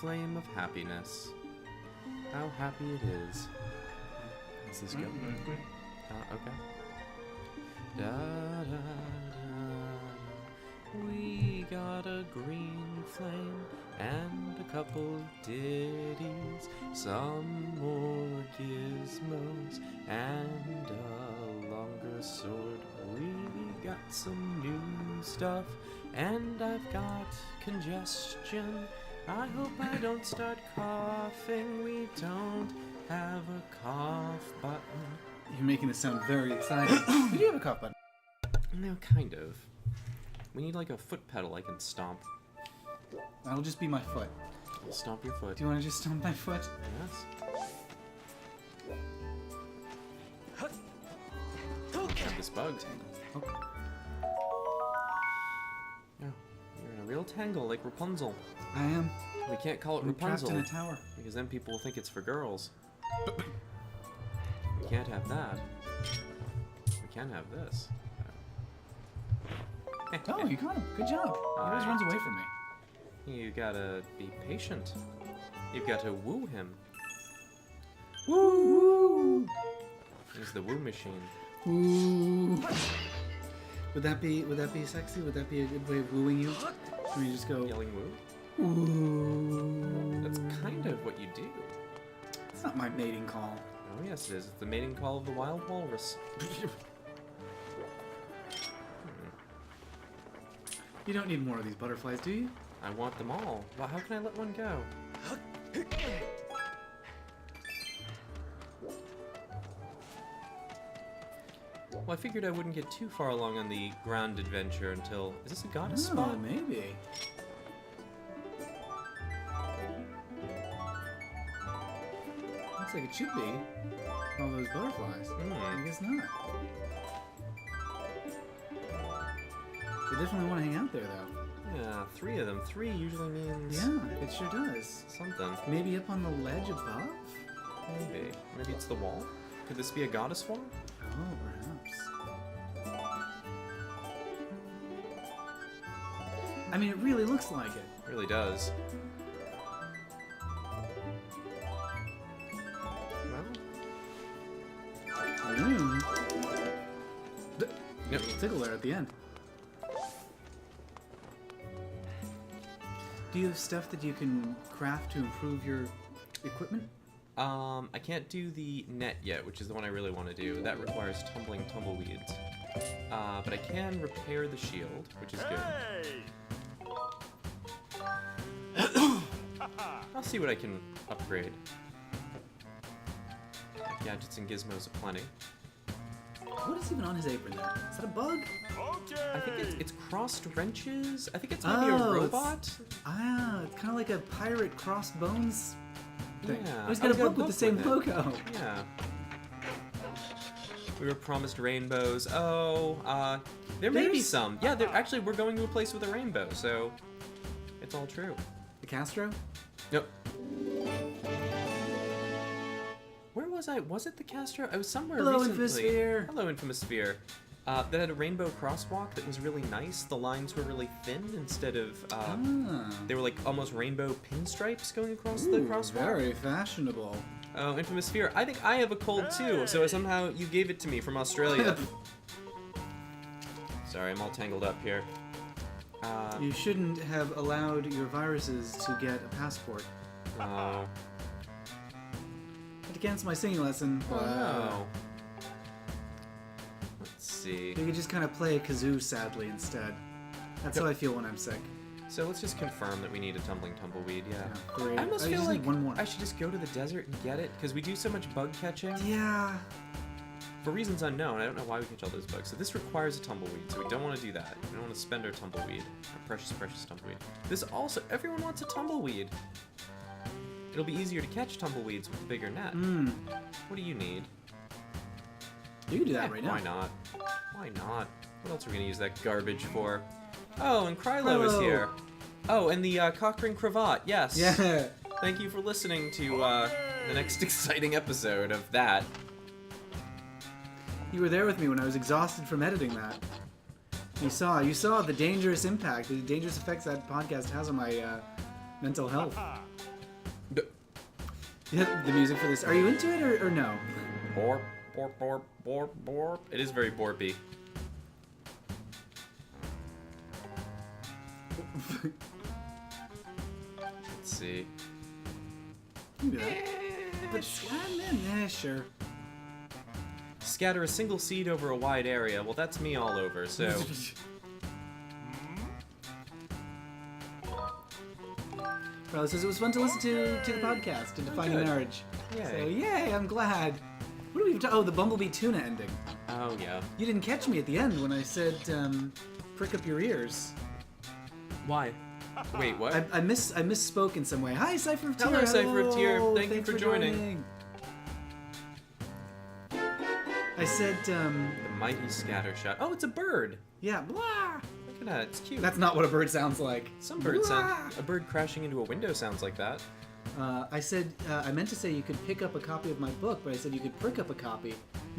flame of happiness. How happy it is. How's this go? Okay. Da, da, da. We got a green flame and a couple ditties, some more gizmos and a longer sword. We got some new stuff and I've got congestion. I hope I don't start coughing. We don't have a cough button. You're making this sound very exciting. We do have a cough button. No, kind of. We need like a foot pedal I can stomp. That'll just be my foot. I'll stomp your foot. Do you want to just stomp my foot? Yes. Got this bug. Oh. No, you're in a real tangle like Rapunzel. I am. We can't call it I'm Rapunzel trapped in a tower. because then people will think it's for girls. We can't have that. We can have this. Oh, you got him. Good job. He always runs away from me. You gotta be patient. You've got to woo him. Woo! He's the woo machine. Ooh. Would that be sexy? Would that be a good way of wooing you? Can we just go Yelling woo? Ooh. That's kind of what you do. It's not my mating call. Oh yes it is. It's the mating call of the wild walrus. You don't need more of these butterflies, do you? I want them all. Well, how can I let one go? Well, I figured I wouldn't get too far along on the ground adventure until... Is this a goddess spot? Maybe. Looks like it should be. All those butterflies. I guess not. They definitely want to hang out there, though. Yeah, 3 of them. 3 usually means... Yeah, it sure does. Something. Maybe up on the ledge above? Maybe. Maybe it's the wall? Could this be a goddess wall? Oh, perhaps. I mean, it really looks like it. It really does. Well... Yep, tickle there at the end. Do you have stuff that you can craft to improve your equipment? I can't do the net yet, which is the one I really want to do. That requires tumbling tumbleweeds. But I can repair the shield, which is good. I'll see what I can upgrade. Gadgets and gizmos aplenty. What is even on his apron there? Is that a bug? I think it's crossed wrenches. I think it's maybe a robot. It's kind of like a pirate crossbones thing. Yeah. Oh, he's got a book with the same logo. Yeah. We were promised rainbows. Oh, there may be some. Yeah, actually we're going to a place with a rainbow, so it's all true. The Castro? Nope. Where was I? Was it the Castro? I was somewhere recently. Infamous Sphere. Hello, Infamous Sphere. That had a rainbow crosswalk that was really nice. The lines were really thin instead of... They were like almost rainbow pinstripes going across the crosswalk. Very fashionable. Oh, Infamous Sphere. I think I have a cold too, so somehow you gave it to me from Australia. Sorry, I'm all tangled up here. You shouldn't have allowed your viruses to get a passport. Oh. I had to cancel my singing lesson. Oh no. Let's see. You could just kind of play a kazoo sadly instead. That's how I feel when I'm sick. So let's just confirm that we need a tumbling tumbleweed, yeah. 3. I almost feel just like need one more. I should just go to the desert and get it, because we do so much bug catching. Yeah. For reasons unknown, I don't know why we catch all those bugs. So this requires a tumbleweed, so we don't want to do that. We don't want to spend our tumbleweed. Our precious, precious tumbleweed. This also, everyone wants a tumbleweed. It'll be easier to catch tumbleweeds with a bigger net. What do you need? You can do that right now. Why not? Why not? What else are we going to use that garbage for? Oh, and Krylo is here. Oh, and the cock ring cravat, yes. Yeah. Thank you for listening to the next exciting episode of that. You were there with me when I was exhausted from editing that. You saw the dangerous impact, the dangerous effects that podcast has on my mental health. Yeah, the music for this. Are you into it or no? Borp, borp, borp, borp, borp. It is very borpy. Let's see. You can do that. But yeah, sure. Scatter a single seed over a wide area. Well, that's me all over, so... Carlos says it was fun to listen to the podcast, to Defining Good. Marriage. Yay. So, yay, I'm glad. What do we Oh, the Bumblebee tuna ending. Oh, yeah. You didn't catch me at the end when I said, prick up your ears. Why? Wait, what? I misspoke in some way. Hi, Cypher of Tyr. Hello, Cypher of Tyr. Thank you Thanks for joining. I said, The mighty scattershot. Oh, it's a bird. yeah, blah. Look at that. It's cute. That's not what a bird sounds like. Some birds Blah. sound... A bird crashing into a window sounds like that. I said, I meant to say you could pick up a copy of my book, but I said you could prick up a copy.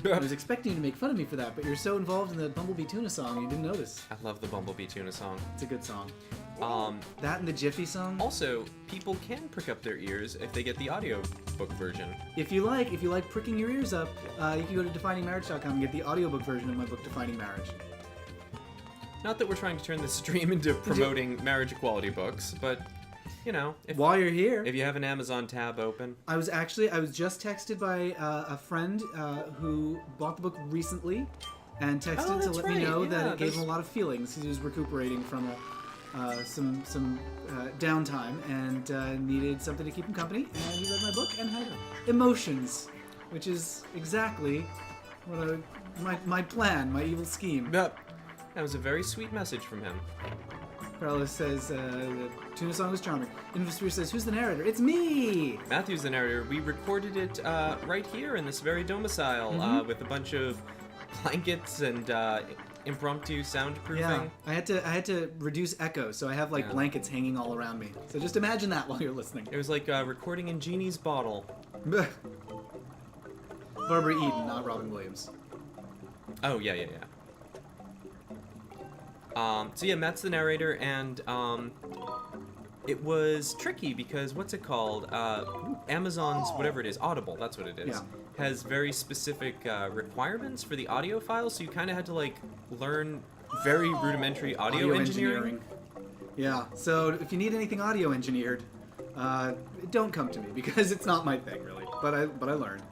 I was expecting you to make fun of me for that, but you're so involved in the Bumblebee Tuna song, you didn't notice. I love the Bumblebee Tuna song. It's a good song. That and the Jiffy song. Also, people can prick up their ears if they get the audiobook version. If you like pricking your ears up, you can go to definingmarriage.com and get the audiobook version of my book, Defining Marriage. Not that we're trying to turn this stream into promoting marriage equality books, but, you know, While you're here, if you have an Amazon tab open. I was just texted by a friend who bought the book recently and texted to let me know that it gave him a lot of feelings. He was recuperating from some downtime and needed something to keep him company, and he read my book and had emotions, which is exactly what my plan, my evil scheme. Yep. That was a very sweet message from him. Carlos says the tuna song was charming. Infosphere says, who's the narrator? It's me! Matthew's the narrator. We recorded it right here in this very domicile with a bunch of blankets and impromptu soundproofing. Yeah, I had to reduce echo, so I have blankets hanging all around me. So just imagine that while you're listening. It was like recording in Genie's bottle. Barbara Eden, not Robin Williams. Oh, yeah. So yeah, Matt's the narrator, and it was tricky because what's it called? Amazon's whatever it is, Audible, that's what it is, Yeah. has very specific requirements for the audio file, so you kind of had to learn very rudimentary audio engineering. Yeah, so if you need anything audio engineered, don't come to me because it's not my thing really. But I learned.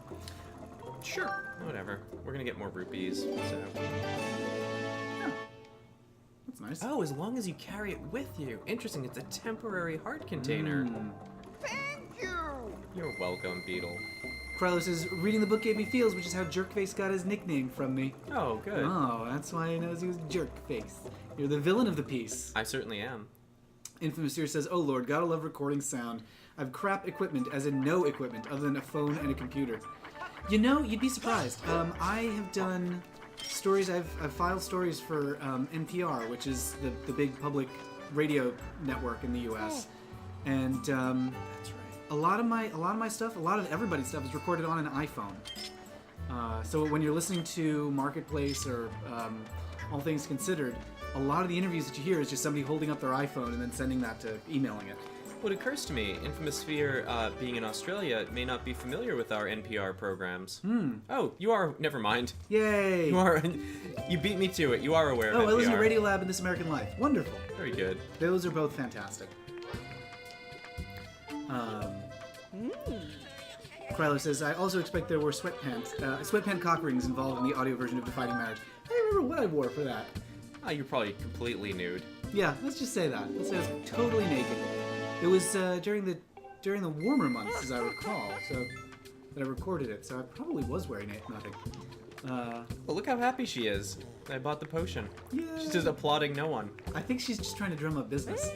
Sure, whatever. We're gonna get more rupees. So. That's nice. Oh, as long as you carry it with you. Interesting. It's a temporary heart container. Thank you! You're welcome, Beetle. Carlos says, reading the book gave me feels, which is how Jerkface got his nickname from me. Oh, good. Oh, that's why he knows he was Jerkface. You're the villain of the piece. I certainly am. Infamous Seer says, oh lord, gotta love recording sound. I've crap equipment, as in no equipment, other than a phone and a computer. You know, you'd be surprised. I have done stories, I've filed stories for NPR, which is the big public radio network in the US. And That's right. a lot of my stuff, a lot of everybody's stuff is recorded on an iPhone. So when you're listening to Marketplace or All Things Considered, a lot of the interviews that you hear is just somebody holding up their iPhone and then sending that to emailing it. What occurs to me, Infamous Sphere, being in Australia, may not be familiar with our NPR programs. Oh, you are. Never mind. Yay! You are. You beat me to it. You are aware of NPR. I listen to Radio Lab and This American Life. Wonderful. Very good. Those are both fantastic. Kryler says, I also expect there were sweatpant cock rings involved in the audio version of Defining Marriage. I don't remember what I wore for that. Oh, you're probably completely nude. Yeah, let's just say that. Let's say I was totally naked. It was during the warmer months, as I recall, so that I recorded it. So I probably was wearing nothing. Well, look how happy she is. I bought the potion. Yeah. She's just applauding no one. I think she's just trying to drum up business.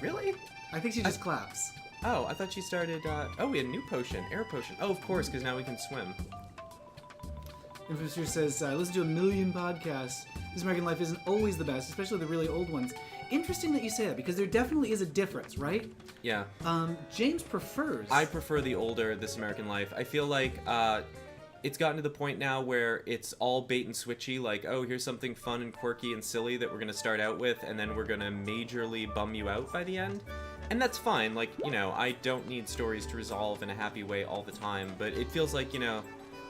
Really? I think she just claps. Oh, I thought she started. Oh, we had a new potion, air potion. Oh, of course, because now we can swim. Infamous says, I listen to a million podcasts. This American Life isn't always the best, especially the really old ones. Interesting that you say that, because there definitely is a difference, right? Yeah. James prefers... I prefer the older This American Life. I feel like it's gotten to the point now where it's all bait and switchy, like, oh, here's something fun and quirky and silly that we're going to start out with, and then we're going to majorly bum you out by the end. And that's fine, like, you know, I don't need stories to resolve in a happy way all the time, but it feels like, you know,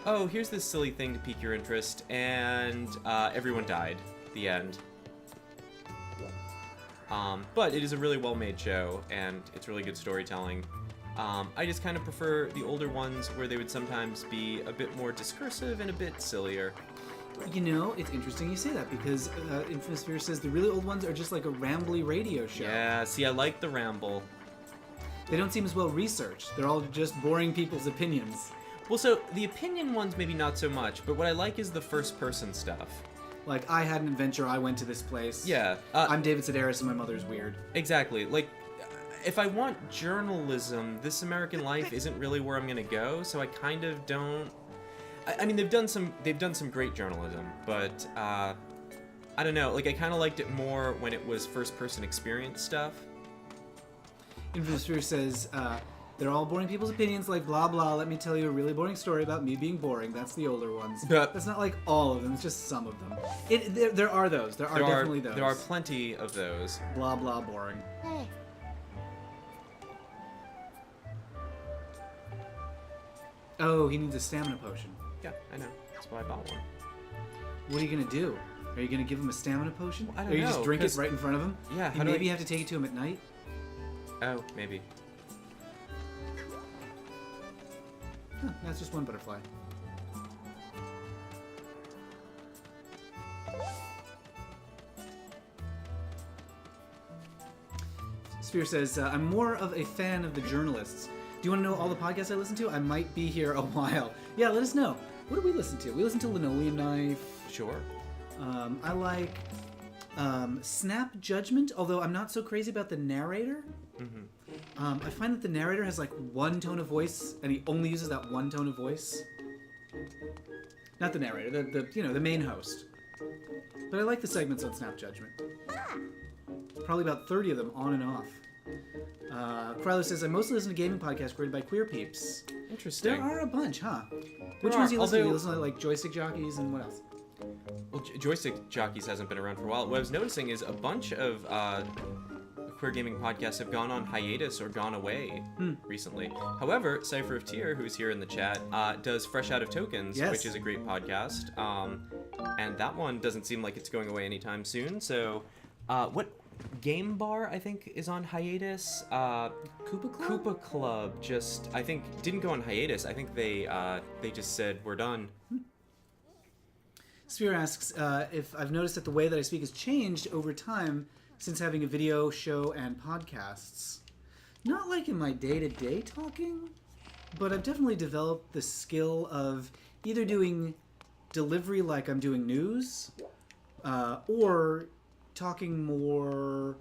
oh, here's this silly thing to pique your interest, and everyone died. The end. But it is a really well-made show, and it's really good storytelling. I just kind of prefer the older ones where they would sometimes be a bit more discursive and a bit sillier. You know, it's interesting you say that, because Infosphere says the really old ones are just like a rambly radio show. Yeah, see, I like the ramble. They don't seem as well researched. They're all just boring people's opinions. Well, so the opinion ones maybe not so much, but what I like is the first-person stuff. Like, I had an adventure, I went to this place. Yeah. I'm David Sedaris and my mother's weird. Exactly. Like, if I want journalism, This American Life isn't really where I'm gonna go, so I kind of don't... I mean, they've done some great journalism, but, I don't know, like, I kind of liked it more when it was first-person experience stuff. Infosphere says, they're all boring people's opinions, like blah blah, let me tell you a really boring story about me being boring. That's the older ones. That's not like all of them, it's just some of them. There are those. There are definitely those. There are plenty of those. Blah blah boring. Hey. Oh, he needs a stamina potion. Yeah, I know. That's why I bought one. What are you gonna do? Are you gonna give him a stamina potion? Well, I don't or you know, just drink it 'cause- right in front of him? Yeah, And maybe you have to take it to him at night? Oh, maybe. Huh, that's just one butterfly. Sphere says, I'm more of a fan of the journalists. Do you want to know all the podcasts I listen to? I might be here a while. Yeah, let us know. What do we listen to? We listen to Linoleum Knife. Sure. I like Snap Judgment, although I'm not so crazy about the narrator. Mm-hmm. I find that the narrator has like one tone of voice, and he only uses that one tone of voice. Not the narrator, the main host. But I like the segments on Snap Judgment. Probably about 30 of them on and off. Krylo says, I mostly listen to gaming podcasts created by queer peeps. Interesting. There are a bunch, huh? Which There ones are, do you listen to? although- You listen to like Joystick Jockeys and what else? Well, Joystick Jockeys hasn't been around for a while. What I was noticing is a bunch of queer gaming podcasts have gone on hiatus or gone away recently. However, Cypher of Tyr, who's here in the chat, does Fresh Out of Tokens, Yes. which is a great podcast. And that one doesn't seem like it's going away anytime soon. So, what Game Bar, I think, is on hiatus. Koopa Club? Koopa Club just, I think, didn't go on hiatus. I think they just said, we're done. Sphere asks if I've noticed that the way that I speak has changed over time since having a video show and podcasts. Not like in my day-to-day talking, but I've definitely developed the skill of either doing delivery like I'm doing news, or talking more...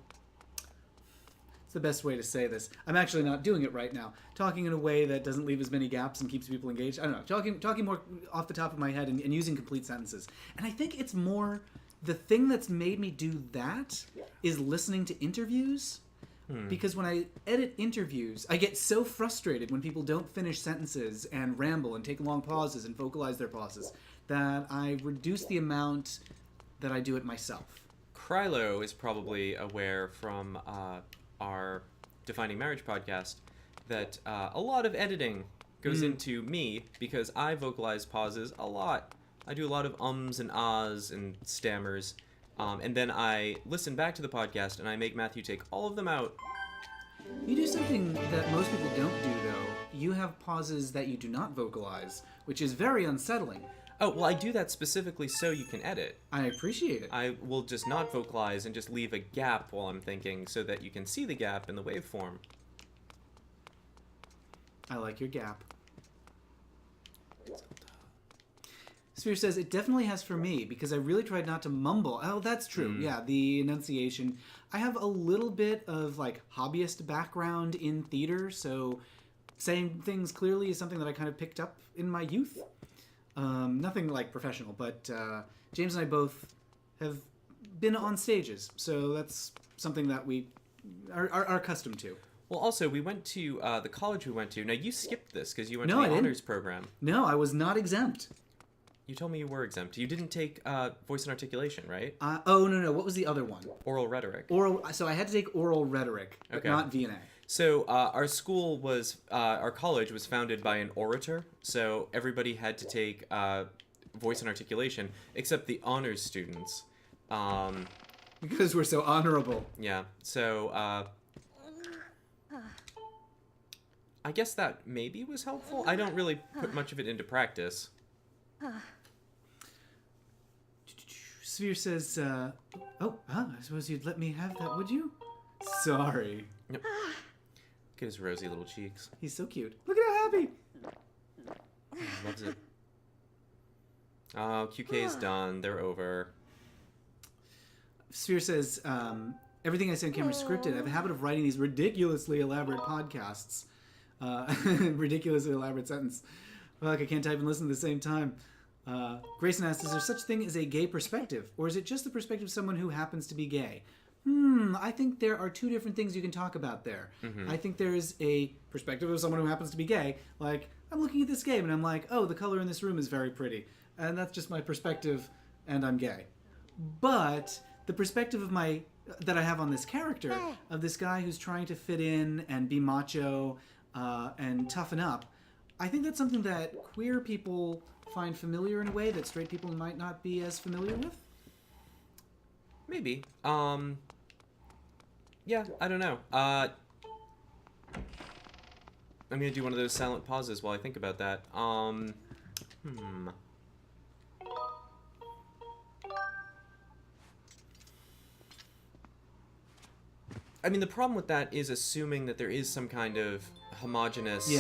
It's the best way to say this. I'm actually not doing it right now. Talking in a way that doesn't leave as many gaps and keeps people engaged. I don't know. Talking more off the top of my head and using complete sentences. And I think it's more... The thing that's made me do that is listening to interviews. Because when I edit interviews, I get so frustrated when people don't finish sentences and ramble and take long pauses and vocalize their pauses that I reduce the amount that I do it myself. Krylo is probably aware from our Defining Marriage podcast that a lot of editing goes into me because I vocalize pauses a lot. I do a lot of ums and ahs and stammers, and then I listen back to the podcast and I make Matthew take all of them out. You do something that most people don't do, though. You have pauses that you do not vocalize, which is very unsettling. Oh, well, I do that specifically so you can edit. I appreciate it. I will just not vocalize and just leave a gap while I'm thinking so that you can see the gap in the waveform. I like your gap. Sphere says, it definitely has for me, because I really tried not to mumble. Oh, that's true. Yeah, the enunciation. I have a little bit of, like, hobbyist background in theater, so saying things clearly is something that I kind of picked up in my youth. Nothing, like, professional, but James and I both have been on stages, so that's something that we are accustomed to. Well, also, we went to the college we went to. Now, you skipped this because you went No, to I the didn't. honors program. No, I was not exempt. You told me you were exempt. You didn't take voice and articulation, right? Oh, no. What was the other one? Oral rhetoric. So I had to take oral rhetoric, but Okay. not V&A. So our school was, our college was founded by an orator, so everybody had to take voice and articulation, except the honors students. Because we're so honorable. Yeah, so I guess that maybe was helpful. I don't really put much of it into practice. Sphere says, I suppose you'd let me have that, would you? Sorry. Yep. Look at his rosy little cheeks. He's so cute. Look at how happy. He loves it. Oh, QK's done. They're over. Sphere says, everything I say on camera is scripted. I have a habit of writing these ridiculously elaborate podcasts. Ridiculously elaborate sentence. Fuck, I can't type and listen at the same time. Grayson asks, is there such thing as a gay perspective? Or is it just the perspective of someone who happens to be gay? I think there are two different things you can talk about there. Mm-hmm. I think there's a perspective of someone who happens to be gay. Like, I'm looking at this game and I'm like, oh, the color in this room is very pretty. And that's just my perspective, and I'm gay. But the perspective of that I have on this character, of this guy who's trying to fit in and be macho and toughen up, I think that's something that queer people find familiar in a way that straight people might not be as familiar with. Maybe. Yeah, I don't know. I'm gonna do one of those silent pauses while I think about that. I mean, the problem with that is assuming that there is some kind of homogenous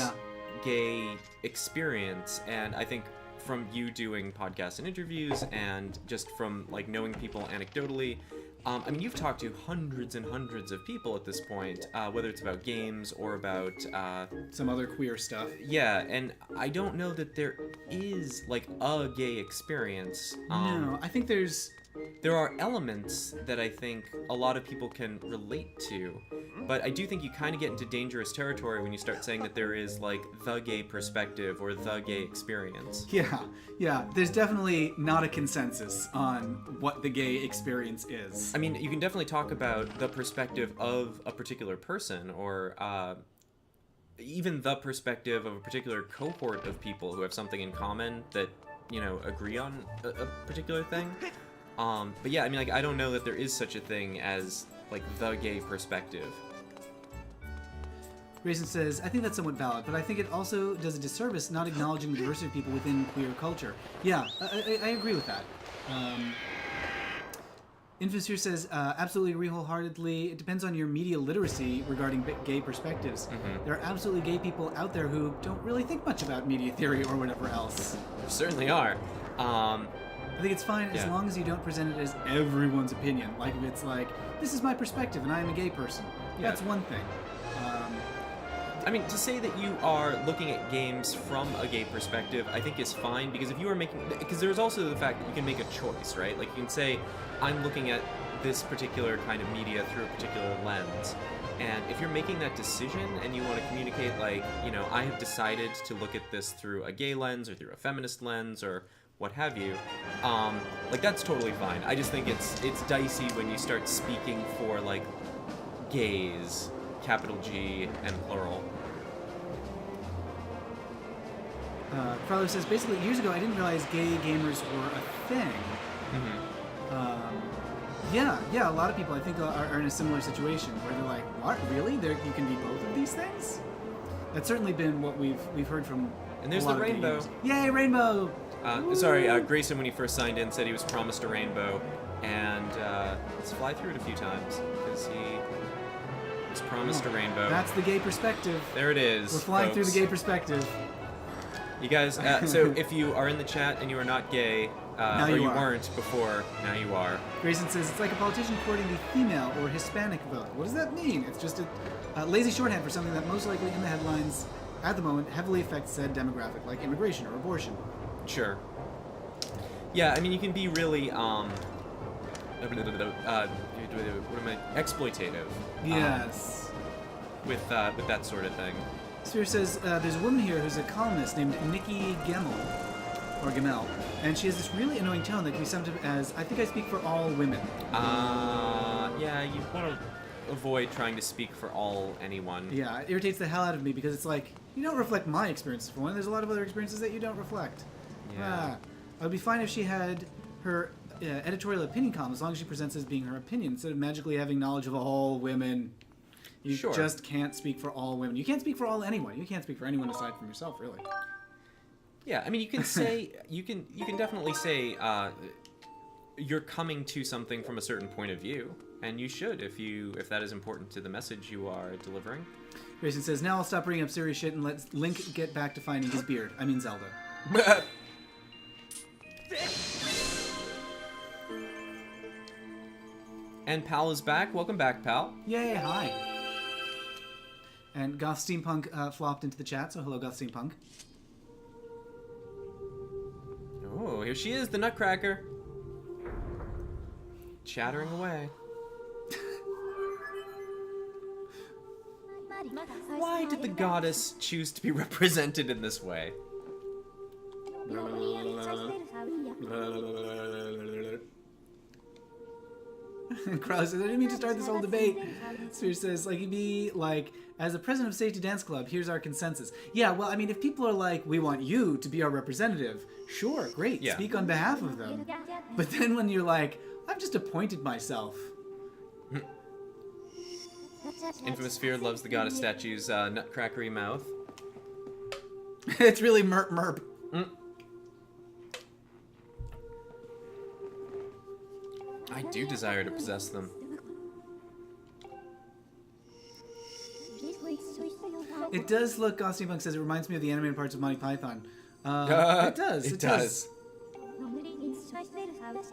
gay experience, and I think from you doing podcasts and interviews and just from like knowing people anecdotally, I mean, you've talked to hundreds and hundreds of people at this point, whether it's about games or about some other queer stuff. Yeah, and I don't know that there is like a gay experience. No, I think there are elements that I think a lot of people can relate to, but I do think you kind of get into dangerous territory when you start saying that there is like the gay perspective or the gay experience. Yeah, there's definitely not a consensus on what the gay experience is. I mean, you can definitely talk about the perspective of a particular person or even the perspective of a particular cohort of people who have something in common that, you know, agree on a particular thing. But yeah, I mean, like, I don't know that there is such a thing as, like, the gay perspective. Grayson says, I think that's somewhat valid, but I think it also does a disservice not acknowledging the diversity of people within queer culture. Yeah, I agree with that. Infosphere says, absolutely agree wholeheartedly. It depends on your media literacy regarding gay perspectives. Mm-hmm. There are absolutely gay people out there who don't really think much about media theory or whatever else. There certainly are. I think it's fine as long as you don't present it as everyone's opinion. Like if it's like, this is my perspective and I am a gay person. Yeah. That's one thing. I mean, to say that you are looking at games from a gay perspective, I think is fine, because if you are making... Because there's also the fact that you can make a choice, right? Like, you can say, I'm looking at this particular kind of media through a particular lens. And if you're making that decision and you want to communicate, like, you know, I have decided to look at this through a gay lens or through a feminist lens or what have you, like, that's totally fine. I just think it's dicey when you start speaking for, like, gays, capital G and plural. Carlo says, basically, years ago, I didn't realize gay gamers were a thing. Mm-hmm. Yeah, a lot of people, I think, are in a similar situation where they're like, what, really? You can be both of these things? That's certainly been what we've heard from. And there's a lot the of rainbow. Yay, rainbow! Sorry, Grayson, when he first signed in, said he was promised a rainbow, and let's fly through it a few times, because he was promised a rainbow. That's the gay perspective. There it is, We're flying folks. through the gay perspective. You guys, so if you are in the chat and you are not gay, or you weren't before, now you are. Grayson says, it's like a politician courting the female or Hispanic vote. What does that mean? It's just a lazy shorthand for something that most likely in the headlines at the moment heavily affects said demographic, like immigration or abortion. Sure. Yeah, I mean, you can be really, exploitative. Yes. With that sort of thing. Sphere says, there's a woman here who's a columnist named Nikki Gemmel. or Gamel, and she has this really annoying tone that can be summed up as, I think I speak for all women. Yeah, you want to avoid trying to speak for anyone. Yeah, it irritates the hell out of me because it's like, you don't reflect my experiences for one. There's a lot of other experiences that you don't reflect. Yeah. I would be fine if she had her editorial opinion column, as long as she presents as being her opinion, instead of magically having knowledge of all women. You just can't speak for all women. You can't speak for anyone. You can't speak for anyone aside from yourself, really. Yeah, I mean, you can say, you can definitely say you're coming to something from a certain point of view, and you should if that is important to the message you are delivering. Grayson says, now I'll stop bringing up serious shit and let Link get back to finding his beard. I mean Zelda. And Pal is back. Welcome back, Pal. Yay, hi. And Goth Steampunk flopped into the chat, so hello, Goth Steampunk. Oh, here she is, the Nutcracker. Chattering away. Why did the goddess choose to be represented in this way? And Krause says, I didn't mean to start this whole debate. Sphere says, like, he'd be like, as the president of Safety Dance Club, here's our consensus. Yeah, well, I mean, if people are like, we want you to be our representative, sure, great, yeah. Speak on behalf of them. But then when you're like, I've just appointed myself. Infamous Sphere loves the goddess statue's nutcrackery mouth. It's really merp merp. I do desire to possess them. It does look, Goth Steampunk says, it reminds me of the animated parts of Monty Python. It does. It does.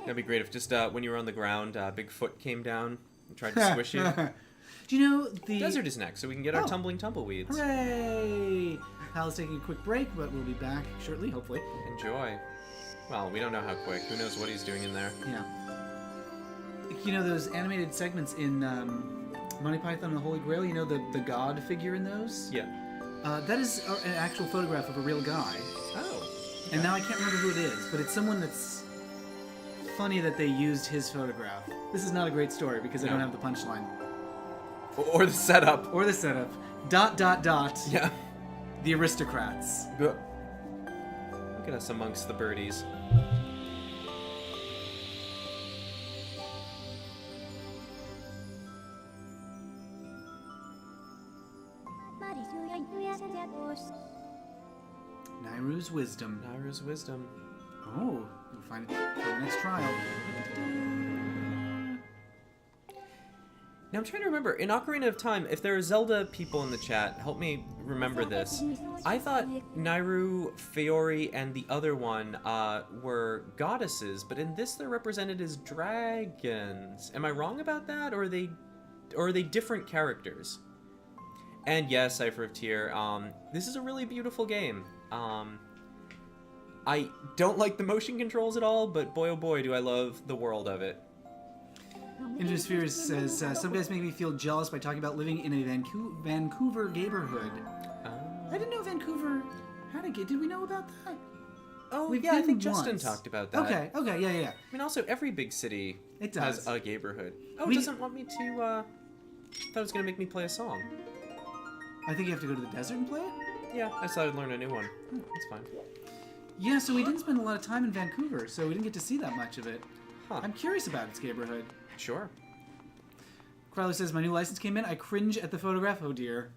That'd be great if just when you were on the ground, Big Foot came down and tried to squish you. Do you know the... Desert is next, so we can get our tumbling tumbleweeds. Hooray! Hal is taking a quick break, but we'll be back shortly, hopefully. Enjoy. Well, we don't know how quick. Who knows what he's doing in there. Yeah. You know those animated segments in Monty Python and the Holy Grail? You know the god figure in those? Yeah. That is an actual photograph of a real guy. Oh. Okay. And now I can't remember who it is, but it's someone that's funny that they used his photograph. This is not a great story because I don't have the punchline. Or the setup. Or the setup. ... Yeah. The aristocrats. Look at us amongst the birdies. Nairu's wisdom. Nairu's wisdom. Oh, we'll find it for the next trial. Now I'm trying to remember, in Ocarina of Time, if there are Zelda people in the chat, help me remember this. I thought Nairu, Fiori, and the other one were goddesses, but in this they're represented as dragons. Am I wrong about that, or are they different characters? And yes, Cypher of Tyr, this is a really beautiful game. I don't like the motion controls at all, but boy oh boy do I love the world of it. Intersphere says, some guys make me feel jealous by talking about living in a Vancouver neighborhood. I didn't know Vancouver had a gay. Did we know about that? Oh, yeah, I think Justin talked about that. Okay, yeah. I mean, also, every big city has a neighborhood. Oh, it doesn't want me to, I thought it was going to make me play a song. I think you have to go to the desert and play it? Yeah, I thought I'd learn a new one. That's fine. Yeah, so we didn't spend a lot of time in Vancouver, so we didn't get to see that much of it. Huh. I'm curious about its neighborhood. Sure. Crowley says, my new license came in. I cringe at the photograph. Oh, dear.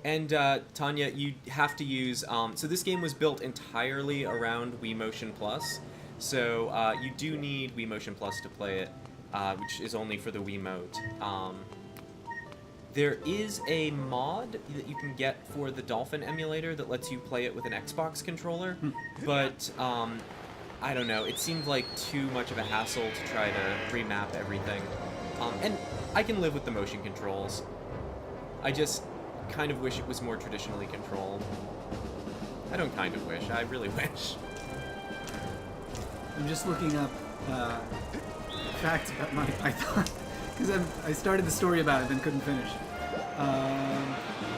And, Tanya, you have to use... so this game was built entirely around Wii Motion Plus. So you do need Wii Motion Plus to play it, which is only for the Wiimote. There is a mod that you can get for the Dolphin emulator that lets you play it with an Xbox controller. But... I don't know, it seemed like too much of a hassle to try to remap everything. And I can live with the motion controls. I just kind of wish it was more traditionally controlled. I don't kind of wish, I really wish. I'm just looking up facts about Monty Python, because I started the story about it and couldn't finish.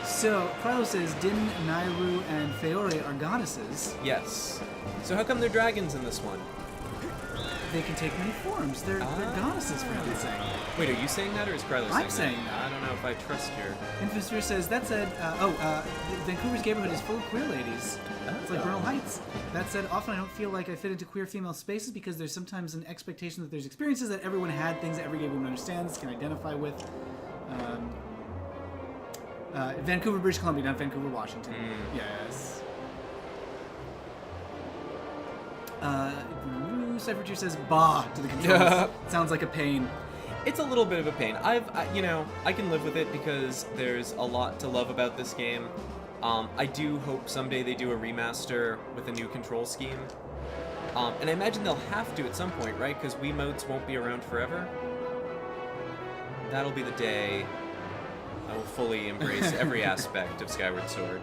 So, Krilo says Din, Nairu, and Feore are goddesses. Yes. So how come they're dragons in this one? They can take many forms. They're goddesses, for heaven's sake. Wait, are you saying that, or is Krylo saying that? I'm saying that. I don't know if I trust your... Infosphere says, that said, Vancouver's neighborhood is full of queer ladies. It's like Bernal Heights. That said, often I don't feel like I fit into queer female spaces because there's sometimes an expectation that there's experiences that everyone had, things that every gay woman understands, can identify with. Vancouver, British Columbia, not Vancouver, Washington. Yes. Cypher 2 says, bah, to the controls. Sounds like a pain. It's a little bit of a pain. I can live with it because there's a lot to love about this game. I do hope someday they do a remaster with a new control scheme. And I imagine they'll have to at some point, right? Because Wiimotes won't be around forever. That'll be the day I will fully embrace every aspect of Skyward Sword.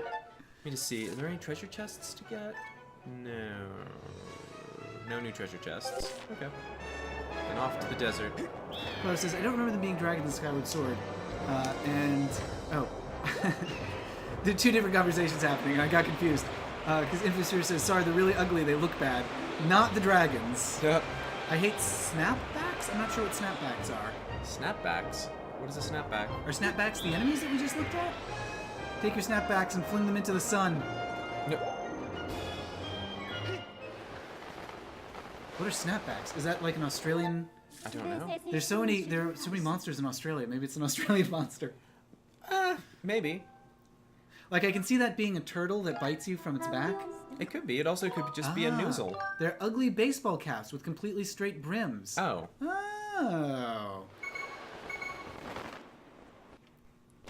Let me just see. Are there any treasure chests to get? No. No new treasure chests. Okay. Then off to the desert. Well, it says, I don't remember them being dragons in Skyward Sword. There are two different conversations happening, and I got confused. Because Infosphere says, sorry, they're really ugly, they look bad. Not the dragons. Yep. I hate snapbacks? I'm not sure what snapbacks are. Snapbacks? What is a snapback? Are snapbacks the enemies that we just looked at? Take your snapbacks and fling them into the sun. No. What are snapbacks? Is that like an Australian... I don't know. There are so many monsters in Australia. Maybe it's an Australian monster. Maybe. Like, I can see that being a turtle that bites you from its back. It could be. It also could just be a noozle. They're ugly baseball caps with completely straight brims. Oh. Oh.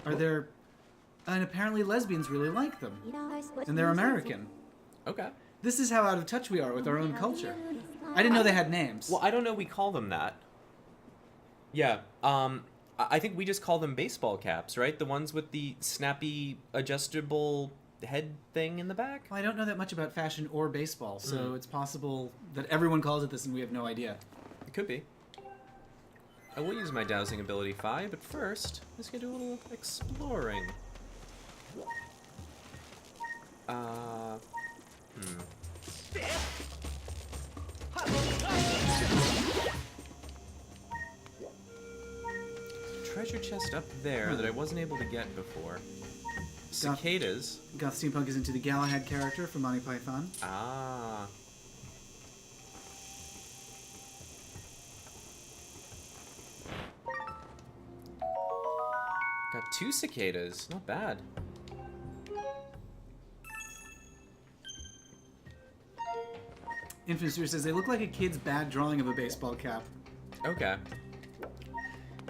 Are there... And apparently lesbians really like them. And they're American. Okay. This is how out of touch we are with our own culture. I didn't know they had names. Well, I don't know we call them that. Yeah. I think we just call them baseball caps, right? The ones with the snappy, adjustable head thing in the back? Well, I don't know that much about fashion or baseball, so it's possible that everyone calls it this and we have no idea. It could be. I will use my dowsing ability 5, but first, let's go do a little exploring. Treasure chest up there that I wasn't able to get before. Cicadas. Goth Steampunk is into the Galahad character from Monty Python. Ah. Got 2 cicadas. Not bad. Infinite says they look like a kid's bad drawing of a baseball cap. Okay.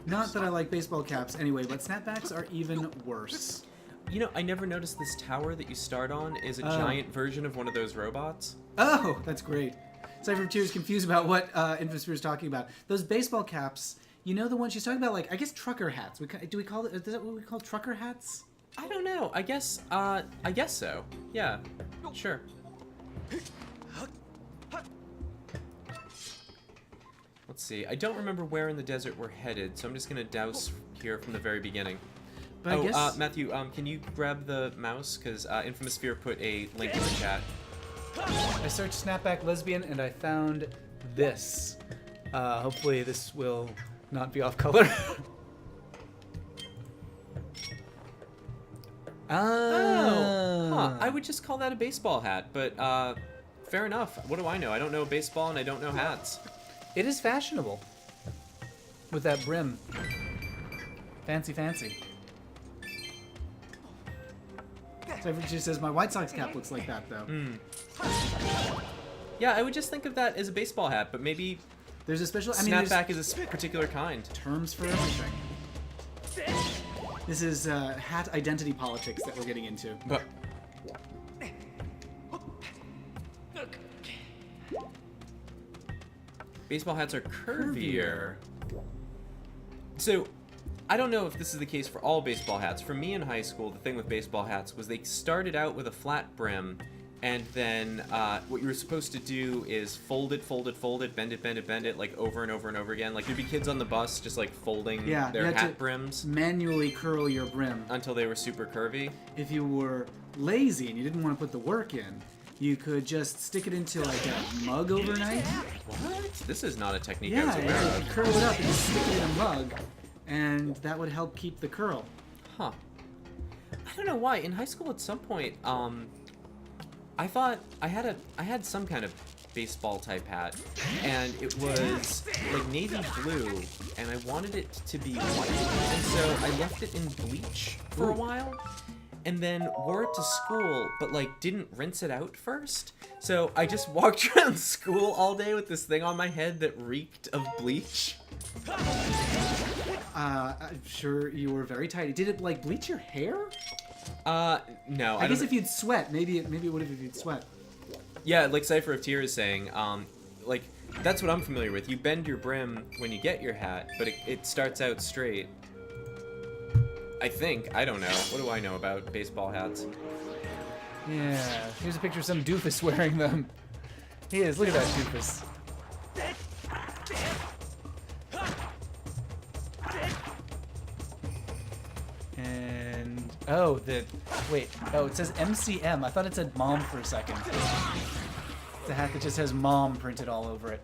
Not that I like baseball caps anyway, but snapbacks are even worse. You know, I never noticed this tower that you start on is a giant version of one of those robots. Oh, that's great. Cypher 2 is confused about what Infosphere is talking about. Those baseball caps, you know the ones she's talking about, like, I guess trucker hats. Do we call it, is that what we call trucker hats? I don't know. I guess so. Yeah, sure. Let's see. I don't remember where in the desert we're headed, so I'm just gonna douse here from the very beginning. But I guess... Matthew, can you grab the mouse? Because Infosphere put a link in the chat. I searched snapback lesbian and I found this. Hopefully this will not be off color. Huh. I would just call that a baseball hat, but fair enough. What do I know? I don't know baseball and I don't know hats. It is fashionable. With that brim. Fancy, fancy. Cypher says, my White Sox cap looks like that, though. Yeah, I would just think of that as a baseball hat, but maybe there's a special... snapback is a particular kind. Terms for everything. This is hat identity politics that we're getting into. But baseball hats are curvier. So, I don't know if this is the case for all baseball hats. For me in high school, the thing with baseball hats was they started out with a flat brim, And then what you were supposed to do is fold it, bend it, like over and over and over again. Like there'd be kids on the bus just like folding their hat brims. Manually curl your brim. Until they were super curvy. If you were lazy and you didn't want to put the work in, you could just stick it into like a mug overnight. What? This is not a technique Yeah, I was aware of. curl it up and just stick it in a mug, and that would help keep the curl. Huh. I don't know why. In high school at some point, I thought I had some kind of baseball type hat, and it was like navy blue, and I wanted it to be white, and so I left it in bleach for a while, and then wore it to school, but like didn't rinse it out first. So I just walked around school all day with this thing on my head that reeked of bleach. I'm sure you were very tidy. Did it like bleach your hair? No. I guess if you'd sweat, maybe it would have if you'd sweat. Yeah, like Cypher of Tears is saying, like, that's what I'm familiar with. You bend your brim when you get your hat, but it starts out straight. I think. I don't know. What do I know about baseball hats? Yeah, here's a picture of some doofus wearing them. He is, look at that doofus. And, oh, it says MCM. I thought it said mom for a second. It's a hat that just has mom printed all over it.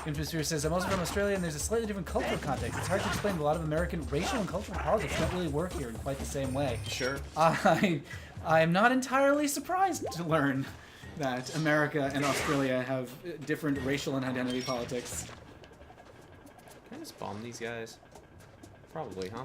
Infosphere says, I'm also from Australia and there's a slightly different cultural context. It's hard to explain, but a lot of American racial and cultural politics don't really work here in quite the same way. Sure. I'm not entirely surprised to learn that America and Australia have different racial and identity politics. Can I just bomb these guys? Probably, huh?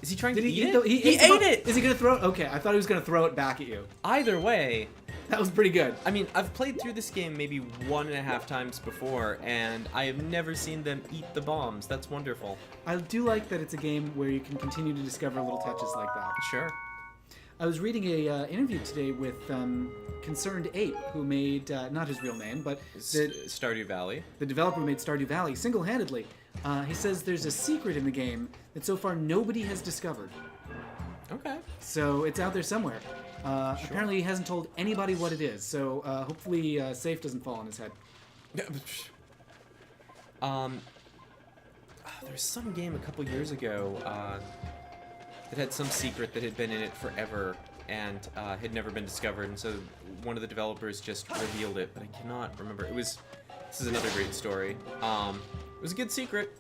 Is he trying to eat it? He ate it! Is he gonna throw it? Okay, I thought he was gonna throw it back at you. Either way... That was pretty good. I mean, I've played through this game maybe 1.5 times before, and I have never seen them eat the bombs. That's wonderful. I do like that it's a game where you can continue to discover little touches like that. Sure. I was reading a interview today with Concerned Ape, who made, not his real name, but Stardew Valley. The developer who made Stardew Valley single-handedly. He says there's a secret in the game that so far nobody has discovered. Okay. So it's out there somewhere. Sure. Apparently he hasn't told anybody what it is, so hopefully safe doesn't fall on his head. There's some game a couple years ago that had some secret that had been in it forever and had never been discovered, and so one of the developers just revealed it, but I cannot remember. This is another great story. It was a good secret.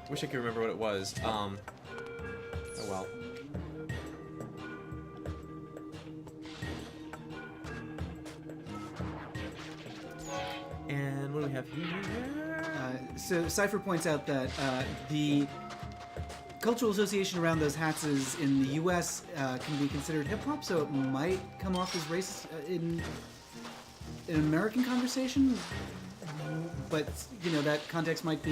Wish I could remember what it was. Oh well. And what do we have here? So Cypher points out that the cultural association around those hats is in the U.S. Can be considered hip-hop, so it might come off as racist in an American conversation. But, you know, that context might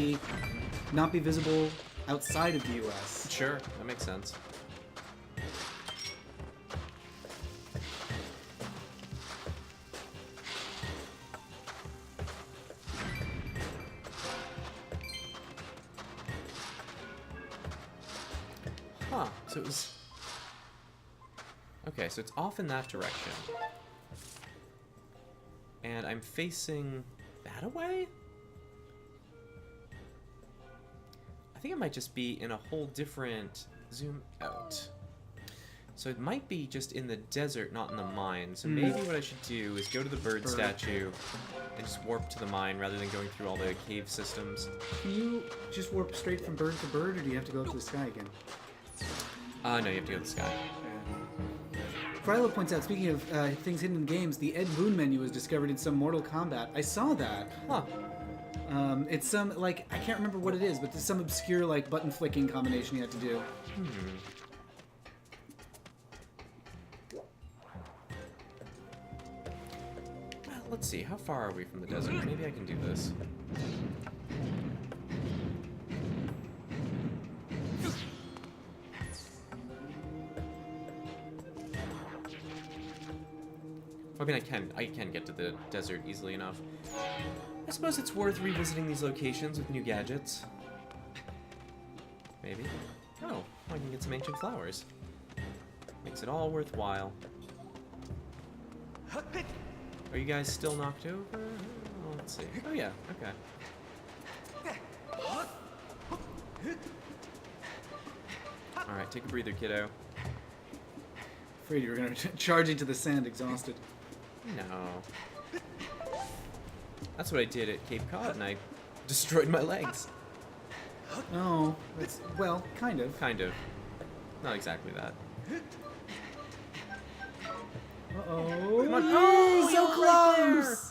not be visible outside of the U.S. Sure, that makes sense. Huh, so it was... Okay, so it's off in that direction. And I'm facing that away? I think it might just be in a whole different zoom out. So it might be just in the desert, not in the mine. So maybe what I should do is go to the bird statue and just warp to the mine rather than going through all the cave systems. Can you just warp straight from bird to bird, or do you have to go up to the sky again? No, you have to go to the sky. Frylo points out, speaking of things hidden in games, the Ed Boon menu was discovered in some Mortal Kombat. I saw that. Huh. It's some, like, I can't remember what it is, but there's some obscure, like, button flicking combination you have to do. Well, let's see. How far are we from the desert? Maybe I can do this. I mean, I can get to the desert easily enough. I suppose it's worth revisiting these locations with new gadgets. Maybe. Oh, I can get some ancient flowers. Makes it all worthwhile. Are you guys still knocked over? Oh, let's see. Oh yeah, okay. Alright, take a breather, kiddo. Afraid you were gonna charge into the sand exhausted. No. That's what I did at Cape Cod, and I destroyed my legs. Oh, that's, well, kind of. Kind of. Not exactly that. Uh-oh. Come on. Oh, so you're right close!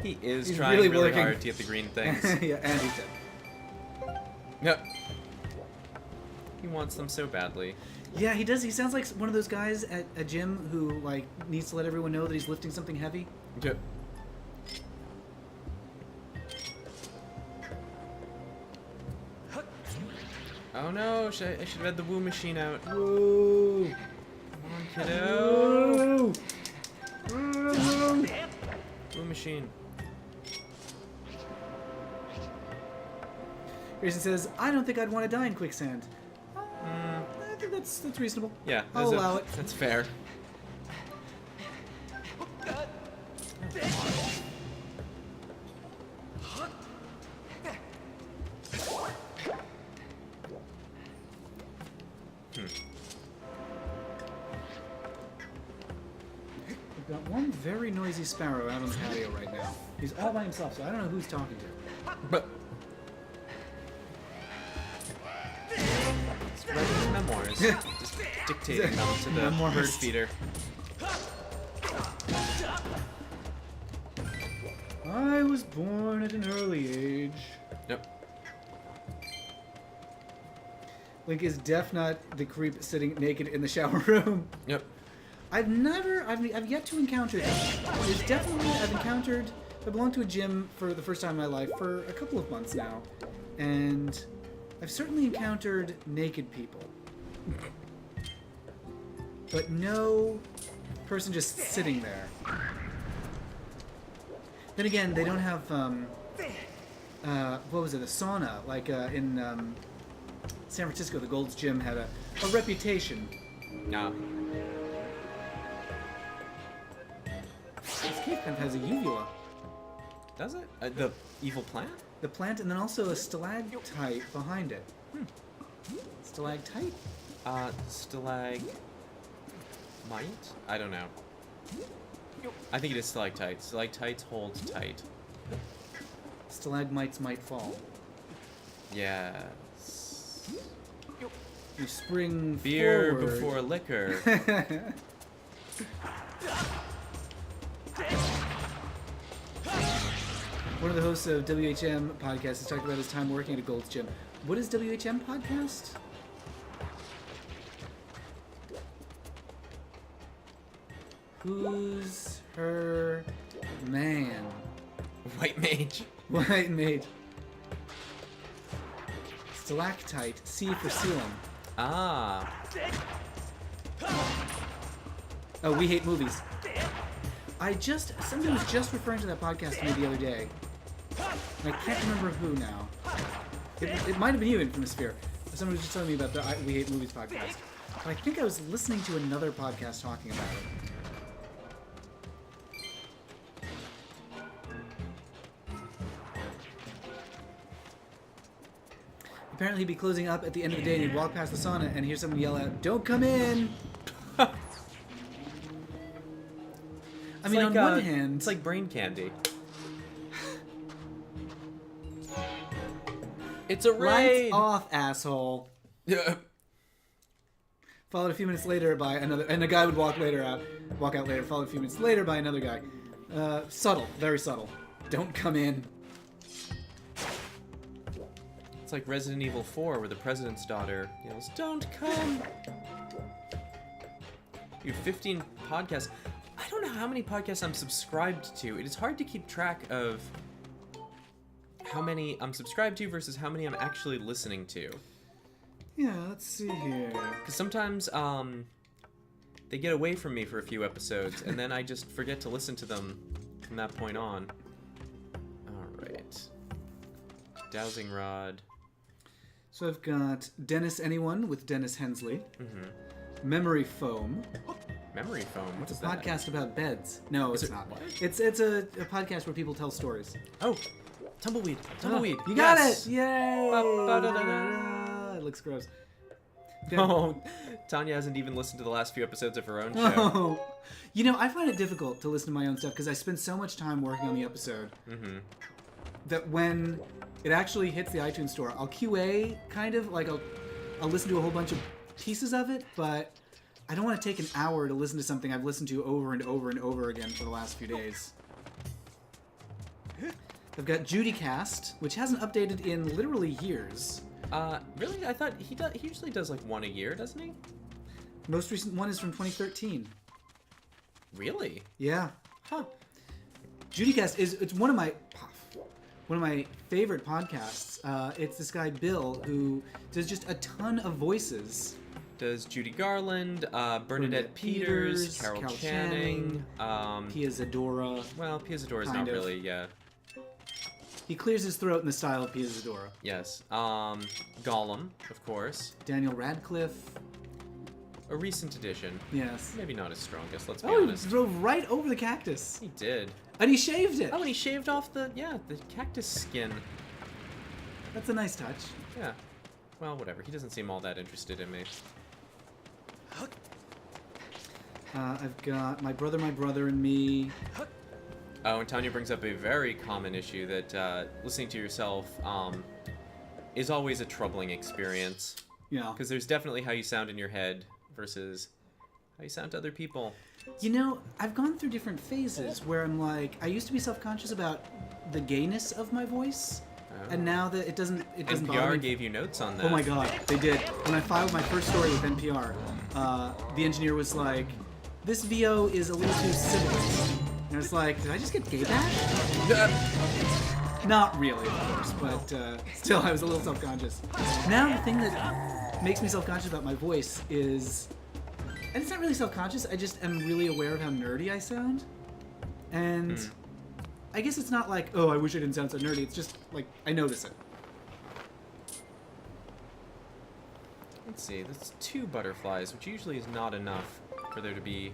He is He's trying really really working. hard to get the green things. Yeah, and he's dead. Yep. He wants them so badly. Yeah, he does. He sounds like one of those guys at a gym who, like, needs to let everyone know that he's lifting something heavy. Yep. Oh no, I should have had the woo machine out. Whoa! Come on, kiddo. Whoa! Woo machine. Grayson says, I don't think I'd want to die in quicksand. I think that's reasonable. Yeah, I'll allow it. That's fair. We've got one very noisy sparrow out on the patio right now. He's all by himself, so I don't know who he's talking to. But he's writing his memoirs, just dictating them to the Memoirs. bird feeder. I was born at an early age. Yep. Link is def not the creep sitting naked in the shower room. Yep. I've yet to encounter him. There's definitely, I belong to a gym for the first time in my life for a couple of months now. And I've certainly encountered naked people. But no person just sitting there. Then again, they don't have, what was it, a sauna. Like in San Francisco, the Gold's Gym had a reputation. Nah. This cave kind of has a uvula. Does it? The evil plant? The plant, and then also a stalactite behind it. Stalactite? Stalag... Might? I don't know. I think it is stalactites. Stalactites hold tight. Stalagmites might fall. Yes. You spring Beer forward. before liquor. One of the hosts of WHM podcast has talked about his time working at a Gold's Gym. What is WHM podcast? Who's her man? White mage. White mage. Stalactite. C for ceiling. Ah. Oh, we hate movies. Somebody was just referring to that podcast to me the other day. And I can't remember who now. It might have been you, Infosphere. Someone was just telling me about the We Hate Movies podcast. But I think I was listening to another podcast talking about it. Apparently he'd be closing up at the end of the day and he'd walk past the sauna and hear someone yell out, "Don't come in!" I mean, like, on one hand... it's like brain candy. It's a raid! Lights off, asshole. Yeah. Followed a few minutes later by another... And a guy would walk out later, followed a few minutes later by another guy. Subtle. Very subtle. Don't come in. It's like Resident Evil 4, where the president's daughter yells, "Don't come!" You have 15 podcasts. I don't know how many podcasts I'm subscribed to. It is hard to keep track of how many I'm subscribed to versus how many I'm actually listening to. Yeah, let's see here. Because sometimes they get away from me for a few episodes, and then I just forget to listen to them from that point on. Alright. Dowsing Rod. So I've got Dennis Anyone with Dennis Hensley. Mm-hmm. Memory Foam. Memory Foam? What is It's a that? podcast about beds. No, it's it- not. what? It's a podcast where people tell stories. Oh! Tumbleweed! Tumbleweed! You got Yes! it! Yay! Ba-ba-da-da-da. It looks gross. Oh, Tanya hasn't even listened to the last few episodes of her own show. Oh. You know, I find it difficult to listen to my own stuff because I spend so much time working on the episode that when it actually hits the iTunes store, I'll QA kind of, like I'll listen to a whole bunch of pieces of it, but I don't want to take an hour to listen to something I've listened to over and over and over again for the last few days. I've got JudyCast, which hasn't updated in literally years. Really? I thought he usually does like one a year, doesn't he? Most recent one is from 2013. Really? Yeah. Huh. JudyCast it's one of my favorite podcasts. It's this guy Bill who does just a ton of voices. Does Judy Garland, Bernadette Peters, Carol Channing, Pia Zadora. well, Pia Zadora's Kind not of. really, yeah. He clears his throat in the style of Pia Zadora. Yes. Gollum, of course. Daniel Radcliffe. A recent addition. Yes. Maybe not his strongest, let's be Oh, he honest. drove right over the cactus. He did. And he shaved it. Oh, and he shaved off the cactus skin. That's a nice touch. Yeah. Well, whatever. He doesn't seem all that interested in me. I've got My Brother and Me. Oh, and Tanya brings up a very common issue that listening to yourself is always a troubling experience. Yeah. Because there's definitely how you sound in your head versus how you sound to other people. You know, I've gone through different phases where I'm like, I used to be self-conscious about the gayness of my voice, and now that it doesn't bother NPR me. gave you notes on that. Oh my god, they did. When I filed my first story with NPR, the engineer was like, "This VO is a little too civilized." And I was like, "Did I just get gay back?" Not really, of course, but still, I was a little self-conscious. Now the thing that makes me self-conscious about my voice is, and it's not really self-conscious, I just am really aware of how nerdy I sound. And I guess it's not like, oh, I wish I didn't sound so nerdy. It's just like, I notice it. Let's see, that's 2 butterflies, which usually is not enough for there to be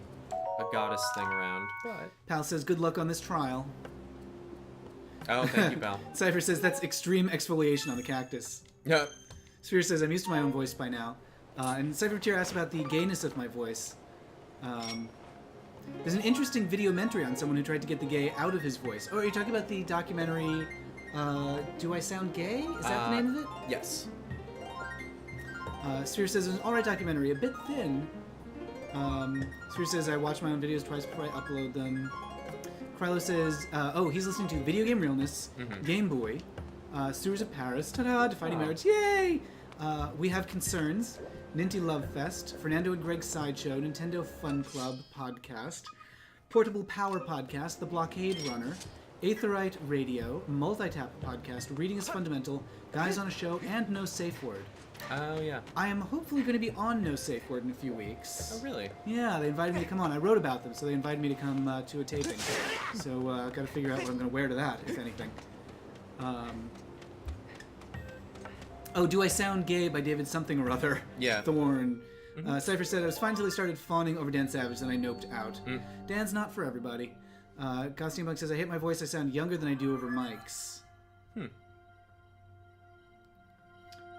a goddess thing around, but... Pal says, good luck on this trial. Oh, thank you, pal. Cypher says, that's extreme exfoliation on the cactus. Yeah. Sphere says, I'm used to my own voice by now. And Cypher Tier asked about the gayness of my voice. There's an interesting videomentary on someone who tried to get the gay out of his voice. Oh, are you talking about the documentary, Do I Sound Gay? Is that the name of it? Yes. Sphere says, it's an alright documentary, a bit thin. Sphere says, I watch my own videos twice before I upload them. Krylo says, oh, he's listening to Video Game Realness, Game Boy, Sewers of Paris, ta-da, Defining Marriage, yay! We Have Concerns, Ninty Love Fest, Fernando and Greg's Sideshow, Nintendo Fun Club Podcast, Portable Power Podcast, The Blockade Runner, Aetherite Radio, Multitap Podcast, Reading is Fundamental, Guys on a Show, and No Safe Word. Oh, yeah. I am hopefully going to be on No Safe Word in a few weeks. Oh, really? Yeah, they invited me to come on. I wrote about them, so they invited me to come to a taping. So I've got to figure out what I'm going to wear to that, if anything. Oh, Do I Sound Gay by David something or other. Yeah. Thorne. Cypher said, I was fine until he started fawning over Dan Savage, then I noped out. Dan's not for everybody. Costume Bug says, I hate my voice. I sound younger than I do over mics.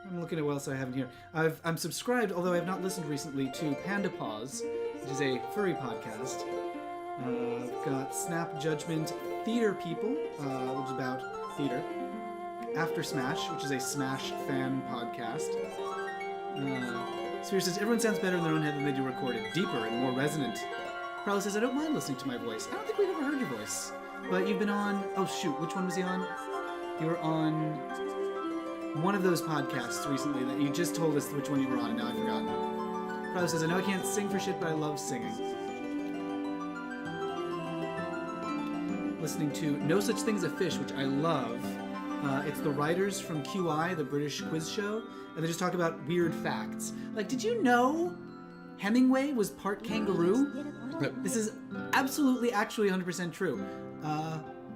I'm looking at what else I have in here. I'm subscribed, although I have not listened recently, to Panda Paws, which is a furry podcast. I've got Snap Judgment Theater People, which is about theater. After Smash, which is a Smash fan podcast. Sphere says, everyone sounds better in their own head than they do recorded. Deeper and more resonant. Crowley says, I don't mind listening to my voice. I don't think we've ever heard your voice. But you've been on... Oh, shoot. Which one was he on? You were on one of those podcasts recently that you just told us which one you were on, and now I've forgotten. Carlos says, I know I can't sing for shit, but I love singing. Listening to No Such Thing as a Fish, which I love. It's the writers from QI, the British quiz show, and they just talk about weird facts. Like, did you know Hemingway was part kangaroo? This is absolutely, actually 100% true.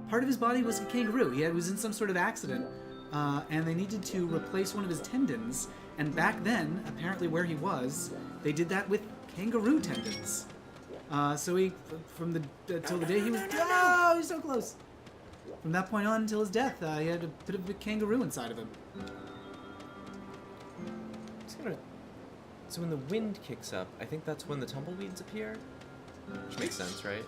Part of his body was a kangaroo. He was in some sort of accident, and they needed to replace one of his tendons, and back then, apparently where he was, they did that with kangaroo tendons. So he, from till the day he was, oh, he's so close. From that point on until his death, he had a bit of a kangaroo inside of him. So when the wind kicks up, I think that's when the tumbleweeds appear? Which makes sense, right?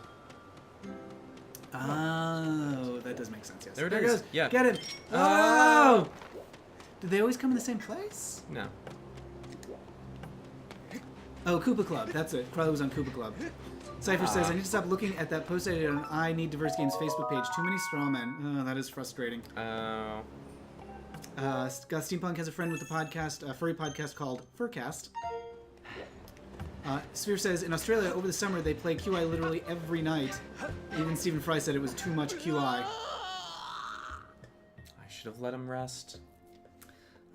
Oh, that does make sense, yes. There it is. is. Yeah. Get him. Oh! Did they always come in the same place? No. Oh, Koopa Club. That's it. Crowley was on Koopa Club. Cypher says, I need to stop looking at that post I did on I Need Diverse Games Facebook page. Too many straw men. Oh, that is frustrating. Oh. Scott Steampunk has a friend with a podcast, a furry podcast called Furcast. Sphere says, in Australia, over the summer, they play QI literally every night. Even Stephen Fry said it was too much QI. I should have let him rest.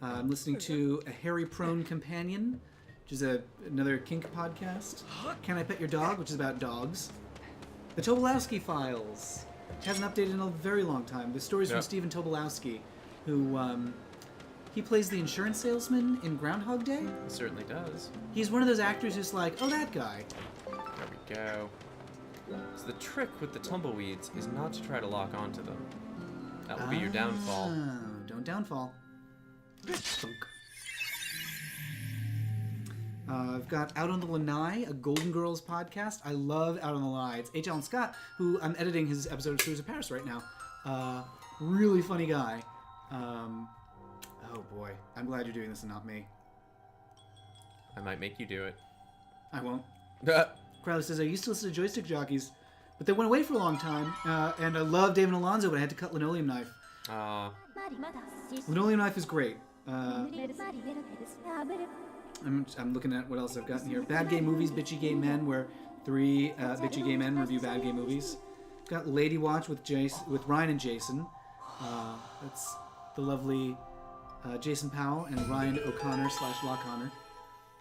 I'm listening to A Hairy Prone Companion, which is another kink podcast. Can I Pet Your Dog, which is about dogs. The Tobolowsky Files. Hasn't updated in a very long time. The story's from Stephen Tobolowsky, who, he plays the insurance salesman in Groundhog Day. He certainly does. He's one of those actors who's like, oh, that guy. There we go. So the trick with the tumbleweeds is not to try to lock onto them. That will be your downfall. Don't downfall. I've got Out on the Lanai, a Golden Girls podcast. I love Out on the Lanai. It's H. Alan Scott, who I'm editing his episode of Cruise of Paris right now. Really funny guy. Oh boy, I'm glad you're doing this and not me. I might make you do it. I won't. Crowley says, I used to listen to Joystick Jockeys, but they went away for a long time, and I love David Alonzo, but I had to cut Linoleum Knife. Linoleum Knife is great. I'm looking at what else I've got in here. Bad Gay Movies, Bitchy Gay Men, where 3 bitchy gay men review bad gay movies. Got Lady Watch with Ryan and Jason. That's the lovely Jason Powell and Ryan O'Connor / Lock Connor.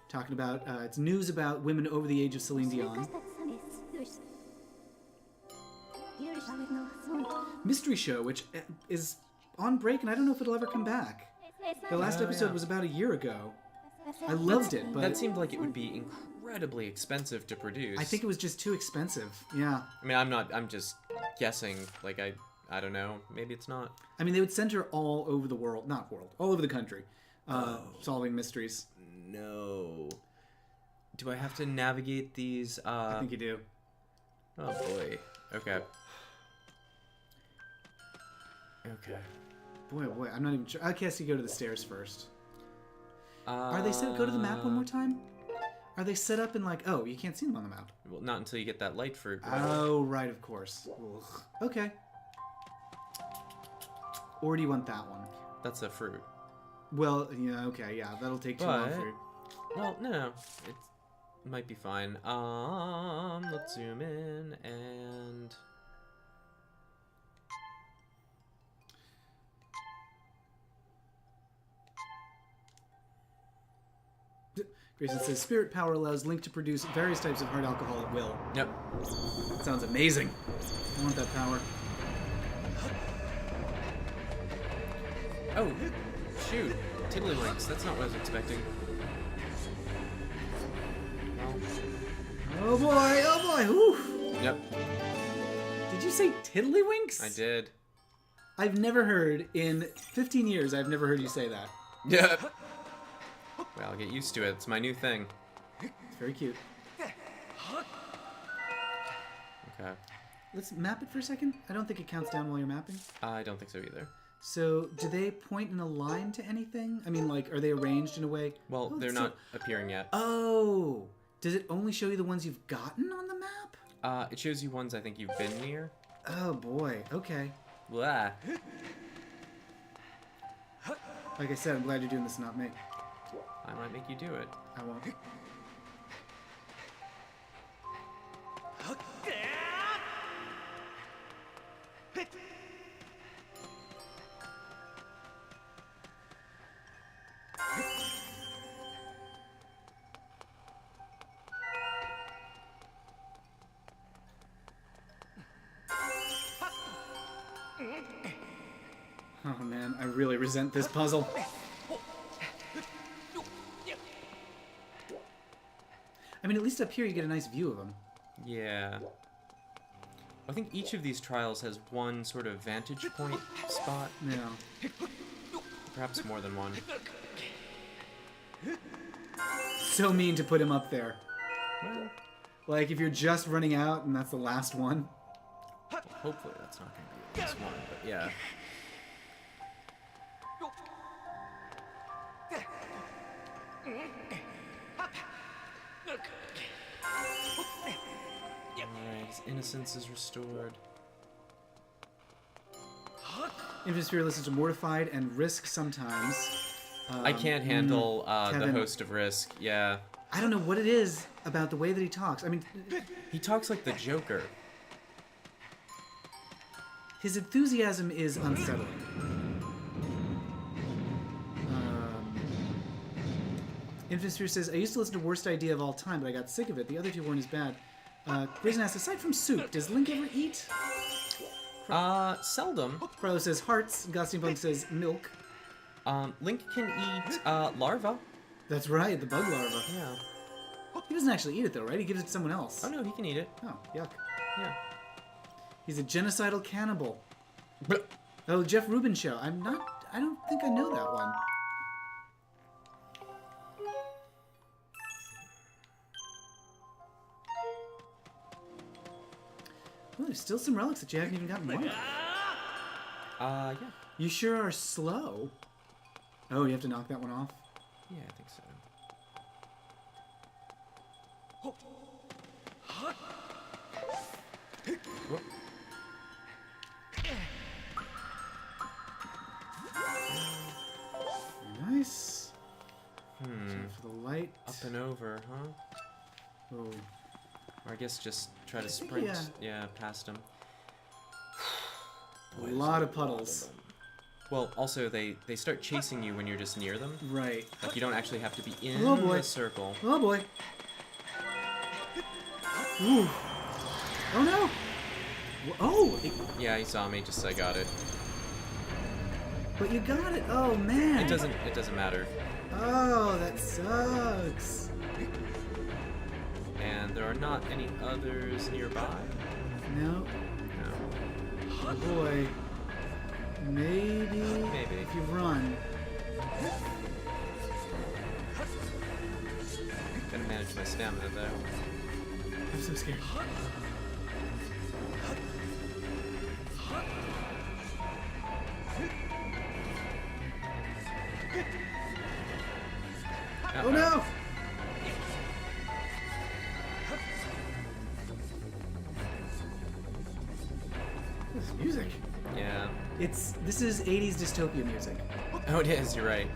Talking about, it's news about women over the age of Celine Dion. Mystery Show, which is on break, and I don't know if it'll ever come back. The last episode was about a year ago. I loved it, but... That seemed like it would be incredibly expensive to produce. I think it was just too expensive, yeah. I mean, I'm just guessing, like, I don't know, maybe it's not. I mean, they would send her all over the world, all over the country, solving mysteries. No. Do I have to navigate these, I think you do. Oh boy. Okay. Okay. Boy, oh boy, I'm not even sure. I guess you go to the stairs first. Are they set? Go to the map one more time. Are they set up in like? Oh, you can't see them on the map. Well, not until you get that light fruit. Oh, right, of course. Ugh. Okay. Or do you want that one? That's a fruit. Well, yeah, okay, yeah, that'll take too long for you. Well, no, it might be fine. Let's zoom in and. Grayson says, Spirit Power allows Link to produce various types of hard alcohol at will. Yep. That sounds amazing. I want that power. Oh, shoot. Tiddlywinks. That's not what I was expecting. Oh boy, oof. Yep. Did you say tiddlywinks? I did. I've never heard, in 15 years, I've never heard you say that. Yep. Well, I'll get used to it. It's my new thing. It's very cute. Okay. Let's map it for a second. I don't think it counts down while you're mapping. I don't think so either. So, do they point in a line to anything? I mean, like, are they arranged in a way? Well, they're not appearing yet. Oh! Does it only show you the ones you've gotten on the map? It shows you ones I think you've been near. Oh, boy. Okay. Blah. Like I said, I'm glad you're doing this, not me. I might make you do it. I won't. really resent this puzzle. I mean, at least up here you get a nice view of him. Yeah. I think each of these trials has one sort of vantage point spot. Yeah. Perhaps more than one. So mean to put him up there. Well, Like, if you're just running out and that's the last one. hopefully that's not going to be this one, but yeah. Alright, his innocence is restored. Infinite listens to Mortified and Risk sometimes. I can't handle the Kevin. host of Risk, yeah. I don't know what it is about the way that he talks. I mean, He talks like the Joker. his enthusiasm is unsettling. Infinite Sphere says, I used to listen to Worst Idea of All Time, but I got sick of it. The other two weren't as bad. Grayson asks, aside from soup, does Link ever eat? Seldom. Carlo says hearts. Gusting Bug says milk. Link can eat larva. That's right, the bug larva. Yeah. He doesn't actually eat it though, right? He gives it to someone else. Oh no, he can eat it. Oh, yuck. Yeah. He's a genocidal cannibal. Oh, Jeff Rubin show. I don't think I know that one. Oh, there's still some relics that you haven't even gotten one of. Yeah. You sure are slow. Oh, you have to knock that one off? Yeah, I think so. Whoop. Nice. So Hmm. for the light. Up and over, huh? Oh. Or I guess just try to I think, sprint. Yeah, past him. A Boy, lot there's of puddles. them. Well, also they start chasing you when you're just near them. Right. Like you don't actually have to be in Oh, boy. the circle. Oh boy. Ooh. Oh no. Oh, Yeah, he saw me. Just I got it. but you got it. Oh man. It doesn't matter. Oh, that sucks. And there are not any others nearby. No. No. Oh boy. Maybe. Maybe. If you run. Gotta manage my stamina though. I'm so scared. Oh no! This music. Yeah. This is 80s dystopia music. Oh, it is. You're right.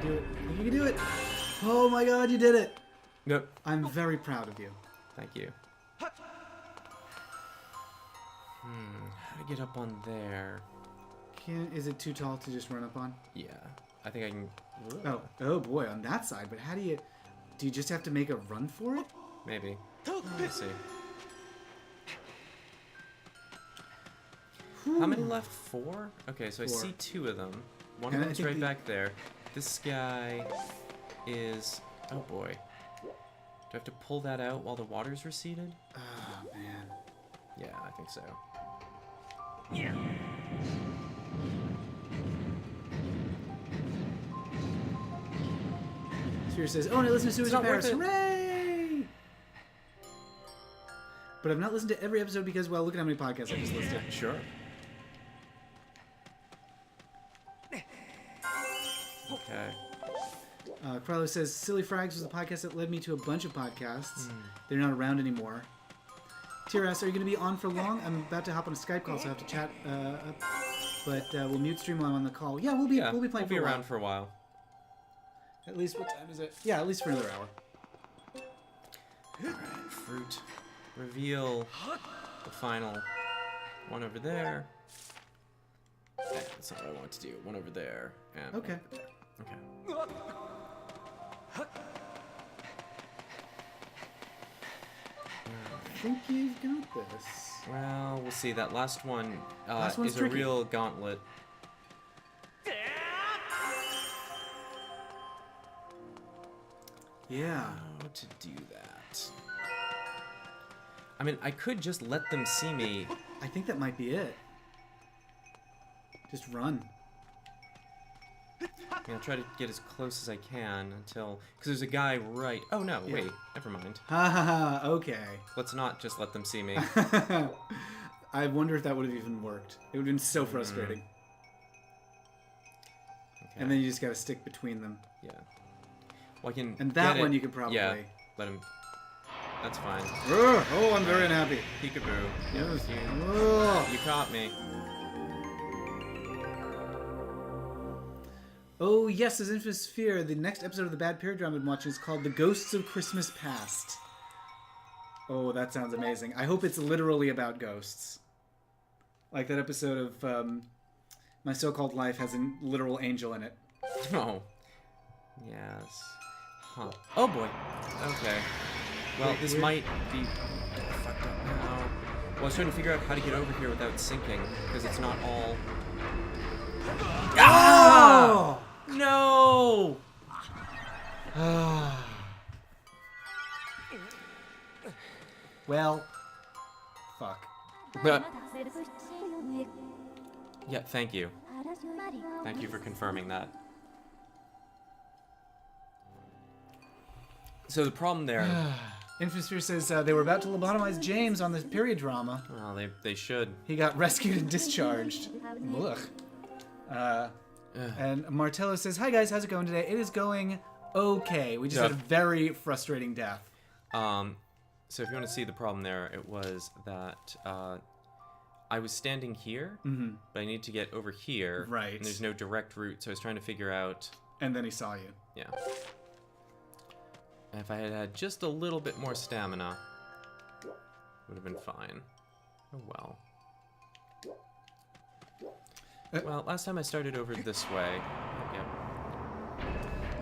Do it. I think you can do it. Oh my god, you did it. Nope. I'm very proud of you. Thank you. How to get up on there? Is it too tall to just run up on? Yeah. I think I can. Oh boy, on that side. But how do you just have to make a run for it? Maybe. Let's see. How many left? 4? Okay, so I 4. see 2 of them. One And of I them's think right the- back there. This guy is... Oh boy. Do I have to pull that out while the water's receded? Oh man. Yeah, I think so. Sphere says, "Oh, and I listen to Suicide not worth Paris. it. Hooray!" But I've not listened to every episode because, well, look at how many podcasts I just listed. Sure. Okay. Carlo says, "Silly Frags was the podcast that led me to a bunch of podcasts. They're not around anymore." Tyr asks, "Are you going to be on for long?" I'm about to hop on a Skype call, so I have to chat. But we'll mute stream while I'm on the call. Yeah, we'll be playing we'll for be a while. around for a while. At least what time is it? Yeah, at least for another hour. Alright, fruit. Reveal the final one over there. That's not what I want to do. One over there. And Okay. one over there. Okay. think you've got this. Well, we'll see. That last one Last one's is tricky. a real gauntlet. Yeah. How to do that? I mean, I could just let them see me. I think that might be it. Just run. I'll try to get as close as I can until... Because there's a guy right... Oh, no, Yeah. wait. Never mind. Ha ha ha, okay. Let's not just let them see me. I wonder if that would have even worked. It would have been so frustrating. Okay. And then you just gotta stick between them. Yeah. Well, I can And that get one it. you could probably... Yeah, let him... That's fine. Oh, I'm very unhappy. Peekaboo. Yes. You caught me. Oh, yes, as Infamous Fear, the next episode of the Bad Period Drama I'm watching is called The Ghosts of Christmas Past. Oh, that sounds amazing. I hope it's literally about ghosts. Like that episode of My So-Called Life has a literal angel in it. Oh. Yes. Huh. Oh, boy. Okay. Well, Wait, this might be fucked up now. Well, I was trying to figure out how to get over here without sinking, because it's not all... Ah! No! Well, fuck. Yeah, thank you. Thank you for confirming that. So the problem there... Infamous Fear says they were about to lobotomize James on the period drama. Well, they should. He got rescued and discharged. Ugh. And Martello says, "Hi guys, how's it going today? It is going okay. We just had a very frustrating death." So if you want to see the problem there, it was that I was standing here, but I need to get over here. Right. And there's no direct route, so I was trying to figure out... And then he saw you. Yeah. If I had had just a little bit more stamina, would have been fine. Oh well. Well, last time I started over this way. Yep.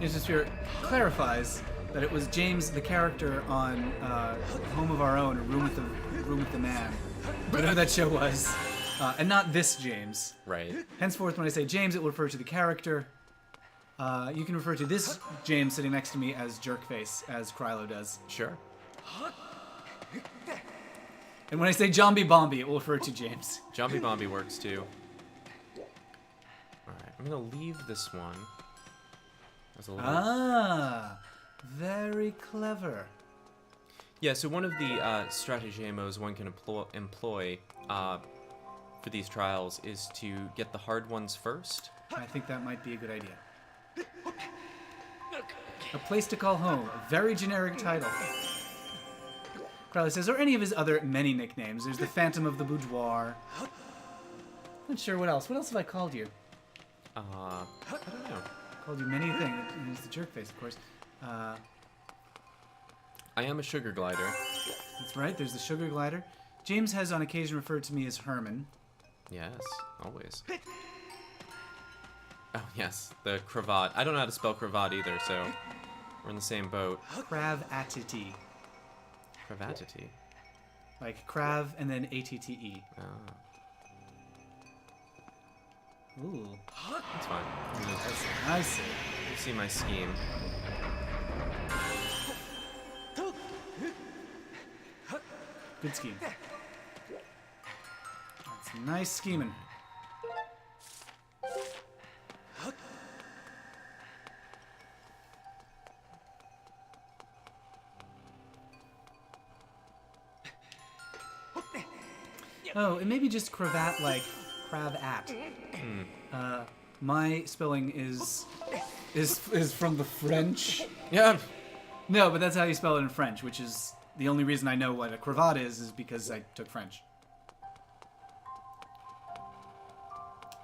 Infamous Fear clarifies that it was James, the character on Home of Our Own, or Room with the Man, whatever that show was, and not this James. Right. Henceforth, when I say James, it will refer to the character. You can refer to this James sitting next to me as Jerkface, as Krylo does. Sure. And when I say Zombie Bombi, it will refer to James. Zombie Bombi works too. Alright, I'm gonna leave this one. As a little... Ah, very clever. Yeah, so one of the stratagemos one can employ for these trials is to get the hard ones first. I think that might be a good idea. A Place to Call Home, a very generic title. Crowley says, or any of his other many nicknames. There's the Phantom of the Boudoir. Not sure what else. What else have I called you? I don't know. Called you many things. It's the Jerkface, of course. I am a sugar glider. That's right, there's the Sugar Glider. James has on occasion referred to me as Herman. Yes, always. Oh, yes, the cravat. I don't know how to spell cravat either, so we're in the same boat. Cravatity. Cravatity. Like Crav and then A-T-T-E. Ah, Ooh. that's fine. I see. You see my scheme. Good scheme. That's nice scheming. Oh, it may be just cravat like cravat. My spelling is from the French. Yeah. No, but that's how you spell it in French, which is the only reason I know what a cravat is because I took French.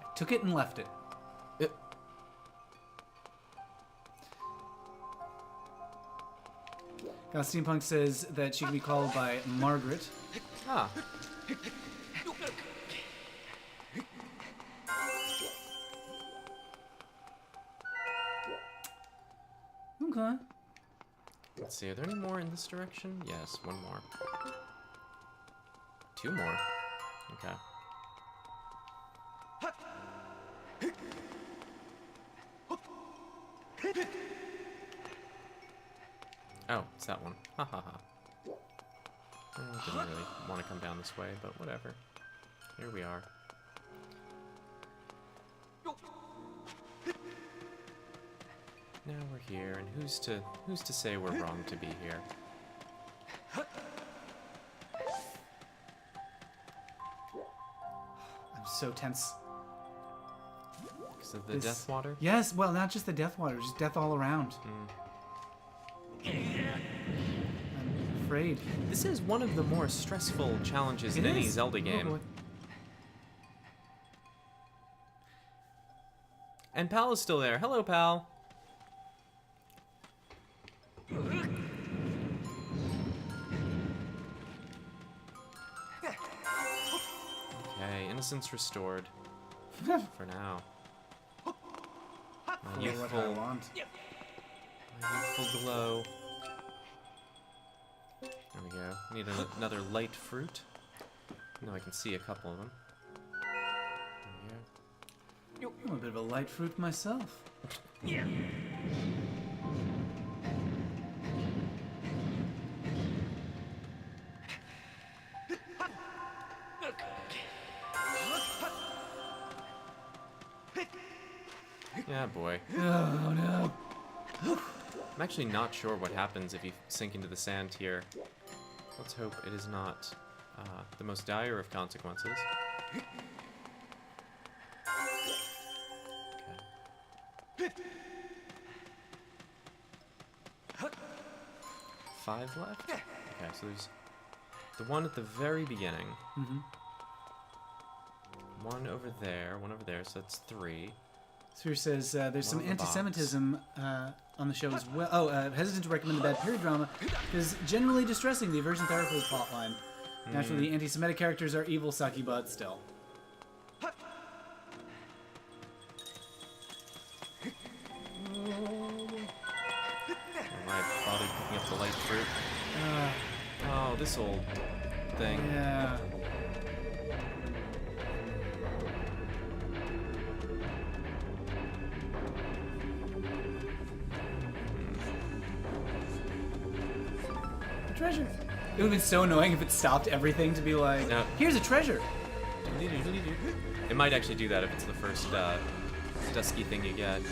I took it and left it. Now, Steampunk says that she can be called by Margaret. Ah. Okay. Let's see, are there any more in this direction? Yes, one more. 2 more. Okay. Oh, it's that one. Ha ha ha. Didn't really want to come down this way, but whatever. Here we are. Now we're here, and who's to say we're wrong to be here? I'm so tense. Because of the death water? Yes, well, not just the death water, just death all around. I'm afraid. This is one of the more stressful challenges in any Zelda game. Oh, And Pal is still there. Hello, Pal. Okay, innocence restored. For now. My youthful glow. There we go. Need another light fruit. No, I can see a couple of them. There we go. I'm a bit of a light fruit myself. Yeah, boy. Oh no. I'm actually not sure what happens if you sink into the sand here. Let's hope it is not the most dire of consequences. Okay. 5 left? Okay, so there's the one at the very beginning. Mm-hmm. One over there, so that's 3. Sphere says there's some One on the anti-Semitism on the show as well. Oh, hesitant to recommend the bad period drama because generally distressing. The aversion therapy plotline. Naturally, the anti-Semitic characters are evil, sucky, but still. Am I bothered picking up the light fruit? Oh, this old thing. Yeah. Treasure. It would have been so annoying if it stopped everything to be like, No. here's a treasure. It might actually do that if it's the first dusky thing you get.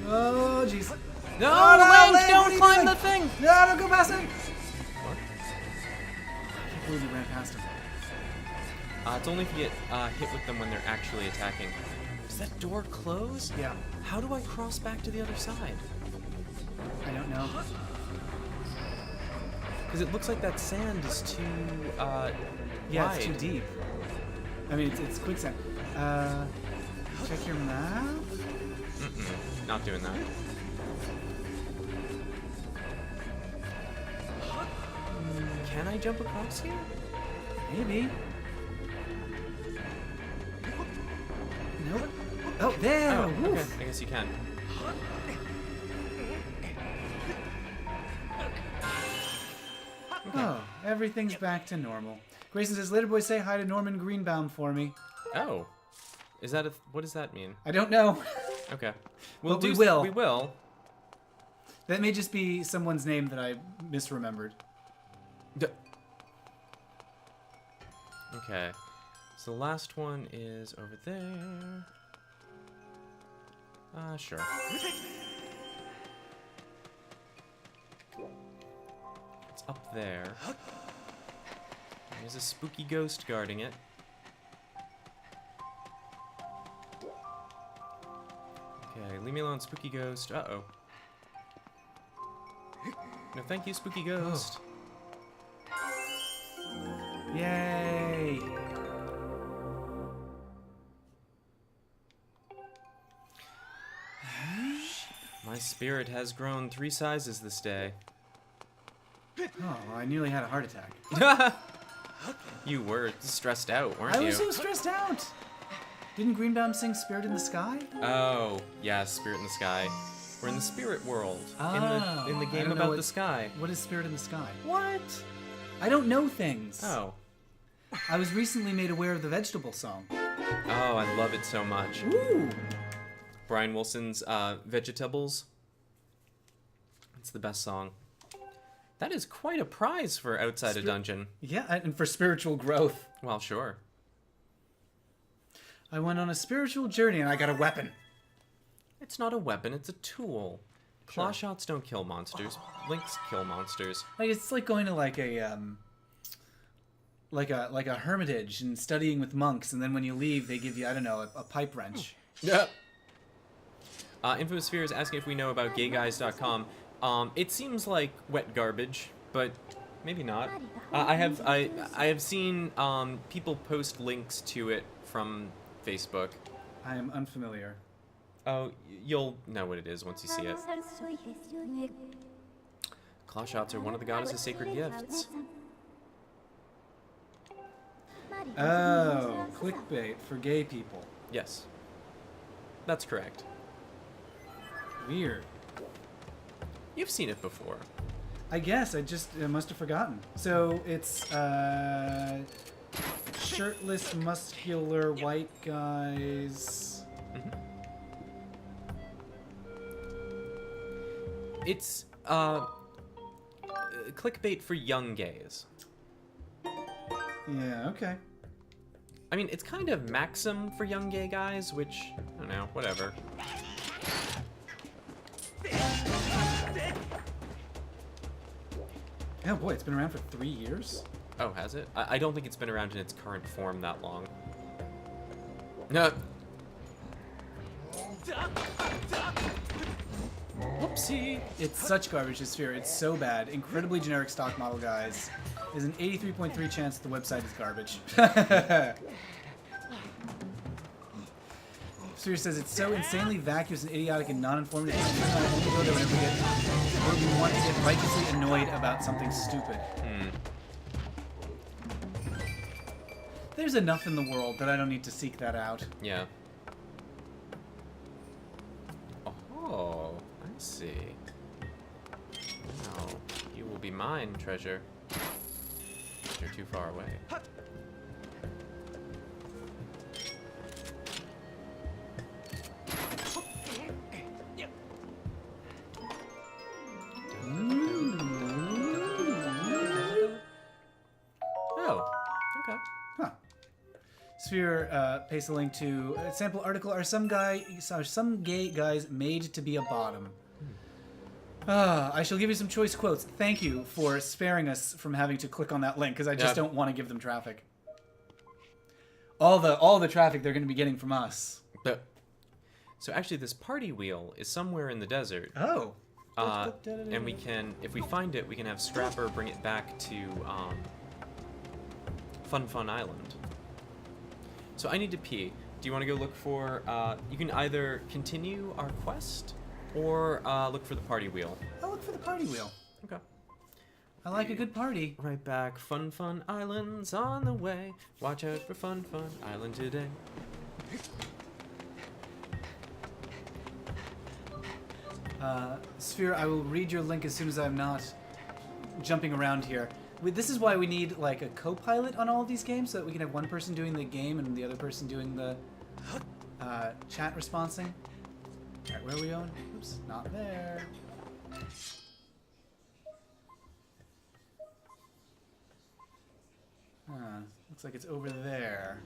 Oh, jeez. No, no, Link, Link, what are don't you climb doing? the thing! No, don't go past him. What? I can't believe you ran past him. It's only if you get hit with them when they're actually attacking. Does that door close? Yeah. How do I cross back to the other side? I don't know. Because it looks like that sand is too Yeah, wide. it's too deep. I mean, it's quicksand. Check your map. Not doing that. Can I jump across here? Maybe. Nope. Oh, there! Oh, okay. Woof. I guess you can. Oh, everything's back to normal. Grayson says, later boys say hi to Norman Greenbaum for me. Oh. Is that what does that mean? I don't know. Okay. But we will. We will. That may just be someone's name that I misremembered. Okay. So the last one is over there. Sure. It's up there. There's a spooky ghost guarding it. Okay, leave me alone, spooky ghost. Uh-oh. No, thank you, spooky ghost. Yay! My spirit has grown 3 sizes this day. Oh, well, I nearly had a heart attack. You were stressed out, weren't I you? was so stressed out! Didn't Greenbaum sing Spirit in the Sky? Oh, yeah, Spirit in the Sky. We're in the spirit world. Oh, in the I game don't know about what- the sky. What is Spirit in the Sky? What? I don't know things. Oh. I was recently made aware of the vegetable song. Oh, I love it so much. Ooh. Brian Wilson's Vegetables. It's the best song. That is quite a prize for outside a dungeon. Yeah, and for spiritual growth. Well, sure. I went on a spiritual journey and I got a weapon. It's not a weapon, it's a tool. Claw shots don't kill monsters. Links kill monsters. Like it's like going to like a hermitage and studying with monks, and then when you leave, they give you, I don't know, a pipe wrench. Yep. Infosphere is asking if we know about gayguys.com. It seems like wet garbage, but maybe not. I have seen people post links to it from Facebook. I am unfamiliar. Oh, you'll know what it is once you see it. Claw shots are one of the goddess's sacred gifts. Oh, clickbait for gay people. Yes. That's correct. Weird. You've seen it before. I guess I must have forgotten. So it's shirtless, muscular white guys. Mm-hmm. It's clickbait for young gays. Yeah, okay. I mean, it's kind of Maxim for young gay guys, which, I don't know, whatever. Oh boy, it's been around for 3 years? Oh, has it? I don't think it's been around in its current form that long. No. Whoopsie. It's such garbage, this sphere. It's so bad. Incredibly generic stock model, guys. There's an 83.3 chance the website is garbage. Sphere says it's so insanely vacuous and idiotic and non-informative. It's not only go there whenever we want to get righteously annoyed about something stupid. There's enough in the world that I don't need to seek that out. Yeah. Oh, I see. No, you will be mine, treasure. You're too far away. Oh, okay. Huh. Sphere pastes a link to a sample article. Are some gay guys made to be a bottom? I shall give you some choice quotes. Thank you for sparing us from having to click on that link, because I just don't want to give them traffic. All the traffic they're going to be getting from us. So actually, this party wheel is somewhere in the desert. Oh. And we can, if we find it, we can have Scrapper bring it back to Fun Island. So I need to pee. Do you want to go look for? You can either continue our quest or look for the party wheel. I'll look for the party wheel. Okay. I like a good party. Right back. Fun Island's on the way. Watch out for Fun Island today. Sphere, I will read your link as soon as I'm not jumping around here. This is why we need like a co-pilot on all of these games, so that we can have one person doing the game and the other person doing the chat responsing. Alright, where are we going? Oops, not there. Looks like it's over there.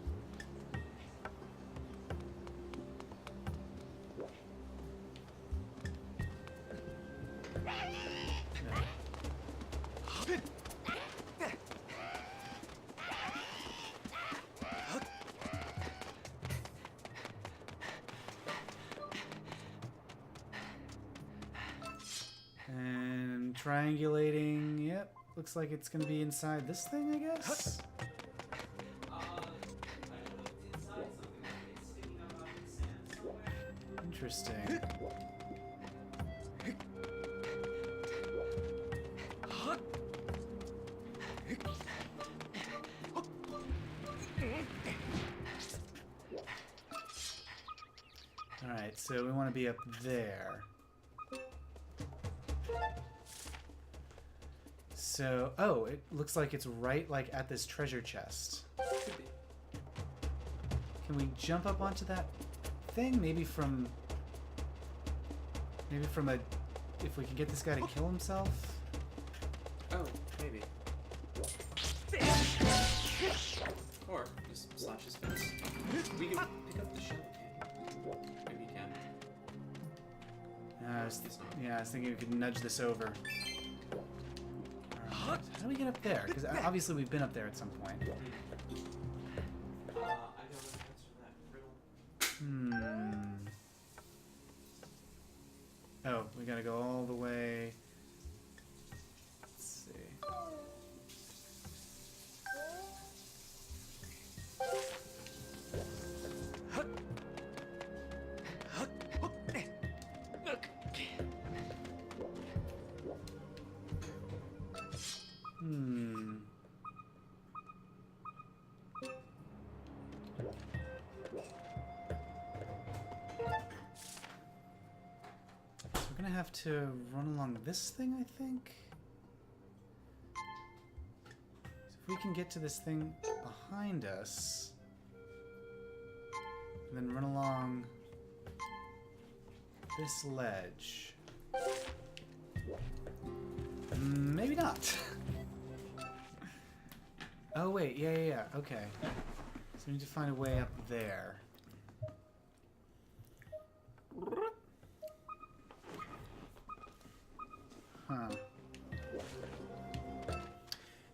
And triangulating, yep. Looks like it's gonna be inside this thing, I guess? Interesting. Alright, so we want to be up there. so... Oh, it looks like it's right, like, at this treasure chest. Could be. Can we jump up onto that thing? Maybe from a... If we can get this guy to kill himself? Oh, maybe. Or just slash his face. We can pick up the shell. Maybe you can. I was thinking we could nudge this over. Alright, how do we get up there? Because obviously we've been up there at some point. I don't know the answer to that riddle. Oh, we gotta go all the way. Let's see. We're gonna have to run along this thing, I think. So if we can get to this thing behind us, and then run along this ledge. Maybe not. Oh wait, yeah, okay. So we need to find a way up there. Huh.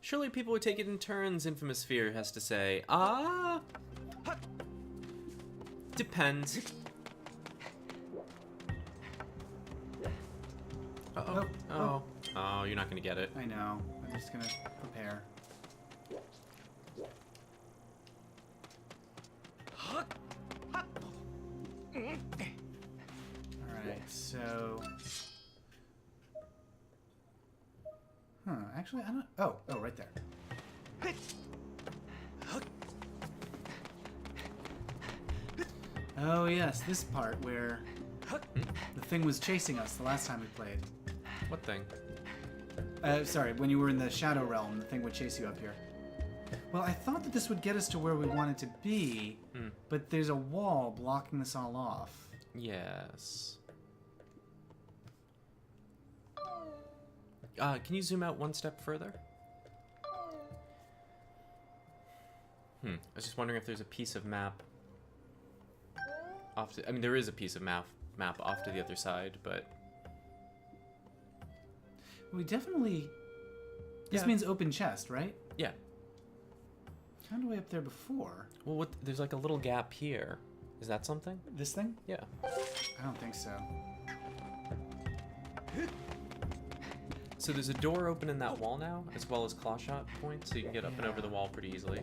Surely people would take it in turns, Infamous Sphere has to say. Depends. Oh, you're not gonna get it. I know. I'm just gonna prepare. Alright, so... Actually, I don't... Oh, right there. Oh, yes, this part where the thing was chasing us the last time we played. What thing? Sorry, when you were in the Shadow Realm, the thing would chase you up here. Well, I thought that this would get us to where we wanted to be, but there's a wall blocking this all off. Yes. Can you zoom out one step further? I was just wondering if there's a piece of map off to... I mean, there is a piece of map off to the other side, but... We definitely... This means open chest, right? Yeah. Found a way up there before. Well, there's like a little gap here. Is that something? This thing? Yeah. I don't think so. So there's a door open in that wall now, as well as claw shot points, so you can get up and over the wall pretty easily.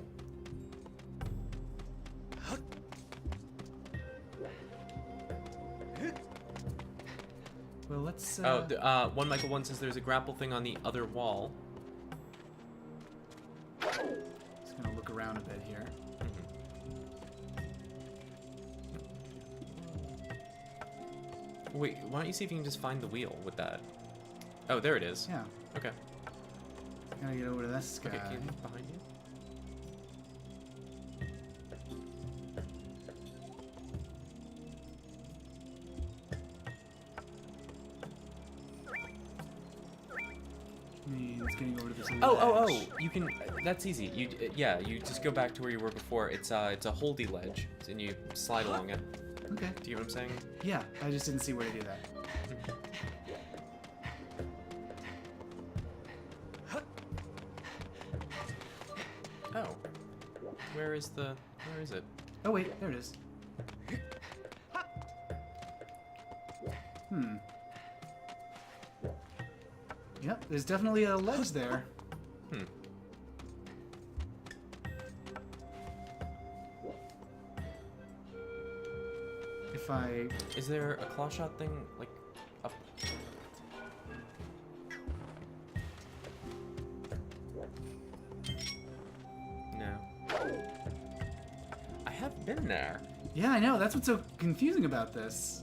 Well, let's... One Michael 1 says there's a grapple thing on the other wall. Just gonna look around a bit here. Wait, why don't you see if you can just find the wheel with that? Oh, there it is. Yeah. Okay. Gotta get over to this guy. Okay, can you look behind you? Means getting over to this Oh! ledge. You can. That's easy. You just go back to where you were before. It's a holdy ledge, and you slide along it. Okay. Do you get what I'm saying? Yeah, I just didn't see where to do that. Oh. Where is it? Oh wait, there it is. Yep, there's definitely a ledge there. If I... Is there a claw shot thing, like, up? No. I have been there. Yeah, I know, that's what's so confusing about this.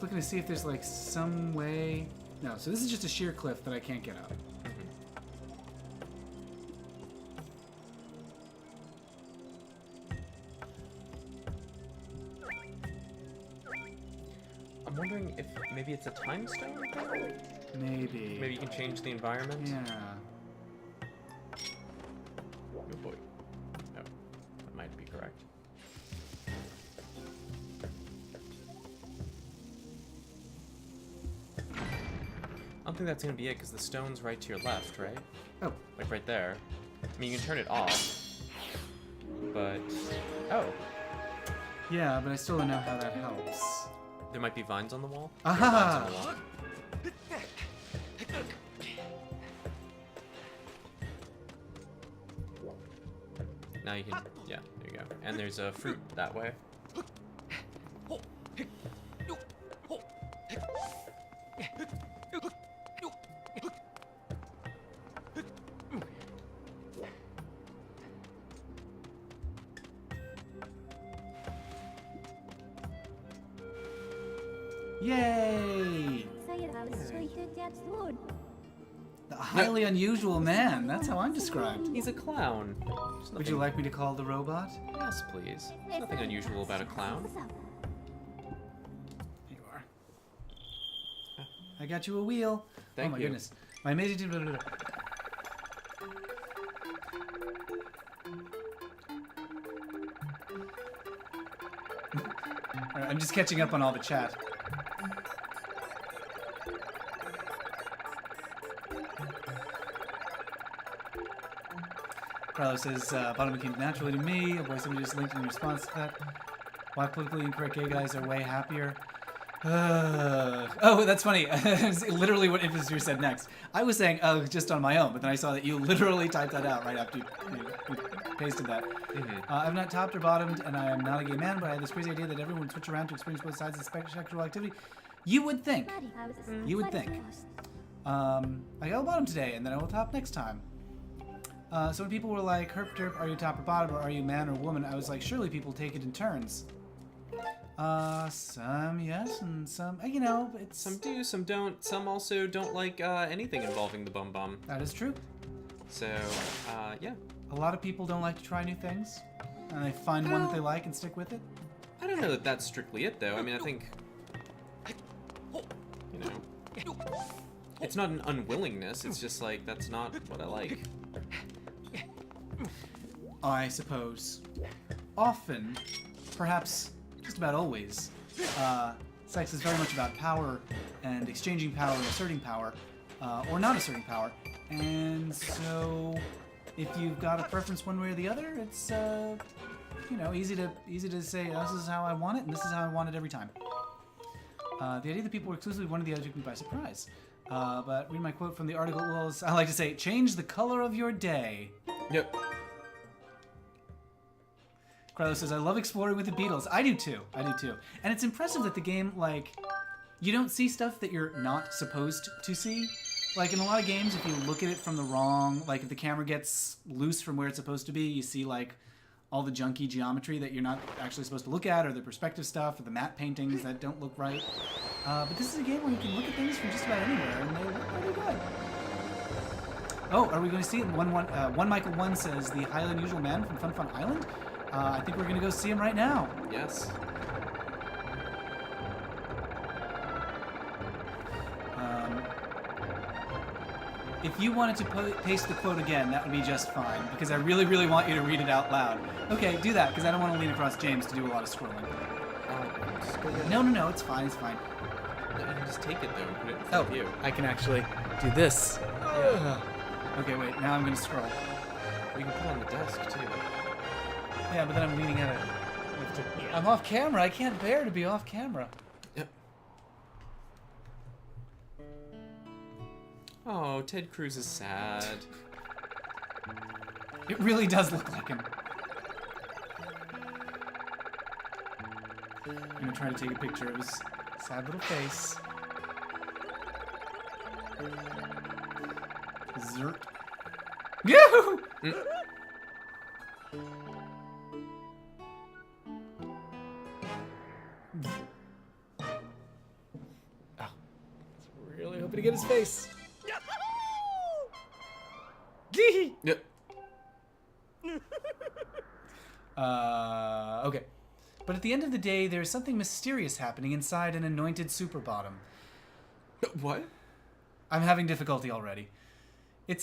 just looking to see if there's like some way. No, so this is just a sheer cliff that I can't get up. I'm wondering if maybe it's a time stone thing? Maybe. Maybe you can change the environment? Yeah. Oh boy. No, that might be correct. I don't think that's gonna be it, because the stone's right to your left, right? Oh. Like right there. I mean, you can turn it off. But... Oh. Yeah, but I still don't know how that helps. There might be vines on the wall? Aha! There are vines on the wall. Now you can, yeah, there you go. And there's a fruit that way. Yay! The highly unusual man. That's how I'm described. He's a clown. Would you like me to call the robot? Yes, please. There's nothing unusual about a clown. Here you are. I got you a wheel. Thank oh my you. goodness. My amazing... Alright, I'm just catching up on all the chat. Carlos says, bottom came naturally to me. A boy somebody just linked in response to that. Why politically incorrect gay guys are way happier. Oh, that's funny. It's literally what Infossphere said next. I was saying, oh, just on my own, but then I saw that you literally typed that out right after you pasted that. I've not topped or bottomed, and I am not a gay man, but I had this crazy idea that everyone would switch around to experience both sides of sexual activity. You would think. You would think. I go bottom today, and then I will top next time. So when people were like, herp derp, are you top or bottom, or are you man or woman? I was like, surely people take it in turns. Some yes, and some, you know, it's... Some do, some don't. Some also don't like anything involving the bum-bum. That is true. So, yeah. A lot of people don't like to try new things, and they find one that they like and stick with it. I don't know that that's strictly it, though. I mean, I think, you know, it's not an unwillingness. It's just like, that's not what I like. I suppose. Often, perhaps just about always, sex is very much about power and exchanging power and asserting power, or not asserting power. And so, if you've got a preference one way or the other, it's you know, easy to say this is how I want it and this is how I want it every time. The idea that people were exclusively one or the other took me by surprise. But read my quote from the article was, I like to say, change the color of your day. Yep. Carlos says, I love exploring with the Beatles. I do too. I do too. And it's impressive that the game, like, you don't see stuff that you're not supposed to see. Like, in a lot of games, if you look at it from the wrong, like, if the camera gets loose from where it's supposed to be, you see, like, all the junky geometry that you're not actually supposed to look at, or the perspective stuff, or the matte paintings that don't look right. But this is a game where you can look at things from just about anywhere, and they look pretty good. Oh, are we going to see it? One Michael 1 says, the highly unusual man from Fun Fun Island? I think we're going to go see him right now. Yes. If you wanted to paste the quote again, that would be just fine, because I really, really want you to read it out loud. Okay, do that, because I don't want to lean across James to do a lot of scrolling. No, it's fine, it's fine. No, I can just take it, though, and put it in front of you. I can actually do this. Yeah. Okay, wait, now I'm going to scroll. You can put it on the desk, too. Yeah, but then I'm leaning at it. I'm off camera. I can't bear to be off camera. Yep. Oh, Ted Cruz is sad. It really does look like him. I'm gonna try to take a picture of his sad little face. Zert. Yahoo! me get his face. Yep. Okay. But at the end of the day, there's something mysterious happening inside an anointed super bottom. What? I'm having difficulty already. I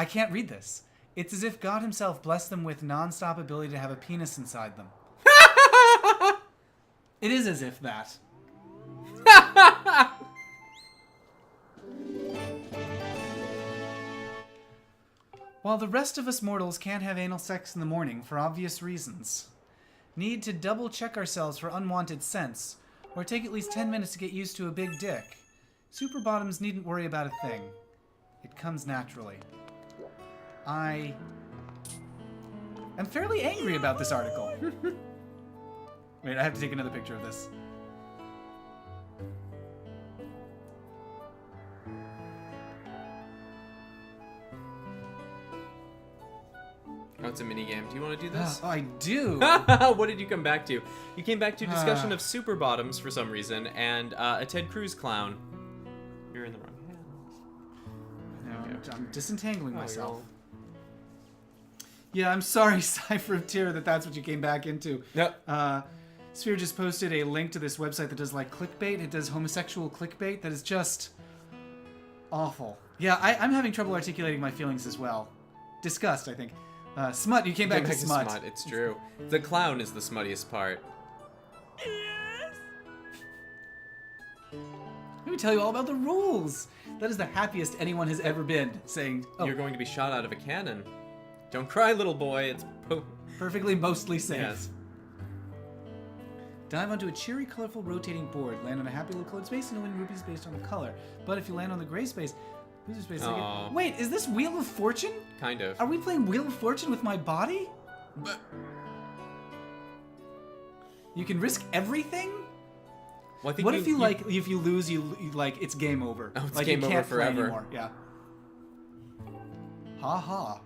can't read this. It's as if God himself blessed them with non-stop ability to have a penis inside them. It is as if that. While the rest of us mortals can't have anal sex in the morning for obvious reasons, need to double check ourselves for unwanted scents, or take at least 10 minutes to get used to a big dick, super bottoms needn't worry about a thing. It comes naturally. I'm fairly angry about this article. Wait, I have to take another picture of this. Oh, it's a mini game. Do you want to do this? I do. What did you come back to? You came back to a discussion of super bottoms for some reason and a Ted Cruz clown. You're in the wrong hands. No, I'm disentangling myself. You're Yeah, I'm sorry, Cypher of Tyr, that's what you came back into. Yep. Sphere just posted a link to this website that does like clickbait. It does homosexual clickbait that is just awful. Yeah, I'm having trouble articulating my feelings as well. Disgust, I think. Smut, you came back to smut. It's true. The clown is the smuttiest part. Let me tell you all about the rules. That is the happiest anyone has ever been, saying, oh, You're going to be shot out of a cannon. Don't cry, little boy. It's perfectly mostly safe. Yes. Dive onto a cheery, colorful, rotating board. Land on a happy little colored space and you'll win rupees based on the color. But if you land on the gray space, lose your space again. Wait, is this Wheel of Fortune? Kind of. Are we playing Wheel of Fortune with my body? But you can risk everything? well, I think What if if you lose, you like it's game over? Oh, it's like game you over can't play forever. anymore. Yeah. Ha ha.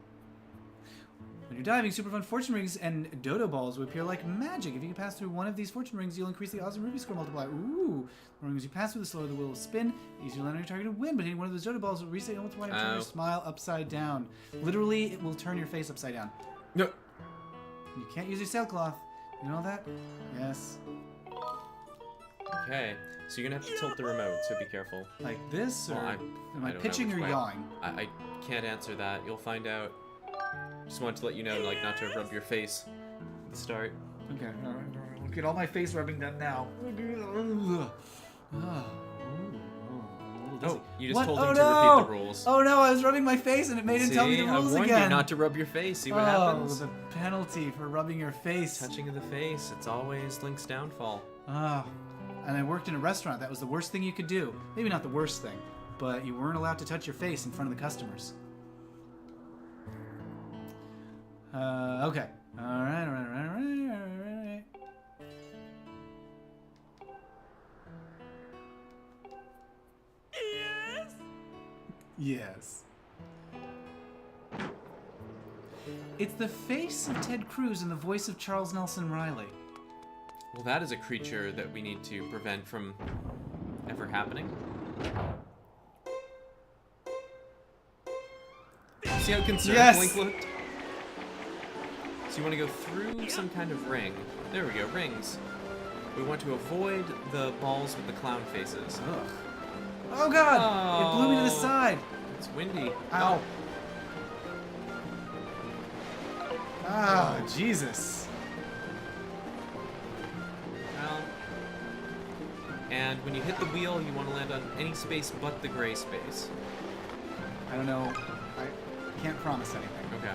When you're diving, super fun fortune rings and dodo balls will appear like magic. If you can pass through one of these fortune rings, you'll increase the odds of ruby score multiplier. Ooh. The rings you pass through, the slower the wheel will spin. The easier to land on your target to win, but hitting one of those dodo balls will reset your multiplier and turn your smile upside down. Literally, it will turn your face upside down. No. You can't use your sailcloth. You know that? Yes. Okay. So you're gonna have to tilt the remote, so be careful. Like this, or Well, am I don't know pitching which or way. yawing? I can't answer that. You'll find out. Just wanted to let you know, like, not to rub your face at the start. Okay. Look at all my face rubbing done now. Oh, you just What? told Oh, him to no! repeat the rules. Oh no, I was rubbing my face and it made him tell me the rules I warned again. you not to rub your face. See what Oh, happens? the penalty for rubbing your face. Touching of the face. It's always Link's downfall. Oh. And I worked in a restaurant. That was the worst thing you could do. Maybe not the worst thing, but you weren't allowed to touch your face in front of the customers. Okay. All right. Yes. It's the face of Ted Cruz and the voice of Charles Nelson Riley. Well, that is a creature that we need to prevent from ever happening. See how concerned Yes! Link looked? So you want to go through some kind of ring. There we go, rings. We want to avoid the balls with the clown faces. Ugh. Oh god! It blew me to the side. It's windy. Ow. Oh, Jesus. Well. And when you hit the wheel, you want to land on any space but the gray space. I don't know. I can't promise anything. Okay.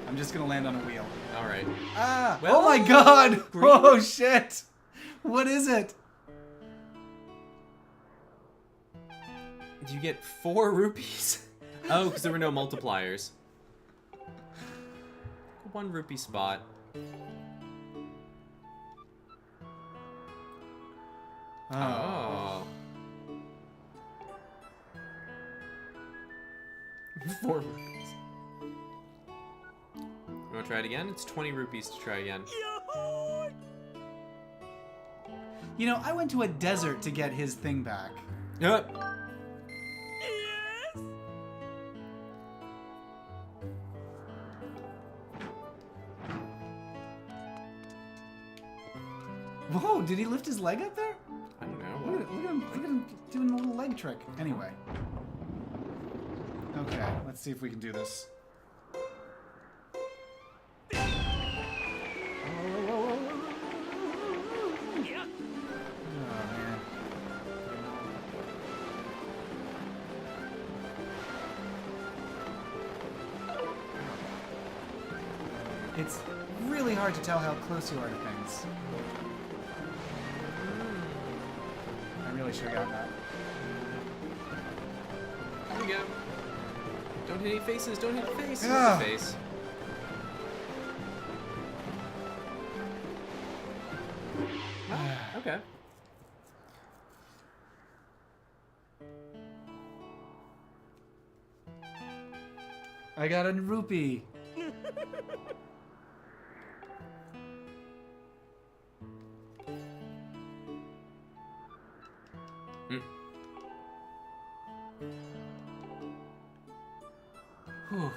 I'm just gonna land on a wheel. Alright. Ah! Well, oh my god! green. Oh shit! What is it? Do you get 4 rupees? Oh, because there were no multipliers. 1 rupee spot. Oh. 4 rupees. You want to try it again? It's 20 rupees to try again. You know, I went to a desert to get his thing back. Yep. Whoa, did he lift his leg up there? I don't know. Look at him doing a little leg trick. Anyway. Okay, let's see if we can do this. Oh, man. It's really hard to tell how close you are to things. I really should have gotten that. There we go. Don't hit any faces. Don't hit a face. Ah. Hit the face. Oh, okay. I got a rupee. Whew.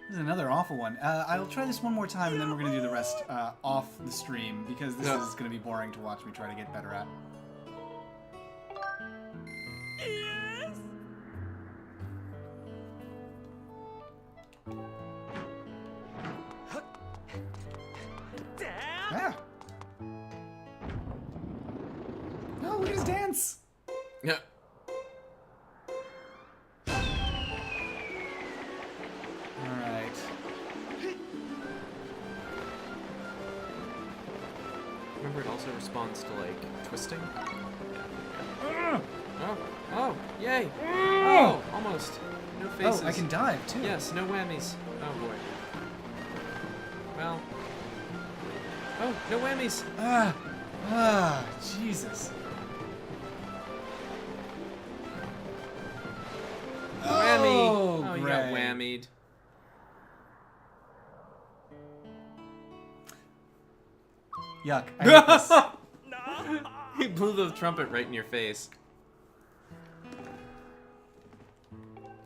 This is another awful one. I'll try this one more time, and then we're going to do the rest off the stream, because this is going to be boring to watch me try to get better at. Ah. No, look at his dance! Yeah. Alright. Remember, it also responds to, like, twisting? Ah. Oh, oh, yay! Oh, almost. No faces. Oh, I can dive, too. Yes, no whammies. Oh, boy. Well. Oh, no whammies! Jesus. Whammy! Oh, Oh, you Greg. got whammied. Yuck. I hate this. He blew the trumpet right in your face.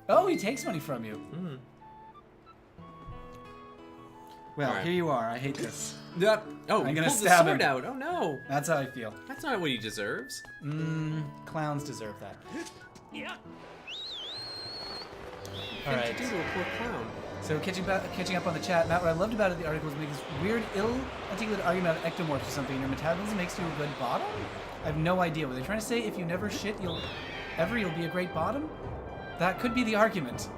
Oh, he takes money from you. Mm. Well, Alright. here you are. I hate this. Yep. Oh, I'm he gonna pulled the stab sword him. out. Oh, no. That's how I feel. That's not what he deserves. Clowns deserve that. Yeah. All What right. did you do to a poor clown? So catching up on the chat, Matt, what I loved about it, the article was making this weird, ill-articulate argument about ectomorphs or something. Your metabolism makes you a good bottom? I have no idea. Were they trying to say if you never shit, you'll be a great bottom? That could be the argument.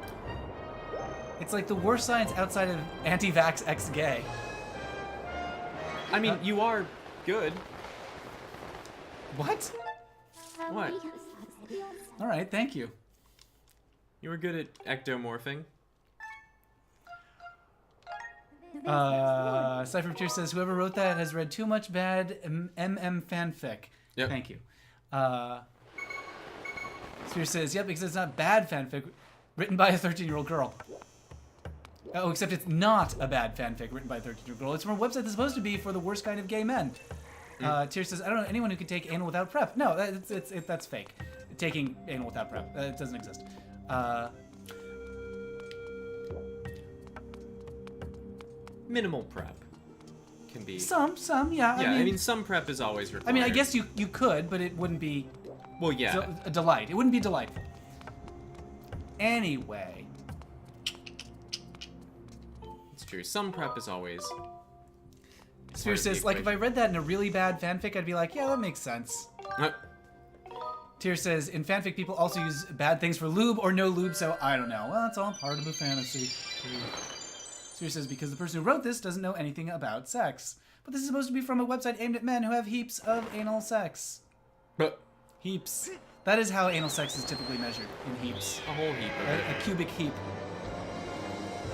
It's like the worst science outside of anti-vax ex-gay. I mean, you are good. What? What? All right, thank you. You were good at ectomorphing. Cypher of Tears says, whoever wrote that has read too much bad MM fanfic. Yep. Thank you. Sphere says, yep, because it's not bad fanfic written by a 13-year-old girl. Oh, except it's not a bad fanfic written by a 13-year-old girl. It's from a website that's supposed to be for the worst kind of gay men. Tears says, I don't know anyone who can take anal without prep. No, that's fake. Taking anal without prep. It doesn't exist. Minimal prep can be. Some, yeah. Yeah, I mean, some prep is always required. I mean, I guess you could, but it wouldn't be Well, yeah. a delight. It wouldn't be delightful. Anyway. It's true. Some prep is always. Sphere part of the says, like, if I equation. read that in a really bad fanfic, I'd be like, yeah, that makes sense. Tyr says, in fanfic, people also use bad things for lube or no lube, so I don't know. Well, it's all part of a fantasy. Sphere says, because the person who wrote this doesn't know anything about sex. But this is supposed to be from a website aimed at men who have heaps of anal sex. But Heaps. That is how anal sex is typically measured, in heaps. a whole heap of it. A cubic heap.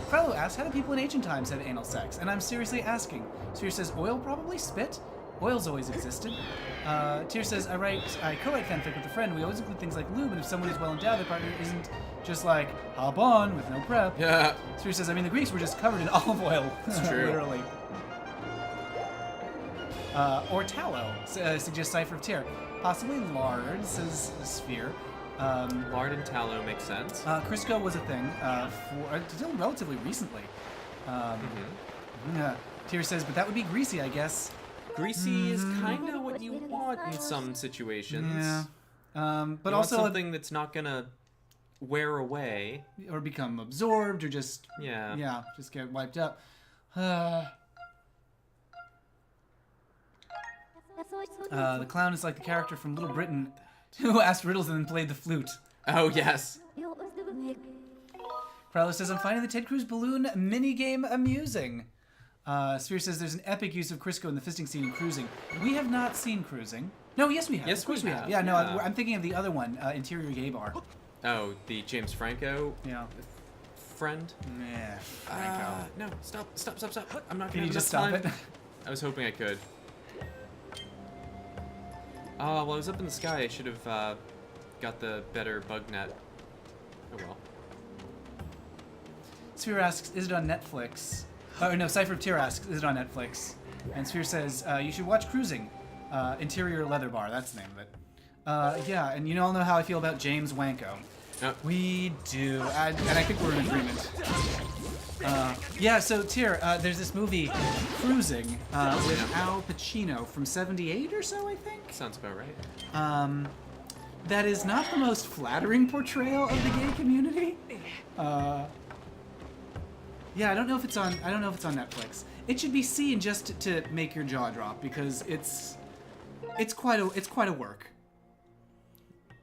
Frollo asks, how do people in ancient times have anal sex? And I'm seriously asking. Sphere says, oil probably? Spit? Oil's always existed. Tyr says, I co-write fanfic with a friend. We always include things like lube, and if someone is well endowed, their partner isn't just like, hop on with no prep. Yeah. Sphere says, I mean, the Greeks were just covered in olive oil. It's true. Literally. Or tallow, suggests Cypher of Tyr. Possibly lard, says Sphere. Lard and tallow makes sense. Crisco was a thing still relatively recently. Yeah. Tyr says, but that would be greasy, I guess. Greasy is kind of what you want in some situations. Yeah. But you also want something that's not gonna wear away or become absorbed or just yeah just get wiped up. The clown is like the character from Little Britain who asked riddles and then played the flute. Oh yes. Crowler says, I'm finding the Ted Cruz balloon minigame amusing. Sphere says there's an epic use of Crisco in the fisting scene in Cruising. We have not seen Cruising. No, yes we have. Yes, of course we we have. have. Yeah, no, Yeah. I'm thinking of the other one, Interior Gay Bar. Oh, the James Franco friend? Yeah, Franco. No, stop. I'm not gonna Can you have just enough stop time. it? I was hoping I could. Oh, well, I was up in the sky. I should have got the better bug net. Oh well. Sphere asks, is it on Netflix? Oh, no, Cypher of Tyr asks, is it on Netflix? And Sphere says, you should watch Cruising. Interior Leather Bar, that's the name of it. Yeah, and you all know how I feel about James Wanko. Oh. We do, and I think we're in agreement. Yeah, so Tyr, there's this movie, Cruising, with Al Pacino from '78 or so, I think. Sounds about right. That is not the most flattering portrayal of the gay community. Yeah, I don't know if it's on Netflix. It should be seen just to make your jaw drop because it's quite a work.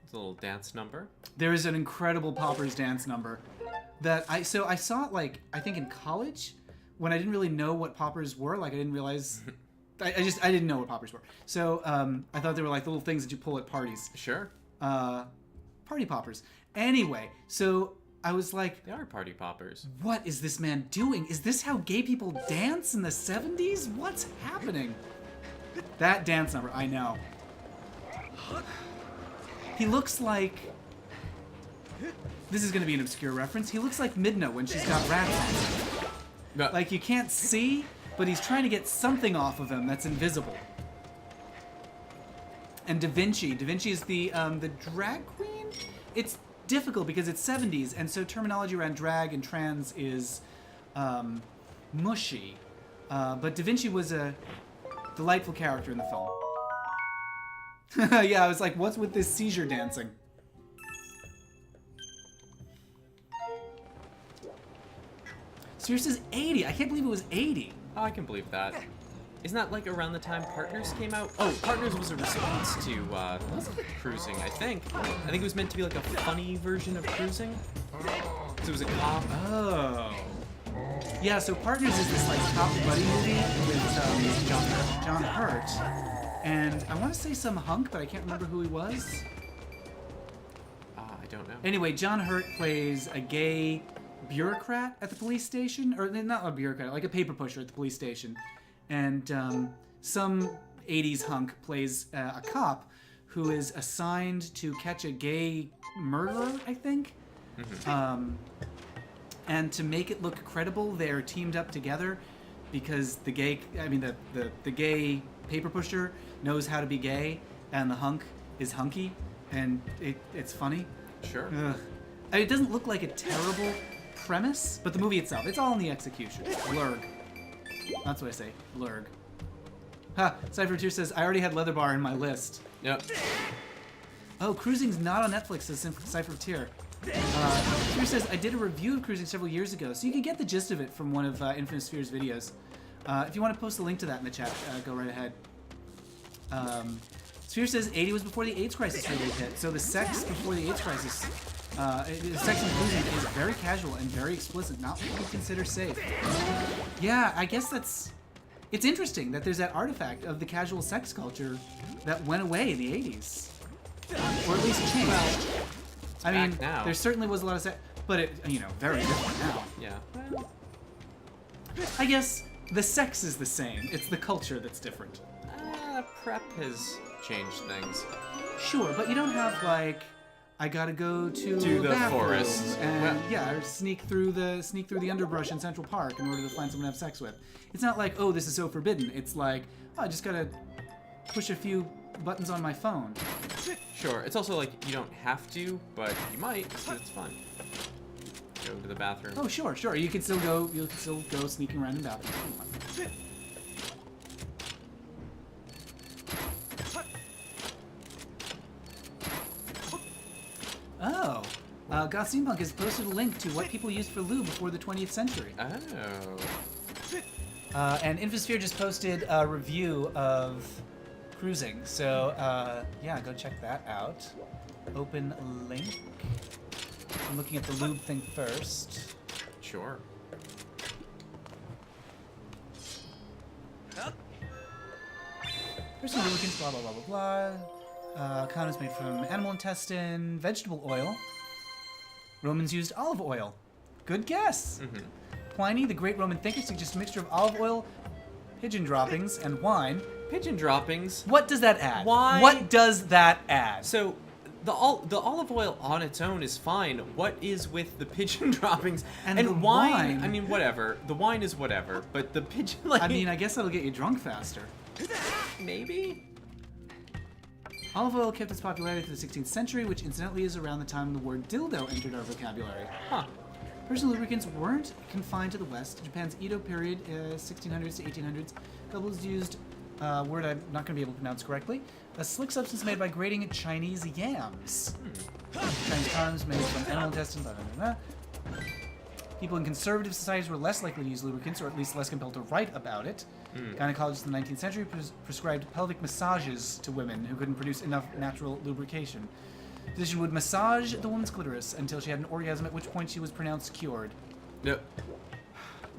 It's a little dance number. There is an incredible Poppers dance number that I saw it like I think in college when I didn't really know what Poppers were. Like I didn't realize I didn't know what Poppers were. So I thought they were like the little things that you pull at parties. Sure. Party Poppers. Anyway, so I was like, They are party poppers. what is this man doing? Is this how gay people dance in the 70s? What's happening? That dance number, I know. He looks like... This is going to be an obscure reference. He looks like Midna when she's got rats on. No. Like, you can't see, but he's trying to get something off of him that's invisible. And Da Vinci is the drag queen? It's difficult because it's 70s, and so terminology around drag and trans is mushy. But Da Vinci was a delightful character in the film. Yeah, I was like, what's with this seizure dancing? Sphere says 80. I can't believe it was 80. Oh, I can believe that. Isn't that like around the time Partners came out? Oh, Partners was a response to Cruising, I think. I think it was meant to be like a funny version of Cruising. So it was a cop. Oh. Yeah, so Partners is this like cop buddy movie with John Hurt. And I want to say some hunk, but I can't remember who he was. I don't know. Anyway, John Hurt plays a gay bureaucrat at the police station. Or not a bureaucrat, like a paper pusher at the police station. And some 80s hunk plays a cop who is assigned to catch a gay murderer, I think. And to make it look credible, they're teamed up together because the gay paper pusher knows how to be gay, and the hunk is hunky, and it's funny. Sure. I mean, it doesn't look like a terrible premise, but the movie itself, it's all in the execution. Blurg. That's what I say. Lurg. Ha! Cypher 2 says, I already had Leather Bar in my list. Yep. Oh, Cruising's not on Netflix, says Cypher Tier. Sphere says, I did a review of Cruising several years ago, so you can get the gist of it from one of Infinite Sphere's videos. If you want to post a link to that in the chat, go right ahead. Sphere says 80 was before the AIDS crisis really hit, so the sex before the AIDS crisis, the sex in Cruising is very casual and very explicit, not what we consider safe. Yeah, I guess it's interesting that there's that artifact of the casual sex culture that went away in the 80s. Or at least changed. Well, I mean, now. there certainly was a lot of sex, but it, very different now. Yeah. I guess the sex is the same. It's the culture that's different. Prep has changed things. Sure, but you don't have, like, I gotta go to the bathroom forest. and Well- or sneak through the underbrush in Central Park in order to find someone to have sex with. It's not like, oh, this is so forbidden. It's like, oh, I just gotta push a few buttons on my phone. Sure. It's also like you don't have to, but you might because it's fun. Go to the bathroom. Oh, sure. You can still go. You can still go sneaking around in bathrooms. Oh, Goth Steampunk has posted a link to what people used for lube before the 20th century. Oh. And Infosphere just posted a review of cruising. So, yeah, go check that out. Open link. I'm looking at the lube thing first. Sure. Personal lubricants, blah, blah, blah, blah, blah. Condoms made from animal intestine, vegetable oil. Romans used olive oil. Good guess. Mm-hmm. Pliny, the great Roman thinker, suggests a mixture of olive oil, pigeon droppings, and wine. Pigeon droppings. What does that add? Why? What does that add? So, the olive oil on its own is fine. What is with the pigeon droppings And the wine? wine. I mean, whatever. The wine is whatever, but the pigeon, like, I mean, I guess that'll get you drunk faster. maybe. Olive oil kept its popularity through the 16th century, which incidentally is around the time the word dildo entered our vocabulary. Huh. Personal lubricants weren't confined to the West. Japan's Edo period, 1600s to 1800s, couples used a word I'm not going to be able to pronounce correctly, a slick substance made by grating Chinese yams. Chinese condoms made from animal intestine, blah, blah, blah. People in conservative societies were less likely to use lubricants, or at least less compelled to write about it. Gynecologists in the 19th century prescribed pelvic massages to women who couldn't produce enough natural lubrication. The physician would massage the woman's clitoris until she had an orgasm, at which point she was pronounced cured. Yep.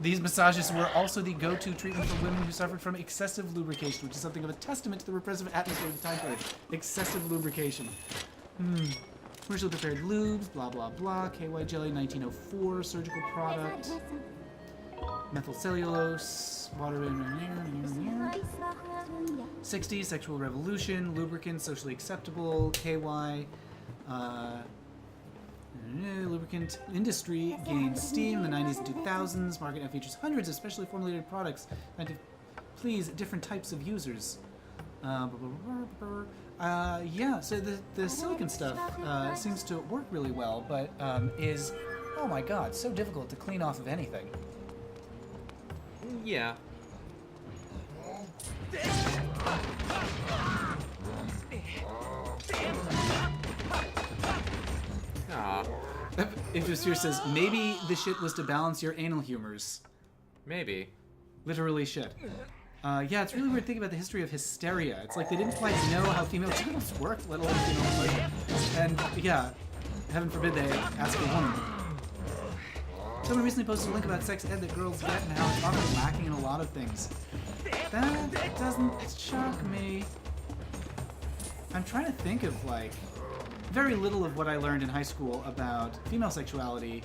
These massages were also the go-to treatment for women who suffered from excessive lubrication, which is something of a testament to the repressive atmosphere of the time period. Excessive lubrication. Commercially prepared lubes, blah, blah, blah. KY jelly, 1904, surgical product. Methyl cellulose, water... 60s, sexual revolution, lubricant, socially acceptable, KY... lubricant industry gained steam in the 90s and 2000s. Market now features hundreds of specially formulated products meant to please different types of users. Yeah, so the silicone stuff seems to work really well, but is, oh my god, so difficult to clean off of anything. Yeah. Ah, Infosphere says, maybe the shit was to balance your anal humors. maybe. Literally shit. Yeah, it's really weird thinking about the history of hysteria. It's like they didn't quite know how female genitals worked, let alone female pleasure. And yeah, heaven forbid they ask a woman. Someone recently posted a link about sex ed that girls get and how it's often lacking in a lot of things. That doesn't shock me. I'm trying to think of, like, very little of what I learned in high school about female sexuality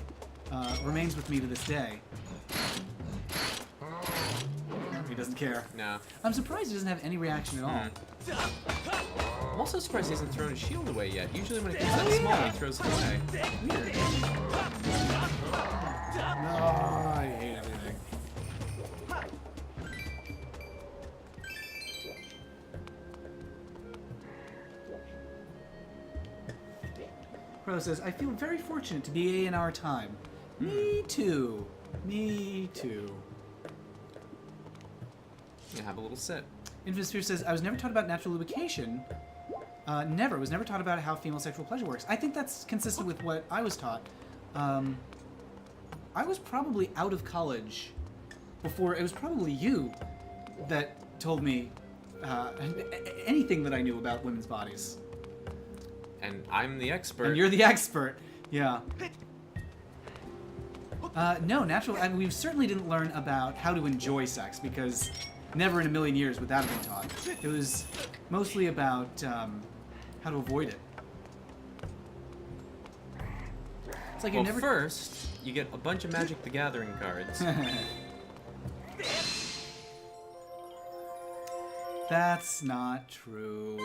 remains with me to this day. He doesn't care. No. I'm surprised he doesn't have any reaction at all. I'm also surprised he hasn't thrown his shield away yet. Usually when it gets that small, he throws it away. Weird. No, I hate everything. Pro says, I feel very fortunate to be in our time. Me too. Me too. You have a little sip. Infosphere says, I was never taught about natural lubrication. Never. Was never taught about how female sexual pleasure works. I think that's consistent with what I was taught. I was probably out of college before it was probably you that told me anything that I knew about women's bodies. And I'm the expert. And you're the expert. Yeah. No, natural. I mean, we certainly didn't learn about how to enjoy sex because never in a million years would that have been taught. It was mostly about how to avoid it. It's like Well, you never. first, you get a bunch of Magic the Gathering cards. That's not true.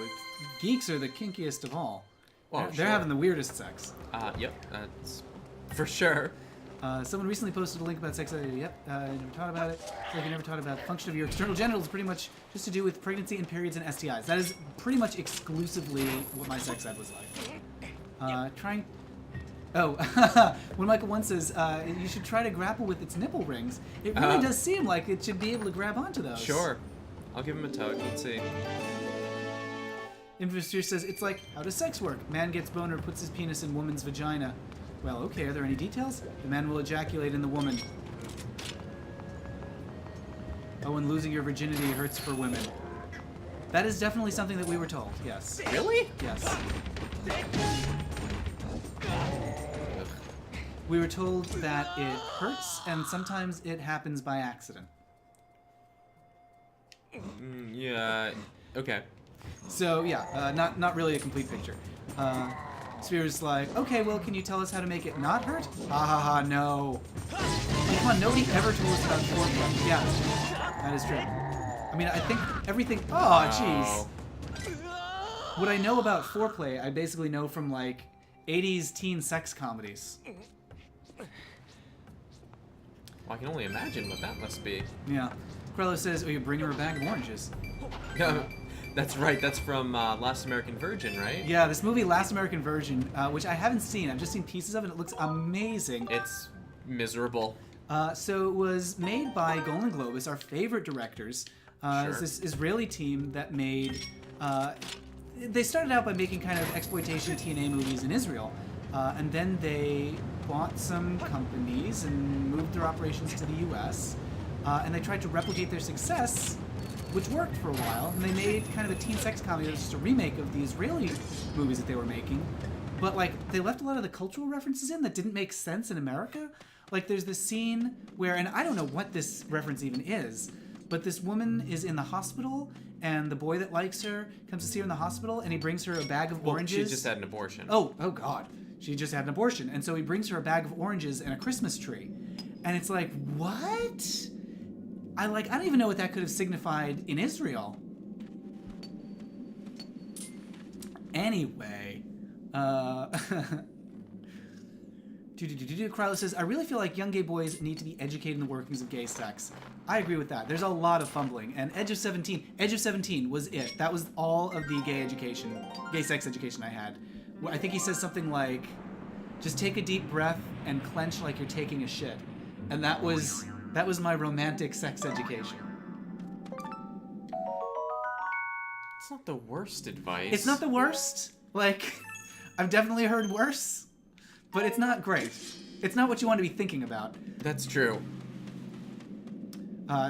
Geeks are the kinkiest of all. They're having the weirdest sex. Yep, that's for sure. Someone recently posted a link about sex ed. Yep, I never taught about it. It's like you never taught about the function of your external genitals. Pretty much just to do with pregnancy and periods and STIs. That is pretty much exclusively what my sex ed was like. Trying. Oh, when Michael once says you should try to grapple with its nipple rings, it really does seem like it should be able to grab onto those. Sure, I'll give him a tug. Let's see. Investor says it's like, how does sex work? Man gets boner, puts his penis in woman's vagina. Well, okay, are there any details? The man will ejaculate in the woman. Oh, and losing your virginity hurts for women. That is definitely something that we were told, yes. Really? Yes. We were told that it hurts, and sometimes it happens by accident. Yeah, okay. So, yeah, not really a complete picture. Spear's like, okay, well, can you tell us how to make it not hurt? Ha ha ha, no. Like, come on, nobody ever told us about foreplay. Yeah, that is true. I mean, I think everything... Oh, jeez. What I know about foreplay, I basically know from, like, 80s teen sex comedies. Well, I can only imagine what that must be. Yeah. Krello says, oh, you bring her a bag of oranges. That's right. That's from Last American Virgin, right? Yeah, this movie, Last American Virgin, which I haven't seen. I've just seen pieces of it. It looks amazing. It's miserable. So it was made by Golden Globus, our favorite directors. Sure. It's this Israeli team that made... they started out by making kind of exploitation TNA movies in Israel. And then they bought some companies and moved their operations to the U.S. And they tried to replicate their success, which worked for a while, and they made kind of a teen sex comedy that was just a remake of the Israeli movies that they were making. But, like, they left a lot of the cultural references in that didn't make sense in America. Like, there's this scene where, and I don't know what this reference even is, but this woman is in the hospital, and the boy that likes her comes to see her in the hospital, and he brings her a bag of oranges. She just had an abortion. Oh God. She just had an abortion. And so he brings her a bag of oranges and a Christmas tree. And it's like, what? I don't even know what that could have signified in Israel. Anyway, Krylo says, I really feel like young gay boys need to be educated in the workings of gay sex. I agree with that. There's a lot of fumbling. And Edge of 17 was it. That was all of the gay sex education I had. I think he says something like, just take a deep breath and clench like you're taking a shit. And that was my romantic sex education. It's not the worst advice. It's not the worst. Like, I've definitely heard worse, but it's not great. It's not what you want to be thinking about. That's true.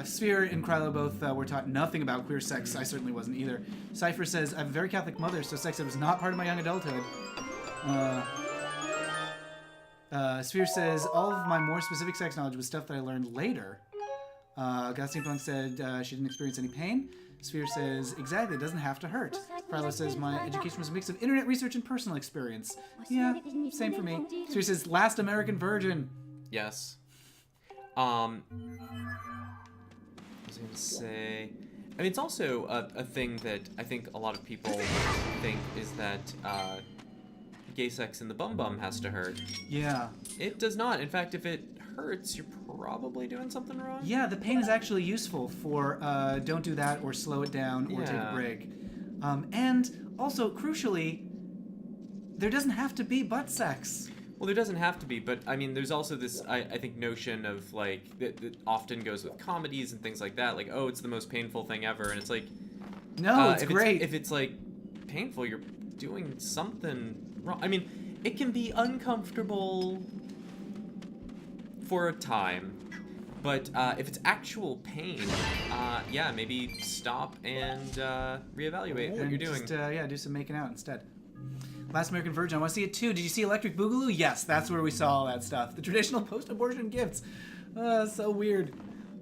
Sphere and Krylo both were taught nothing about queer sex. I certainly wasn't either. Cypher says, I have a very Catholic mother, so sex ed was not part of my young adulthood. Sphere says, all of my more specific sex knowledge was stuff that I learned later. Gusty Punk said she didn't experience any pain. Sphere says, exactly, it doesn't have to hurt. Krylo says, my education was a mix of internet research and personal experience. Yeah, same for me. Sphere says, Last American Virgin. Yes. I was going to say... I mean, it's also a thing that I think a lot of people think is that gay sex in the bum has to hurt. Yeah. It does not. In fact, if it hurts, you're probably doing something wrong. Yeah, the pain is actually useful for don't do that or slow it down or take a break. And also, crucially, there doesn't have to be butt sex. Well, there doesn't have to be, but I mean, there's also this, I think, notion of, like, that often goes with comedies and things like that, like, oh, it's the most painful thing ever, and it's like... No, it's great. If it's, like, painful, you're doing something wrong. I mean, it can be uncomfortable for a time, but if it's actual pain, yeah, maybe stop and reevaluate what you're doing. Just, do some making out instead. Last American Virgin, I want to see it too. Did you see Electric Boogaloo? Yes, that's where we saw all that stuff. The traditional post-abortion gifts. So weird.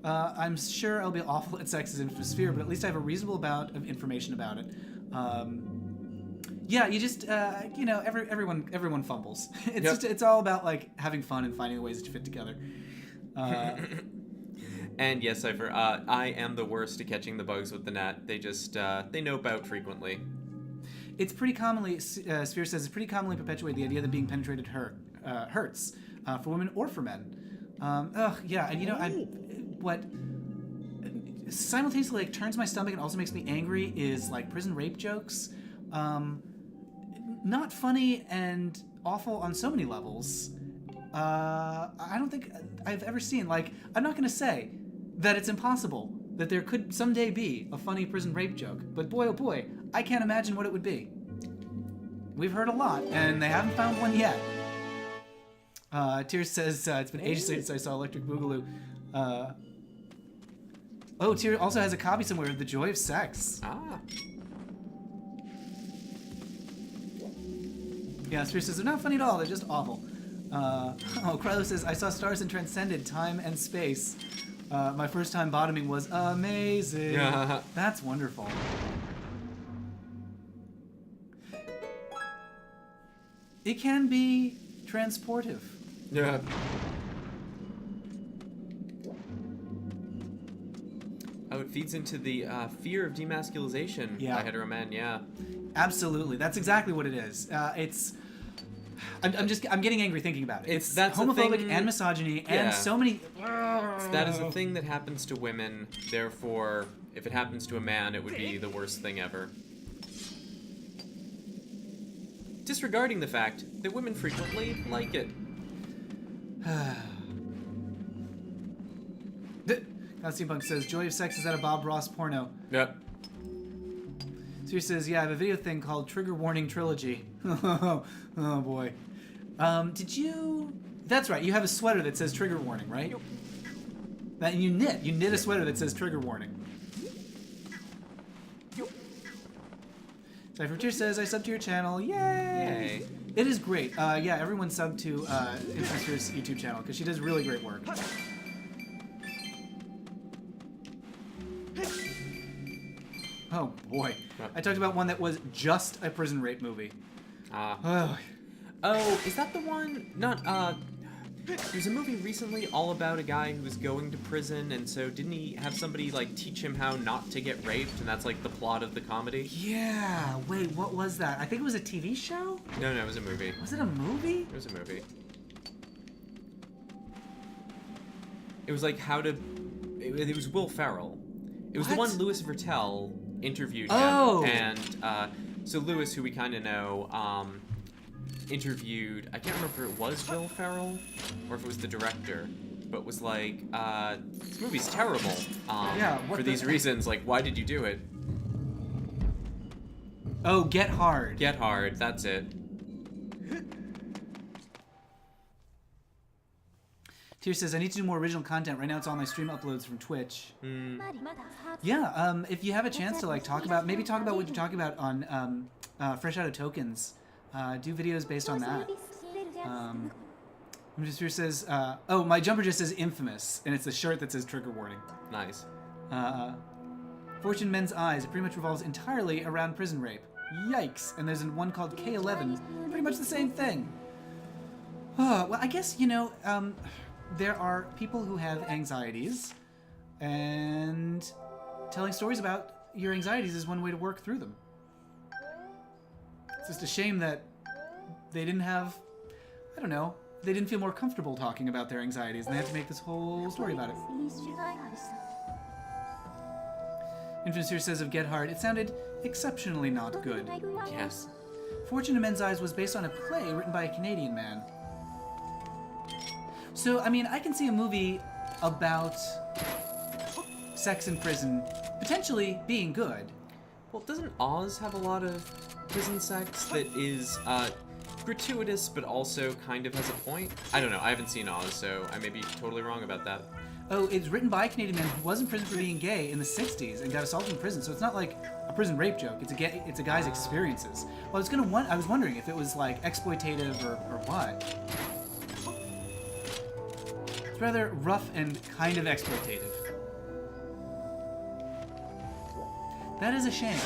I'm sure I'll be awful at sex as Infosphere, but at least I have a reasonable amount of information about it. Yeah, you just, everyone fumbles. It's all about, like, having fun and finding the ways that you fit together. And yes, Cypher, I am the worst at catching the bugs with the net. They just, they nope out frequently. It's pretty commonly, Sphere says, it's pretty commonly perpetuated the idea that being penetrated hurts for women or for men. Yeah, and you know, what simultaneously like turns my stomach and also makes me angry is like prison rape jokes. Not funny and awful on so many levels. I don't think I've ever seen, like, I'm not going to say that it's impossible that there could someday be a funny prison rape joke, but boy, oh boy, I can't imagine what it would be. We've heard a lot, and they haven't found one yet. Tears says, it's been ages since I saw Electric Boogaloo. Tears also has a copy somewhere of The Joy of Sex. Ah. Yeah, Spear says, they're not funny at all, they're just awful. Krylo says, I saw stars and transcended time and space. My first time bottoming was amazing. Yeah. That's wonderful. It can be transportive. Yeah. Oh, it feeds into the fear of demasculization by hetero-men, yeah. Absolutely. That's exactly what it is. I'm getting angry thinking about it. That's homophobic and misogyny and so many... That is a thing that happens to women, therefore, if it happens to a man, it would be the worst thing ever. Disregarding the fact that women frequently like it. Steampunk says, Joy of Sex is that a Bob Ross porno? Yep. Siri says, yeah, I have a video thing called Trigger Warning Trilogy. Oh boy. Did you... That's right, you have a sweater that says Trigger Warning, right? Yep. That you knit a sweater that says Trigger Warning. Yep. Cypher Tier says, I subbed to your channel. Yay! Yay. It is great. Yeah, everyone subbed to Infamous YouTube channel because she does really great work. Oh boy. I talked about one that was just a prison rape movie. Oh, is that the one? Not, there's a movie recently all about a guy who was going to prison, and so didn't he have somebody, like, teach him how not to get raped, and that's, like, the plot of the comedy? Yeah, wait, what was that? I think it was a TV show? No, it was a movie. Was it a movie? It was a movie. It was, like, how to... It was Will Ferrell. It was the one Louis Vertel interviewed him, and, so Louis, who we kind of know, interviewed, I can't remember if it was Will Ferrell or if it was the director, but was like, this movie's terrible. For these reasons, like, why did you do it? Oh, Get Hard. Get Hard, that's it. Tier says, I need to do more original content. Right now it's all my stream uploads from Twitch. Yeah, if you have a chance to, like, maybe talk about what you're talking about on Fresh Out of Tokens. Do videos based on that. Tier says, my jumper just says Infamous, and it's a shirt that says Trigger Warning. Nice. Fortune Men's Eyes. It pretty much revolves entirely around prison rape. Yikes. And there's one called K11. Pretty much the same thing. Well, I guess, you know, there are people who have anxieties, and telling stories about your anxieties is one way to work through them. It's just a shame that they didn't have, I don't know, they didn't feel more comfortable talking about their anxieties, and they had to make this whole story about it. Infinite Series says of Get Hard, it sounded exceptionally not good. Yes. Fortune in Men's Eyes was based on a play written by a Canadian man. So, I mean, I can see a movie about sex in prison potentially being good. Well, doesn't Oz have a lot of prison sex that is gratuitous but also kind of has a point? I don't know, I haven't seen Oz, so I may be totally wrong about that. Oh, it's written by a Canadian man who was in prison for being gay in the 60s and got assaulted in prison, so it's not like a prison rape joke, it's a guy's experiences. Well, I was wondering if it was, like, exploitative or what. It's rather rough and kind of exploitative. That is a shame.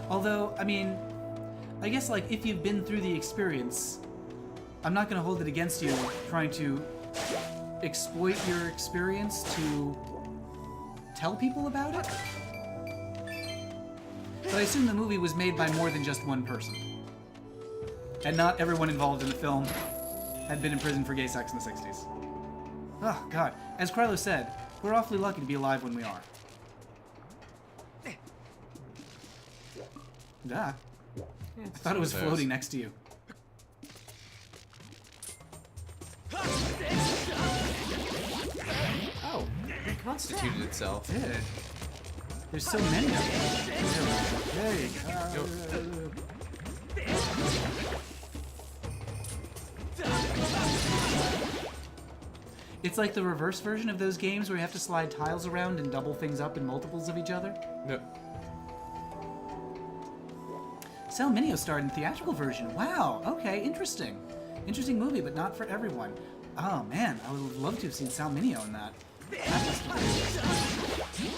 Although, I mean, I guess, like, if you've been through the experience, I'm not going to hold it against you trying to exploit your experience to tell people about it. But I assume the movie was made by more than just one person. And not everyone involved in the film had been in prison for gay sex in the 60s. Oh, God. As Krylo said, we're awfully lucky to be alive when we are. Ah. Yeah, I thought it was floating next to you. Oh, it constituted itself. It did. There's so many of them. Hey. It's like the reverse version of those games where you have to slide tiles around and double things up in multiples of each other. No. Sal Mineo starred in the theatrical version. Wow. Okay, interesting. Interesting movie, but not for everyone. Oh man, I would love to have seen Sal Mineo in that. That must have been...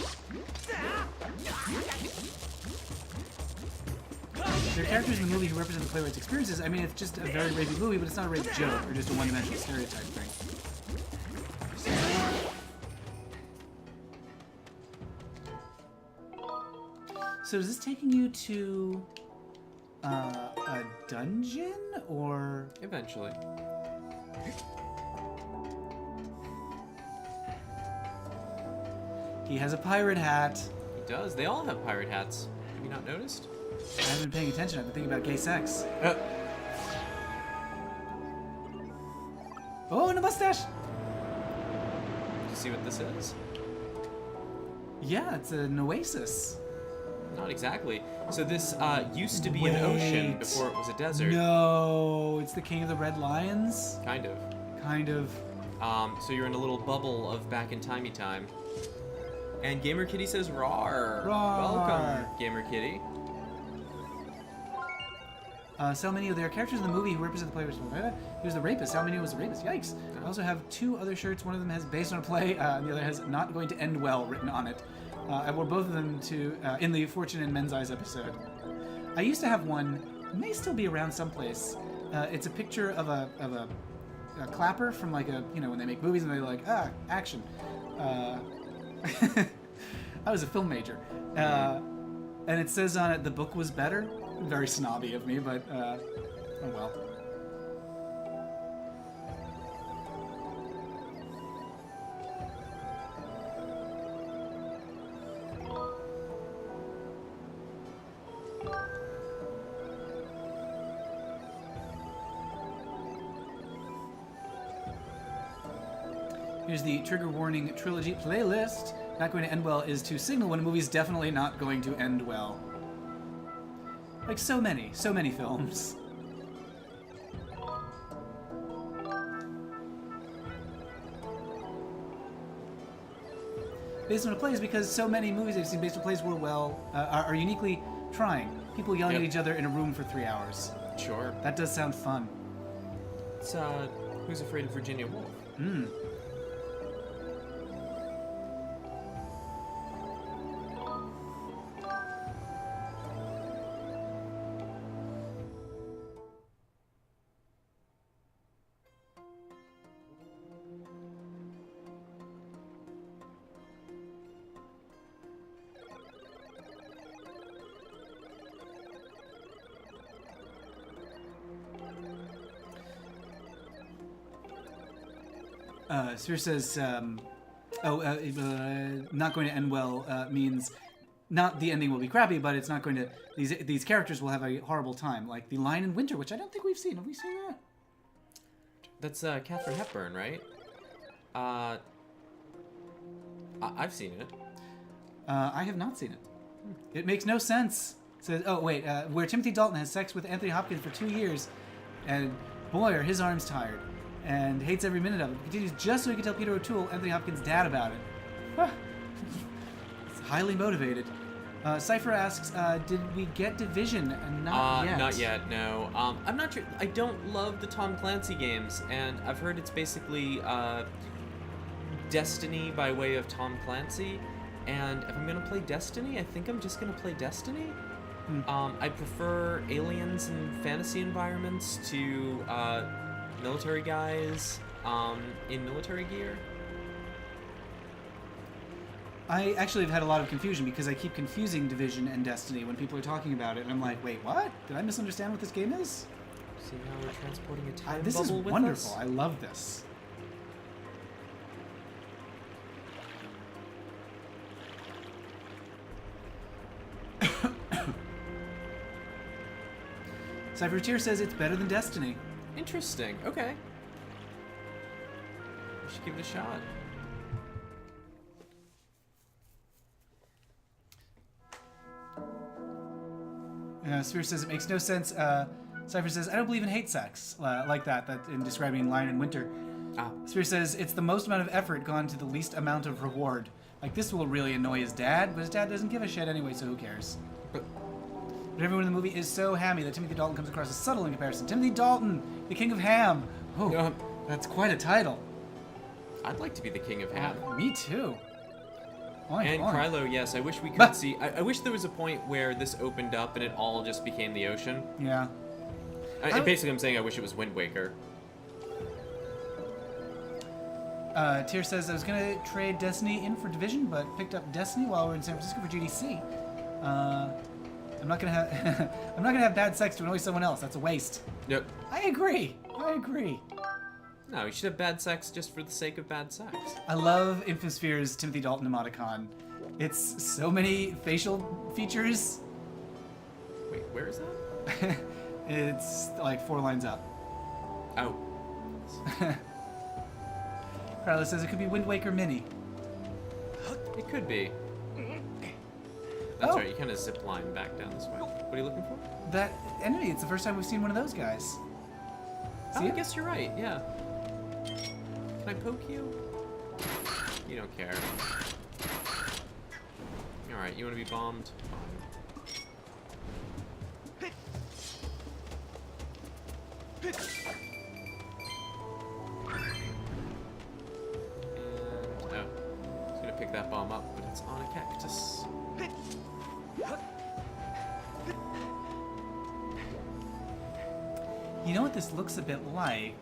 There are characters in the movie who represent the playwright's experiences. I mean, it's just a very rapey movie, but it's not a rape joke or just a one-dimensional stereotype thing. So is this taking you to a dungeon, or...? Eventually. He has a pirate hat. He does. They all have pirate hats. Have you not noticed? I haven't been paying attention. I've been thinking about gay sex. Oh, and a mustache! Do you see what this is? Yeah, it's an oasis. Not exactly. So this used to be an ocean before it was a desert. No, it's the King of the Red Lions? Kind of. Kind of. So you're in a little bubble of back in timey time. And Gamer Kitty says, "Rawr." Rawr. Welcome, Gamer Kitty. Sal Mineo, there are characters in the movie who represent the players. He was the rapist. Sal Mineo was the rapist. Yikes. I also have two other shirts. One of them has based on a play, and the other has not going to end well written on it. I wore both of them to in the Fortune in Men's Eyes episode. I used to have one, it may still be around someplace. It's a picture of a clapper from like a, you know, when they make movies and they're like, action. I was a film major. And it says on it, the book was better. Very snobby of me, but oh well. Here's the trigger warning trilogy playlist. Not going to end well is to signal when a movie's definitely not going to end well. Like so many films. Based on a play is because so many movies I've seen based on plays are uniquely trying. People yelling at each other in a room for 3 hours. Sure. That does sound fun. It's Who's Afraid of Virginia Woolf? Hmm. Sphere says, not going to end well means not the ending will be crappy, but it's not going to, these characters will have a horrible time, like The Lion in Winter, which I don't think we've seen. Have we seen that? That's Katharine Hepburn, right? I've seen it. I have not seen it. It makes no sense. It says, where Timothy Dalton has sex with Anthony Hopkins for 2 years, and boy, are his arms tired. And hates every minute of it. Continues just so he can tell Peter O'Toole, Anthony Hopkins' dad, about it. It's highly motivated. Cypher asks, did we get Division? Not yet. Not yet, no. I'm not sure. I don't love the Tom Clancy games, and I've heard it's basically Destiny by way of Tom Clancy. And if I'm going to play Destiny, I think I'm just going to play Destiny. I prefer aliens and fantasy environments to... military guys in military gear. I actually have had a lot of confusion because I keep confusing Division and Destiny when people are talking about it, and I'm like, wait, what? Did I misunderstand what this game is? See how we're transporting a time This is bubble with wonderful. us? I love this. Cypher says it's better than Destiny. Interesting. Okay. We should give it a shot. Sphere says it makes no sense. Cypher says, I don't believe in hate sex like that in describing Lion and Winter. Sphere says it's the most amount of effort gone to the least amount of reward. Like, this will really annoy his dad, but his dad doesn't give a shit anyway, so who cares? But everyone in the movie is so hammy that Timothy Dalton comes across as subtle in comparison. Timothy Dalton, the king of ham. Oh, that's quite a title. I'd like to be the king of ham. Me too. And Krylo, yes, I wish we could see... I wish there was a point where this opened up and it all just became the ocean. Yeah. Basically, I'm saying I wish it was Wind Waker. Tyr says, I was going to trade Destiny in for Division, but picked up Destiny while we're in San Francisco for GDC. I'm not going to have... I'm not going to have bad sex to annoy someone else. That's a waste. Yep. I agree. No, you should have bad sex just for the sake of bad sex. I love Infosphere's Timothy Dalton emoticon. It's so many facial features. Wait, where is that? It's like 4 lines up. Oh. Carla says it could be Wind Waker Mini. It could be. That's right, you kind of zip line back down this way. What are you looking for? That enemy, it's the first time we've seen one of those guys. See I guess you're right, yeah. Can I poke you? You don't care. Alright, you want to be bombed? Fine. And, oh. I was gonna pick that bomb up, but it's on a cactus. You know what this looks a bit like?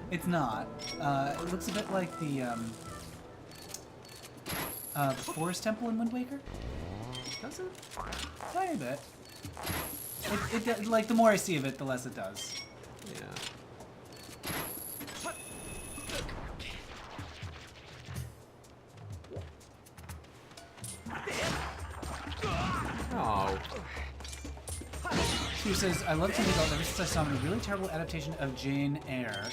It's not. It looks a bit like the Forest Temple in Wind Waker. Does it? Tiny bit. It like, the more I see of it, the less it does. Yeah. Oh. Who says, I love Timothy Dalton ever since I saw him in a really terrible adaptation of Jane Eyre,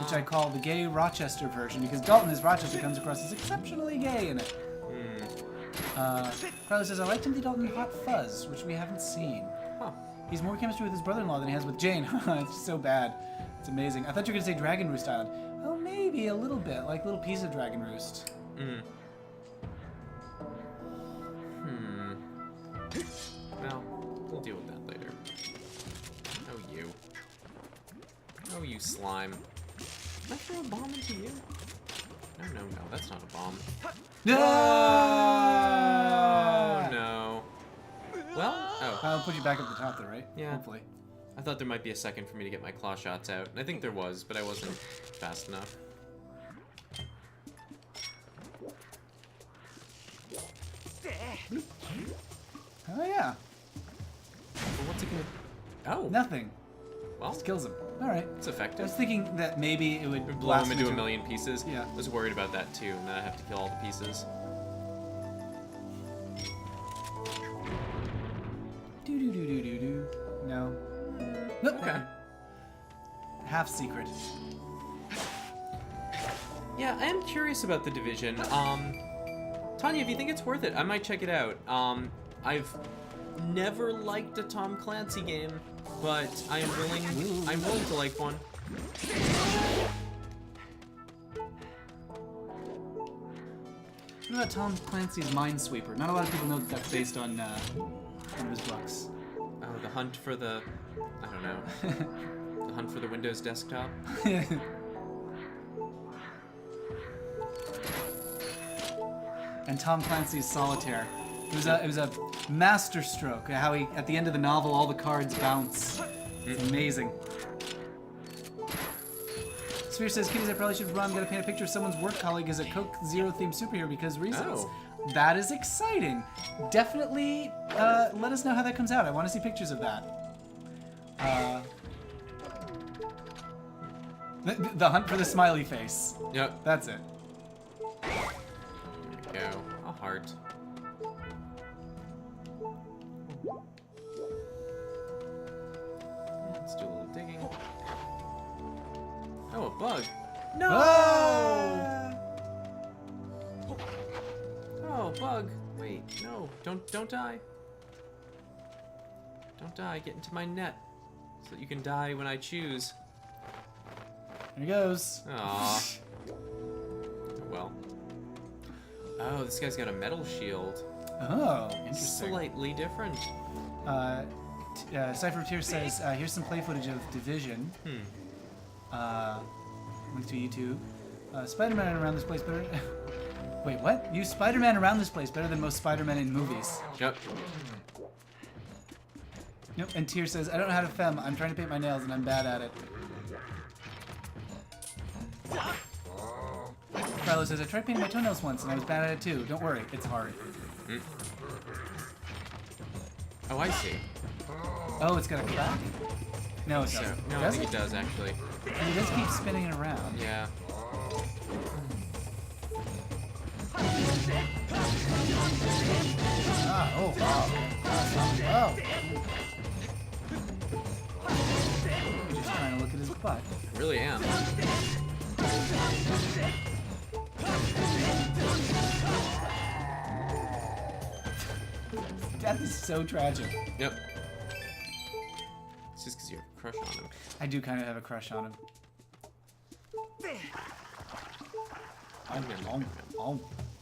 which I call the gay Rochester version, because Dalton as Rochester comes across as exceptionally gay in it. Carlos says, I like Timothy Dalton in Hot Fuzz, which we haven't seen. Huh. He's more chemistry with his brother-in-law than he has with Jane. It's just so bad. It's amazing. I thought you were going to say Dragon Roost Island. Oh, maybe a little bit, like a little piece of Dragon Roost. Well, we'll deal with that later. Oh, you. Oh, you slime. Can I throw a bomb into you? No, that's not a bomb. No! Oh, no. Well, I'll put you back at the top there, right? Yeah. Hopefully. I thought there might be a second for me to get my claw shots out. And I think there was, but I wasn't fast enough. Oh, yeah. Well, what's it gonna... Oh. Nothing. Well, Just kills him. All right. it's I effective. was thinking that maybe it would Blow blast him into a million pieces. Yeah. I was worried about that too, and then I have to kill all the pieces. Do. No. Nope. Okay. Half secret. Yeah, I am curious about the Division. Tanya, if you think it's worth it, I might check it out. I've never liked a Tom Clancy game, but I'm willing to like one. What about Tom Clancy's Minesweeper? Not a lot of people know that that's based on one of his books. Oh, the hunt for the... I don't know. The hunt for the Windows desktop? And Tom Clancy's Solitaire. It was a masterstroke. How he, at the end of the novel, all the cards bounce. It's amazing. Sphere says, Kitties, I probably should run. Gotta paint a picture of someone's work colleague as a Coke Zero themed superhero because reasons. Oh. That is exciting. Definitely let us know how that comes out. I want to see pictures of that. The hunt for the smiley face. Yep. That's it. There we go. A heart. Let's do a little digging. Oh, a bug. No! Ah! Oh, bug. Wait, no. Don't die. Don't die. Get into my net. So that you can die when I choose. Here he goes. Aw. Well. Oh, this guy's got a metal shield. Oh, interesting. Slightly different. Cypher of Tears says, here's some play footage of Division. Link to YouTube. Spider-Man around this place better... Wait, what? Use Spider-Man around this place better than most Spider-Man in movies. Yep. Yep, and Tears says, I don't know how to fem. I'm trying to paint my nails and I'm bad at it. Carlo says, I tried painting my toenails once and I was bad at it too. Don't worry, it's hard. Mm. Oh, I see. Oh, it's got a crack? No, it So, doesn't. no, I Does think it? it does, actually. And it does keep spinning it around. Yeah. Ah, oh, wow. Oh. I'm just trying to look at his butt. I really am. Death is so tragic. Yep. It's just because you have a crush on him. I do kind of have a crush on him.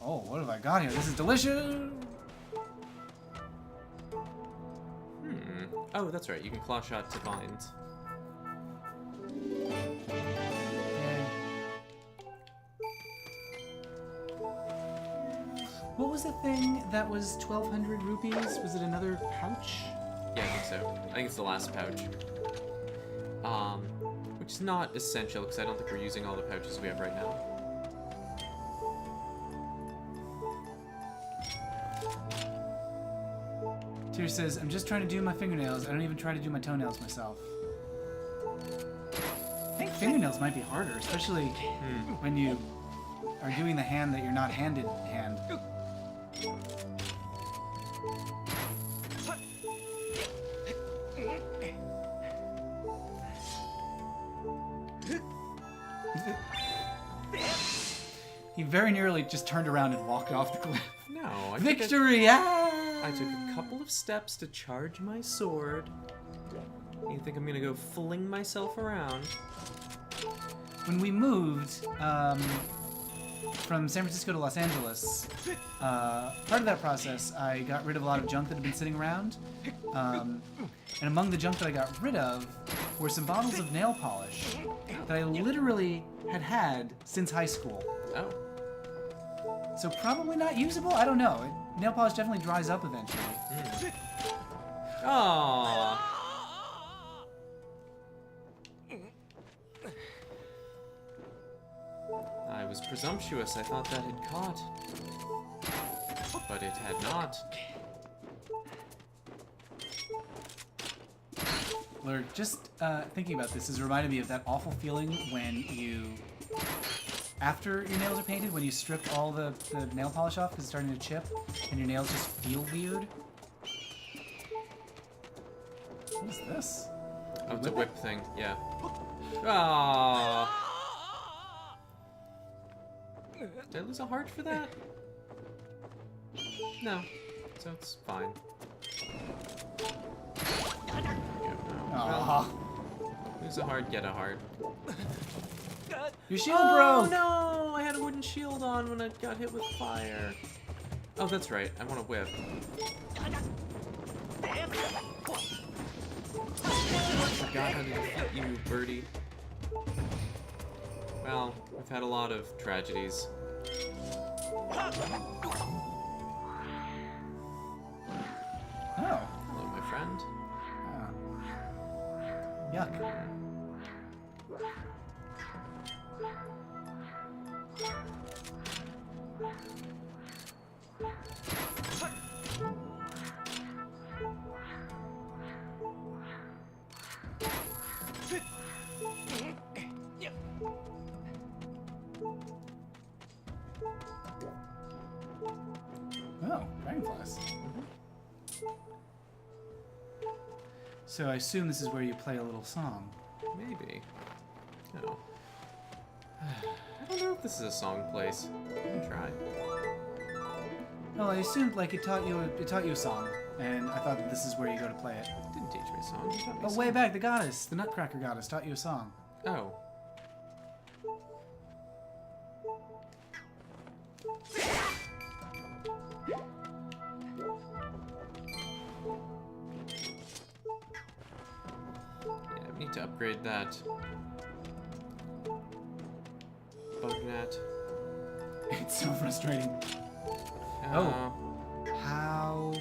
Oh, what have I got here? This is delicious! Oh, that's right. You can claw shot to vines. What was the thing that was 1,200 rupees? Was it another pouch? Yeah, I think so. I think it's the last pouch. Which is not essential because I don't think we're using all the pouches we have right now. Tear says, I'm just trying to do my fingernails. I don't even try to do my toenails myself. I think fingernails might be harder, especially when you are doing the hand that you're not handed hand. He very nearly just turned around and walked off the cliff. No, I Victory! Yeah! I took a couple of steps to charge my sword. You think I'm gonna go fling myself around? When we moved from San Francisco to Los Angeles, part of that process, I got rid of a lot of junk that had been sitting around. And among the junk that I got rid of were some bottles of nail polish that I literally had since high school. Oh. So probably not usable? I don't know. Nail polish definitely dries up eventually. Aww. I was presumptuous. I thought that had caught. But it had not. Lurk, just thinking about this has reminded me of that awful feeling when you, after your nails are painted, when you strip all the nail polish off because it's starting to chip and your nails just feel weird. What is this? Oh, it's a whip thing. Yeah. Aww. Did I lose a heart for that? No. So it's fine. Aww. Lose a heart, get a heart. Your shield Oh broke! no! I had a wooden shield on when I got hit with fire. Oh, that's right. I want a whip. I forgot how to defeat you, birdie. Well, we've had a lot of tragedies. Oh. Hello, my friend. Yuck. Oh, dragonflies. So I assume this is where you play a little song. Maybe. No. I don't know if this is a song place. We can try. Well, I assumed like it taught you a song, and I thought that this is where you go to play it. It didn't teach me a song. It taught me a Oh, song. way back, the goddess, the Nutcracker goddess, taught you a song. Oh. Yeah, we need to upgrade that. Bug net. It's so frustrating. Oh. How?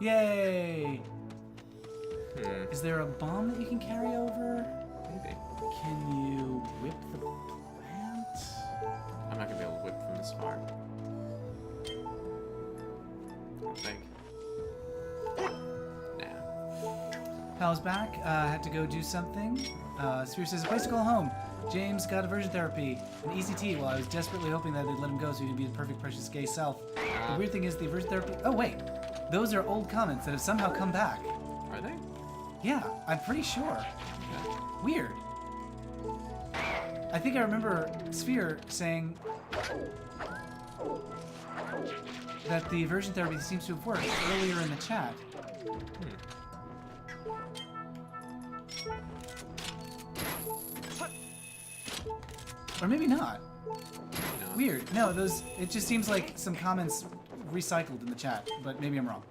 Yay! Is there a bomb that you can carry over? Maybe. Can you whip the plant? I'm not gonna be able to whip from this far. I don't think. Nah. Pal's back. Had to go do something. Sphere says, a place to call home. James got aversion therapy, an ECT, while I was desperately hoping that they'd let him go so he could be the perfect, precious gay self. The weird thing is the aversion therapy... Oh, wait. Those are old comments that have somehow come back. Are they? Yeah, I'm pretty sure. Okay. Weird. I think I remember Sphere saying that the aversion therapy seems to have worked earlier in the chat. Or maybe not. No. Weird. No, those. It just seems like some comments recycled in the chat, but maybe I'm wrong.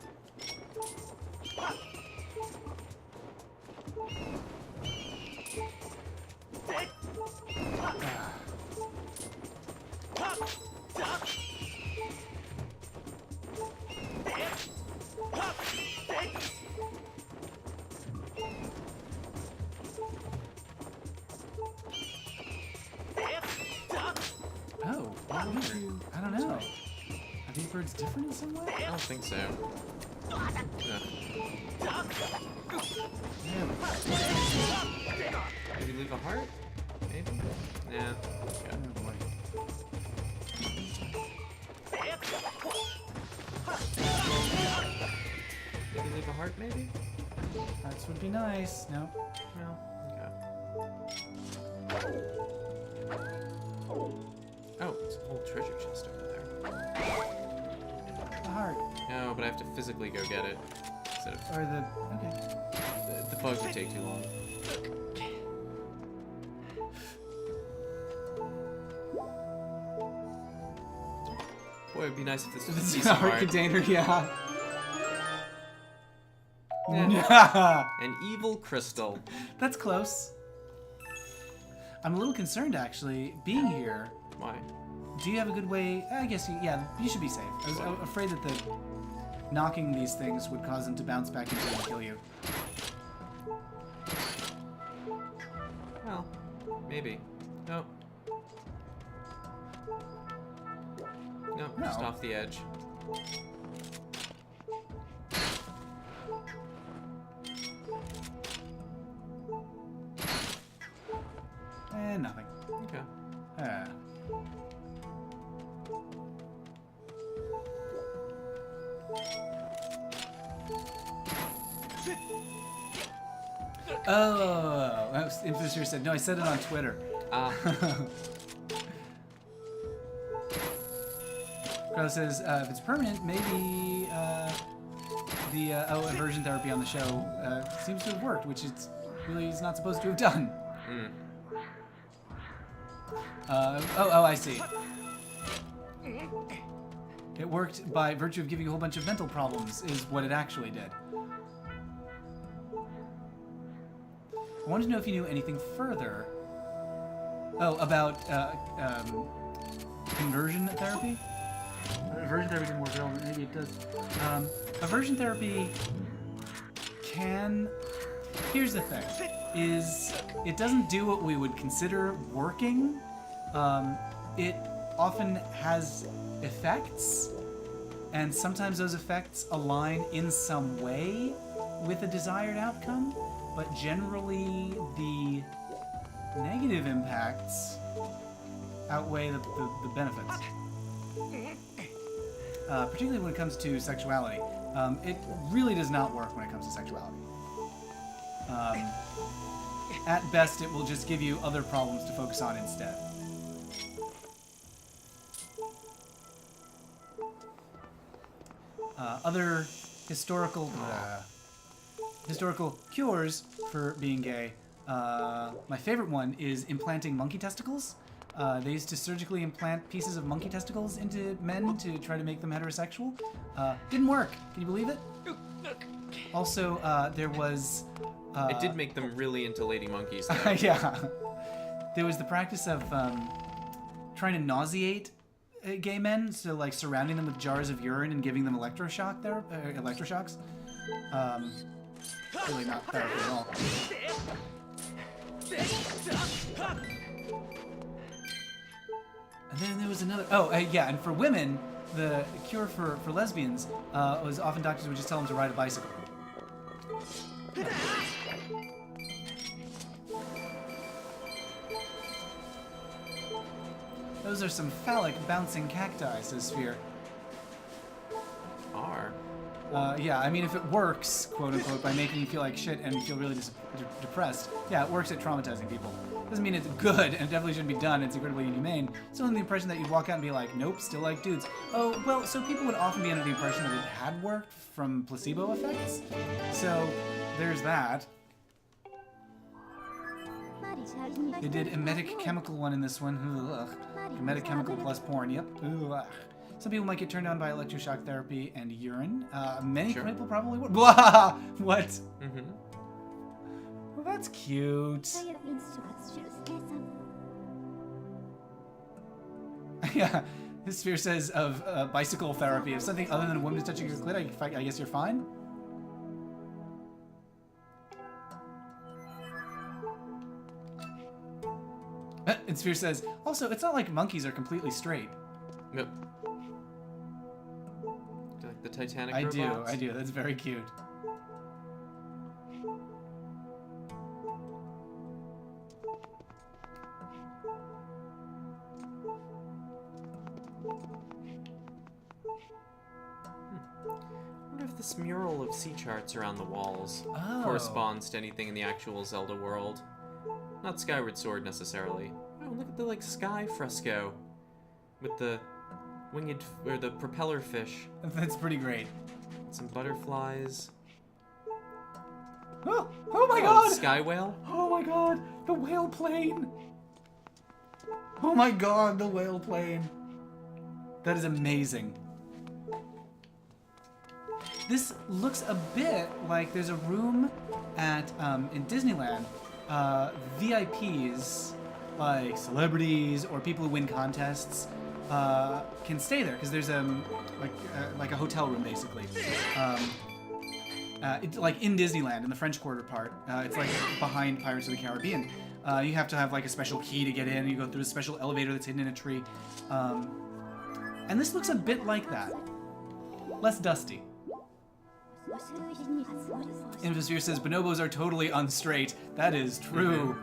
Oh, weird. I don't know. Are these birds different in some way? I don't think so. Ugh. Maybe leave a heart? Maybe? Nah. Okay. Oh boy. Maybe leave a heart, maybe? Hearts would be nice. No. No. Okay. Oh, it's a whole treasure chest over there. A heart. No, but I have to physically go get it. Instead of Or the. Okay. the bugs would take too long. Boy, it'd be nice if this was a This is decent a heart heart. container, yeah. Yeah. An evil crystal. That's close. I'm a little concerned, actually, being here. Why? Do you have a good way? I guess you should be safe. I was afraid that the knocking these things would cause them to bounce back into you and kill you. Well, maybe. No. No, just No. off the edge. Nothing. Okay. Oh, Infossphere said, no, I said it on Twitter. Carlos says, if it's permanent, maybe the aversion therapy on the show seems to have worked, which it's really is not supposed to have done. Mm. Oh, I see. It worked by virtue of giving you a whole bunch of mental problems, is what it actually did. I wanted to know if you knew anything further. Oh, about conversion therapy? Aversion therapy didn't work at all, but maybe it does. Aversion therapy can... Here's the thing, is it doesn't do what we would consider working, it often has effects, and sometimes those effects align in some way with a desired outcome, but generally the negative impacts outweigh the benefits. Particularly when it comes to sexuality. It really does not work when it comes to sexuality. At best, it will just give you other problems to focus on instead. Other historical cures for being gay. My favorite one is implanting monkey testicles. They used to surgically implant pieces of monkey testicles into men to try to make them heterosexual. Didn't work. Can you believe it? Also, there was... it did make them really into lady monkeys, though. Yeah. There was the practice of trying to nauseate gay men, so like surrounding them with jars of urine and giving them electroshock electroshocs. Really not therapy at all. And then there was another... yeah, and for women, the cure for lesbians was often doctors would just tell them to ride a bicycle. Those are some phallic bouncing cacti, says Sphere. Are? Yeah, I mean, if it works, quote unquote, by making you feel like shit and feel really depressed, yeah, it works at traumatizing people. Doesn't mean it's good, and it definitely shouldn't be done. It's incredibly inhumane. It's only the impression that you'd walk out and be like, nope, still like dudes. Oh, well, so people would often be under the impression that it had worked from placebo effects. So, there's that. They did emetic chemical one in this one. Ugh. Emetic chemical plus porn, yep. Ugh. Some people might get turned on by electroshock therapy and urine. Many people probably would. Blah! What? Mm-hmm. Well, that's cute. Yeah, this Sphere says of bicycle therapy. If something other than a woman is touching your clit, I guess you're fine. And Sphere says, also, it's not like monkeys are completely straight. Nope. Do you like the Titanic I robots? do. That's very cute. I wonder if this mural of sea charts around the walls corresponds to anything in the actual Zelda world. Not Skyward Sword necessarily. Oh, look at the sky fresco with the winged or the propeller fish. That's pretty great. Some butterflies. Oh my god! Sky whale? Oh my god! The whale plane! Oh my god, the whale plane! That is amazing. This looks a bit like there's a room at in Disneyland. VIPs, like celebrities or people who win contests, can stay there because there's like a hotel room basically. It's like in Disneyland in the French Quarter part. It's like behind Pirates of the Caribbean. You have to have like a special key to get in. You go through a special elevator that's hidden in a tree. And this looks a bit like that. Less dusty. Infosphere says bonobos are totally unstraight. That is true.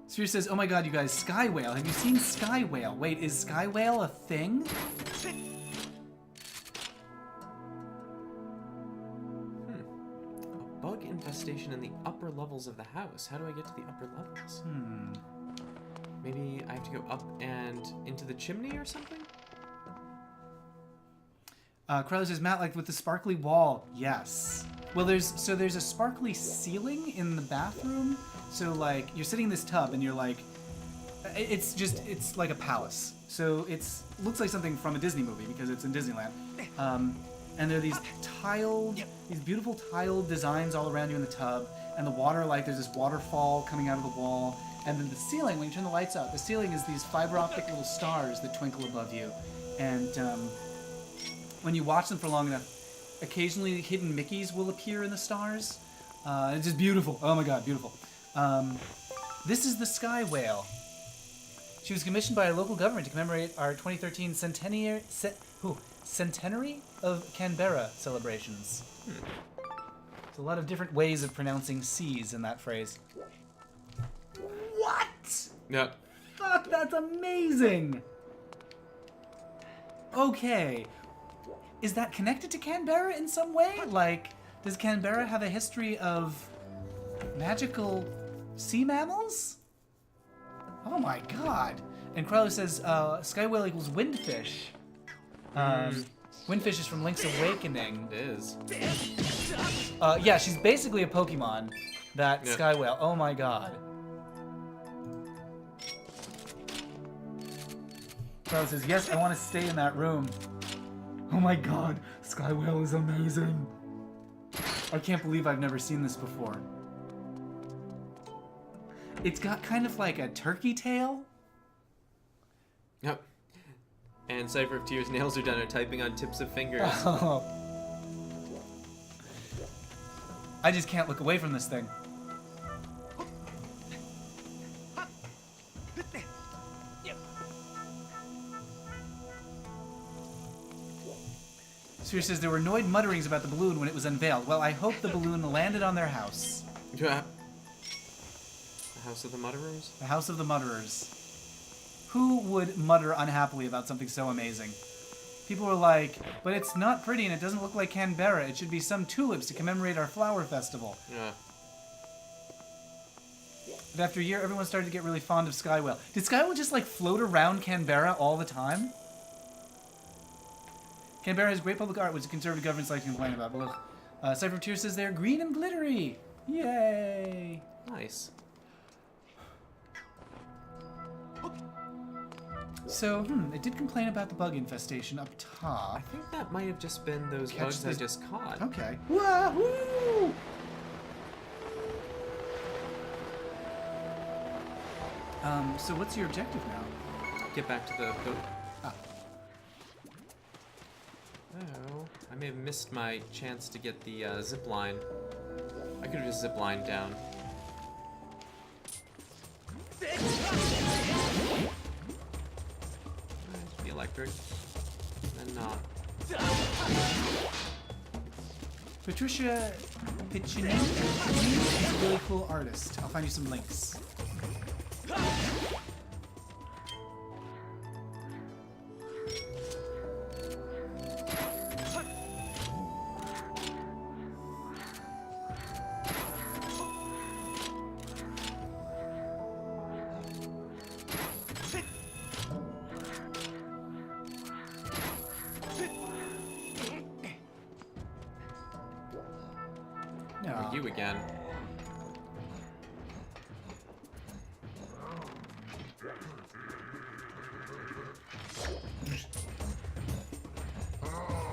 Sphere says, oh my god, you guys, Sky Whale. Have you seen Sky Whale? Wait, is Sky Whale a thing? A bug infestation in the upper levels of the house. How do I get to the upper levels? Maybe I have to go up and into the chimney or something? Crowley says, Matt, like with the sparkly wall. Yes. Well, there's a sparkly ceiling in the bathroom. So like you're sitting in this tub and you're like, it's like a palace. So looks like something from a Disney movie because it's in Disneyland. And there are these beautiful tiled designs all around you in the tub. And the water, like there's this waterfall coming out of the wall. And then the ceiling, when you turn the lights out, the ceiling is these fiber optic little stars that twinkle above you. And when you watch them for long enough, occasionally hidden Mickeys will appear in the stars. It's just beautiful. Oh my god, beautiful. This is the Sky Whale. She was commissioned by our local government to commemorate our 2013 centenary of Canberra celebrations. There's a lot of different ways of pronouncing C's in that phrase. What? Yep. Fuck, that's amazing! Okay. Is that connected to Canberra in some way? Like, does Canberra have a history of magical sea mammals? Oh my god. And Crowley says, Sky Whale equals windfish. Windfish is from Link's Awakening. It is. Yeah, she's basically a Pokemon. That Sky Whale. Oh my god. Crowley says, yes, I want to stay in that room. Oh my god, Sky Whale is amazing. I can't believe I've never seen this before. It's got kind of like a turkey tail. Yep. And Cypher of Tears' nails are done at typing on tips of fingers. Oh. I just can't look away from this thing. Sphere says there were annoyed mutterings about the balloon when it was unveiled. Well, I hope the balloon landed on their house. Yeah. The House of the Mutterers? The House of the Mutterers. Who would mutter unhappily about something so amazing? People were like, but it's not pretty and it doesn't look like Canberra. It should be some tulips to commemorate our flower festival. Yeah. But after a year, everyone started to get really fond of Sky Whale. Did Sky Whale just like float around Canberra all the time? Canberra has great public art, which conservative governments like to complain about. But look, Cypher of Tears says they're green and glittery. Yay! Nice. So, it did complain about the bug infestation up top. I think that might have just been those bugs I just caught. Okay. Wahoo! So what's your objective now? Get back to the boat. Ah. Oh, I may have missed my chance to get the zip line. I could have just zip lined down. The electric, and not. Patricia Piccinini is a really cool artist. I'll find you some links. No. You again.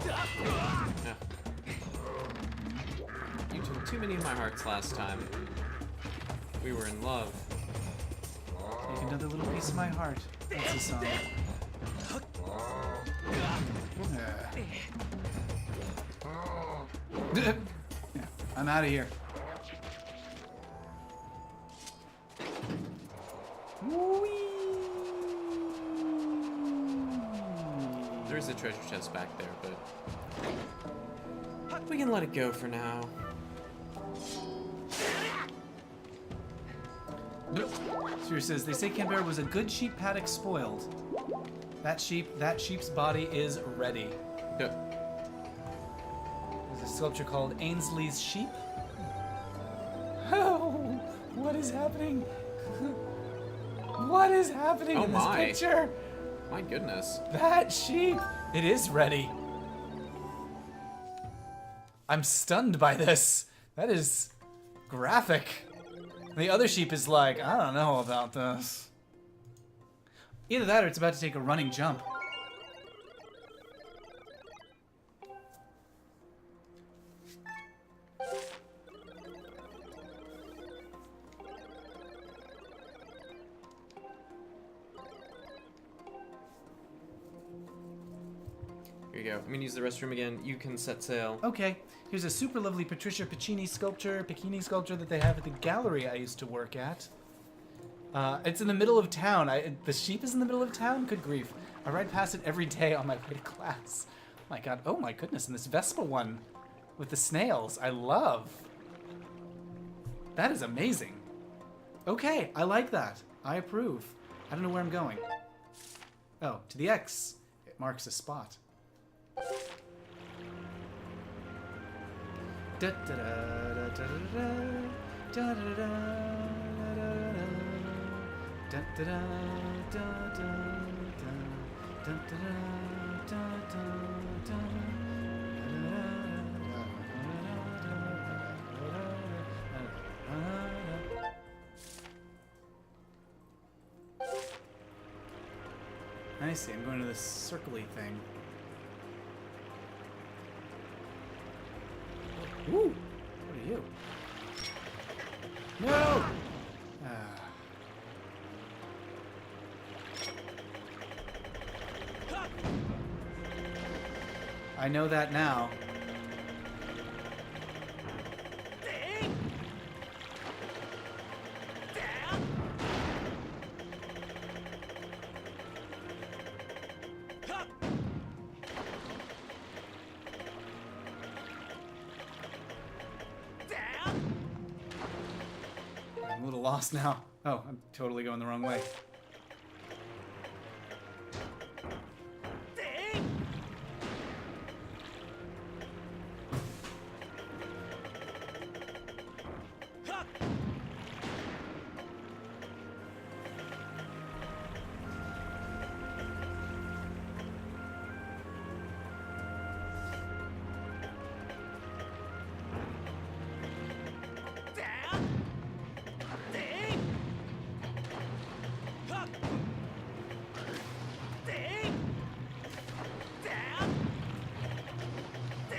Yeah. You took too many of my hearts last time. We were in love. Take another little piece of my heart. That's the song. Yeah, I'm out of here. There's a treasure chest back there, but we can let it go for now. Sphere says, they say Canberra was a good sheep paddock spoiled. That sheep's body is ready. Yeah. There's a sculpture called Ainsley's Sheep. Oh, what is happening? What is happening in this picture? My goodness. That sheep, it is ready. I'm stunned by this. That is graphic. The other sheep is like, I don't know about this. Either that or it's about to take a running jump. Here you go. I'm gonna use the restroom again. You can set sail. Okay. Here's a super lovely Patricia Piccini sculpture that they have at the gallery I used to work at. It's in the middle of town. The sheep is in the middle of town? Good grief. I ride past it every day on my way to class. My god. Oh my goodness. And this Vespa one with the snails. I love. That is amazing. Okay. I like that. I approve. I don't know where I'm going. Oh, to the X. It marks a spot. Da da da da da da da da da. Da da da da da da da da. I see. I'm going to this circly thing. Ooh! What are you? No! I know that now. I'm a little lost now. Oh, I'm totally going the wrong way.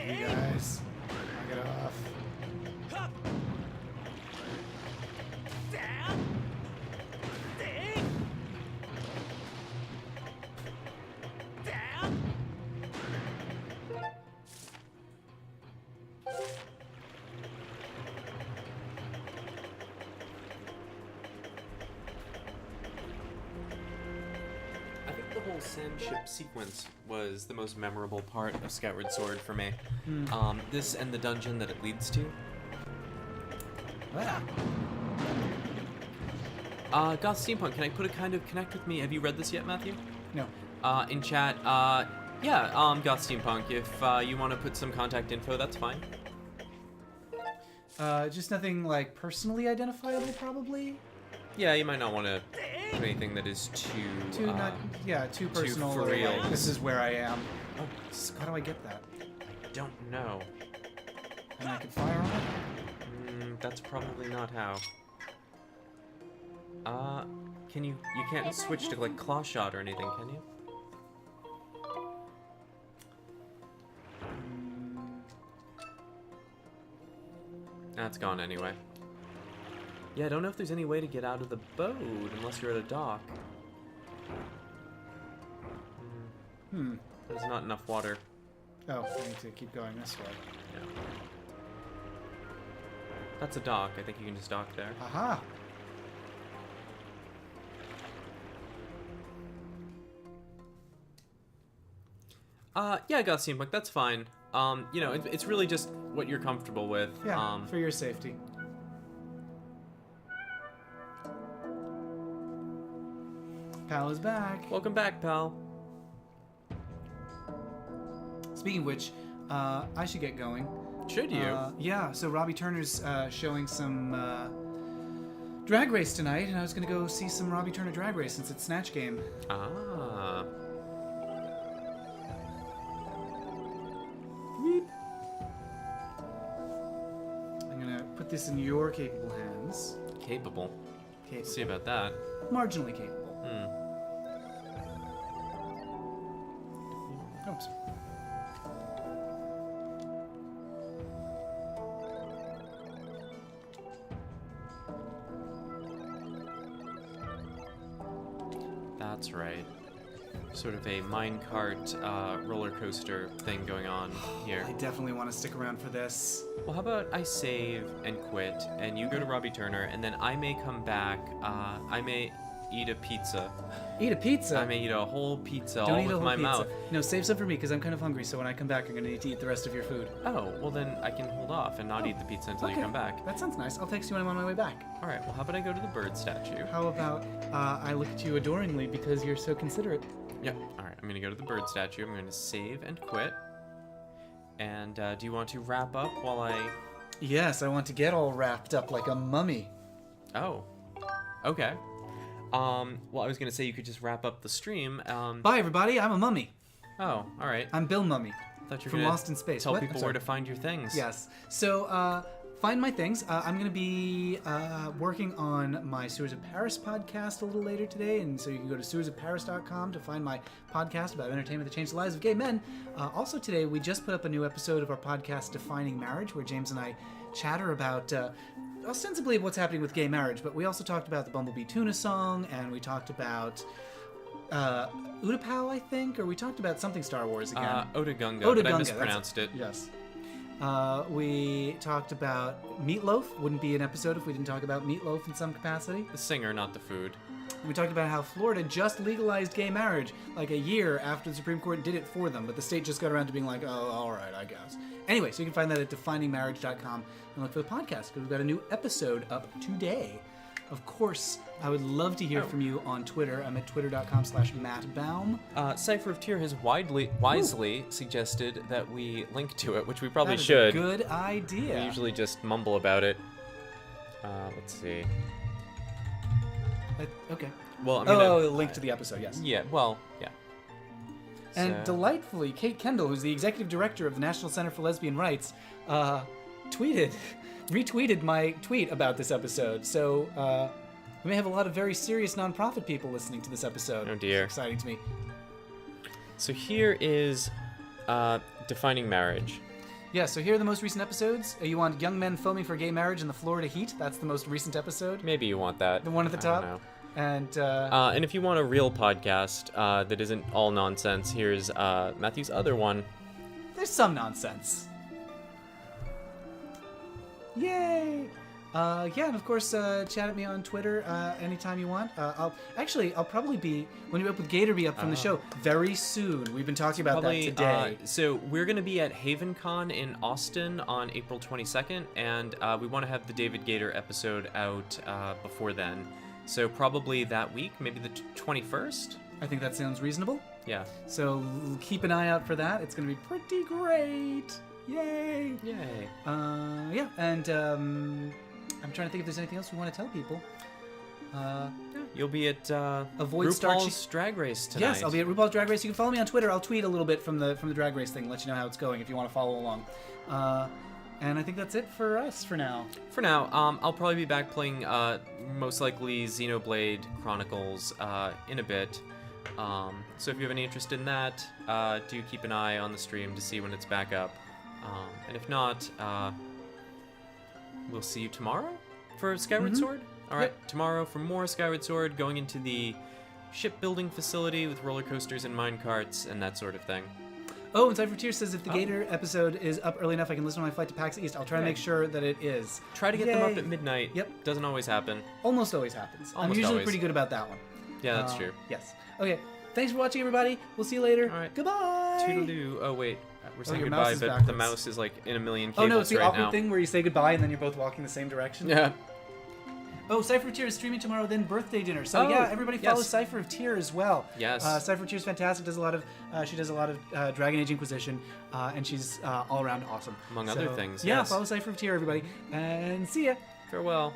You guys, knock it off. I think the whole sand ship sequence was the most memorable part of Skyward Sword for me. This and the dungeon that it leads to. Goth Steampunk, can I put a kind of connect with me? Have you read this yet, Matthew? No. In chat, yeah, Goth Steampunk, if you want to put some contact info, that's fine. Just nothing like personally identifiable, probably. Yeah, you might not want to do anything that is too personal. for or real. like, this is where I am. Oh, how do I get that? I don't know. And I can fire on it? That's probably not how. Can you can't switch to like claw shot or anything, can you? That's gone anyway. Yeah, I don't know if there's any way to get out of the boat unless you're at a dock. There's not enough water. Oh, I need to keep going this way. Yeah. That's a dock. I think you can just dock there. Aha! Yeah, Goth Steampunk, that's fine. You know, it's really just what you're comfortable with. Yeah, for your safety. Pal is back. Welcome back, pal. Speaking of which, I should get going. Should you? Yeah, so Robbie Turner's showing some drag race tonight, and I was going to go see some Robbie Turner drag race since it's Snatch Game. Ah. Weep. I'm going to put this in your capable hands. Capable. Capable. See about that. Marginally capable. Oops. That's right. sort of a minecart roller coaster thing going on here. I definitely want to stick around for this. Well, how about I save and quit, and you go to Robbie Turner, and then I may come back. I may eat a pizza. Eat a pizza? I may eat a whole pizza Don't all eat a with whole my pizza. mouth. No, save some for me because I'm kind of hungry. So when I come back, I'm going to need to eat the rest of your food. Oh, well then I can hold off and not eat the pizza until you come back. That sounds nice. I'll text you when I'm on my way back. All right. Well, how about I go to the bird statue? How about I look at you adoringly because you're so considerate? Yep. All right. I'm gonna go to the bird statue. I'm gonna save and quit. And do you want to wrap up while I? Yes, I want to get all wrapped up like a mummy. Oh. Okay. Well, I was gonna say you could just wrap up the stream. Bye, everybody. I'm a mummy. Oh, all right. I'm Bill Mummy. Thought you were from gonna Lost in Space. Tell What? people I'm where sorry. to find your things. Yes. So, find my things. I'm going to be working on my Sewers of Paris podcast a little later today, and so you can go to sewersofparis.com to find my podcast about entertainment that changed the lives of gay men. Also today, we just put up a new episode of our podcast, Defining Marriage, where James and I chatter about ostensibly what's happening with gay marriage, but we also talked about the Bumblebee Tuna song, and we talked about Utapau, I think, or we talked about something Star Wars again. Otagunga, Otagunga, but I that's mispronounced it. Yes. We talked about Meatloaf. Wouldn't be an episode if we didn't talk about Meatloaf in some capacity. The singer, not the food. We talked about how Florida just legalized gay marriage like a year after the Supreme Court did it for them, but the state just got around to being like, oh, all right, I guess. Anyway, so you can find that at definingmarriage.com and look for the podcast because we've got a new episode up today. Of course, I would love to hear from you on Twitter. I'm at twitter.com/MattBaum. Cypher of Tyr has wisely suggested that we link to it, which we probably That is should. a good idea. We usually just mumble about it. Let's see. Okay. Well, I'm gonna, link to the episode, yes. Yeah, well, yeah. And So- delightfully, Kate Kendall, who's the executive director of the National Center for Lesbian Rights, retweeted my tweet about this episode. So we may have a lot of very serious nonprofit people listening to this episode. Oh, dear. It's exciting to me. So here is Defining Marriage. Yeah, so here are the most recent episodes. You want young men foaming for gay marriage in the Florida heat? That's the most recent episode. Maybe you want that. The one at the I top. don't know. And And if you want a real podcast that isn't all nonsense, here's Matthew's other one. there's some nonsense. Yay! Yeah, and of course, chat at me on Twitter anytime you want. I'll probably be, when you're up with Gator, be up from the show very soon. We've been talking about that today. So we're going to be at HavenCon in Austin on April 22nd, and we want to have the David Gator episode out before then. So probably that week, maybe the 21st? I think that sounds reasonable. Yeah. So keep an eye out for that. It's going to be pretty great. Yay! Yay. Yeah, and I'm trying to think if there's anything else we want to tell people. You'll be at Avoid Star RuPaul's Drag Race tonight. Yes, I'll be at RuPaul's Drag Race. You can follow me on Twitter. I'll tweet a little bit from the Drag Race thing, let you know how it's going if you want to follow along. And I think that's it for us for now. For now, I'll probably be back playing most likely Xenoblade Chronicles in a bit. So if you have any interest in that, do keep an eye on the stream to see when it's back up. And if not, we'll see you tomorrow for Skyward Sword. All right, tomorrow for more Skyward Sword, going into the shipbuilding facility with roller coasters and mine carts and that sort of thing. Oh, and Cypher Tears says if the Gator episode is up early enough, I can listen to my flight to PAX East. I'll try to make sure that it is. Try to get them up Yay. at midnight. Yep. Doesn't always happen. Almost always happens. I'm Almost usually always. pretty good about that one. Yeah, that's true. Yes. Okay. Thanks for watching, everybody. We'll see you later. All right. Goodbye. Toodaloo. Oh, wait. We're saying your goodbye, mouse is but the backwards. mouse is like in a million Oh cables no, it's the right awkward now. thing where you say goodbye and then you're both walking the same direction. Yeah. Oh, Cypher of Tyr is streaming tomorrow, then birthday dinner. So Oh, yeah, everybody follow yes. Cypher of Tyr as well. Yes. Cypher of Tyr is fantastic. She does a lot of Dragon Age Inquisition, and she's all around awesome. Among other things, Yeah, yes. follow Cypher of Tyr, everybody, and see ya. Farewell.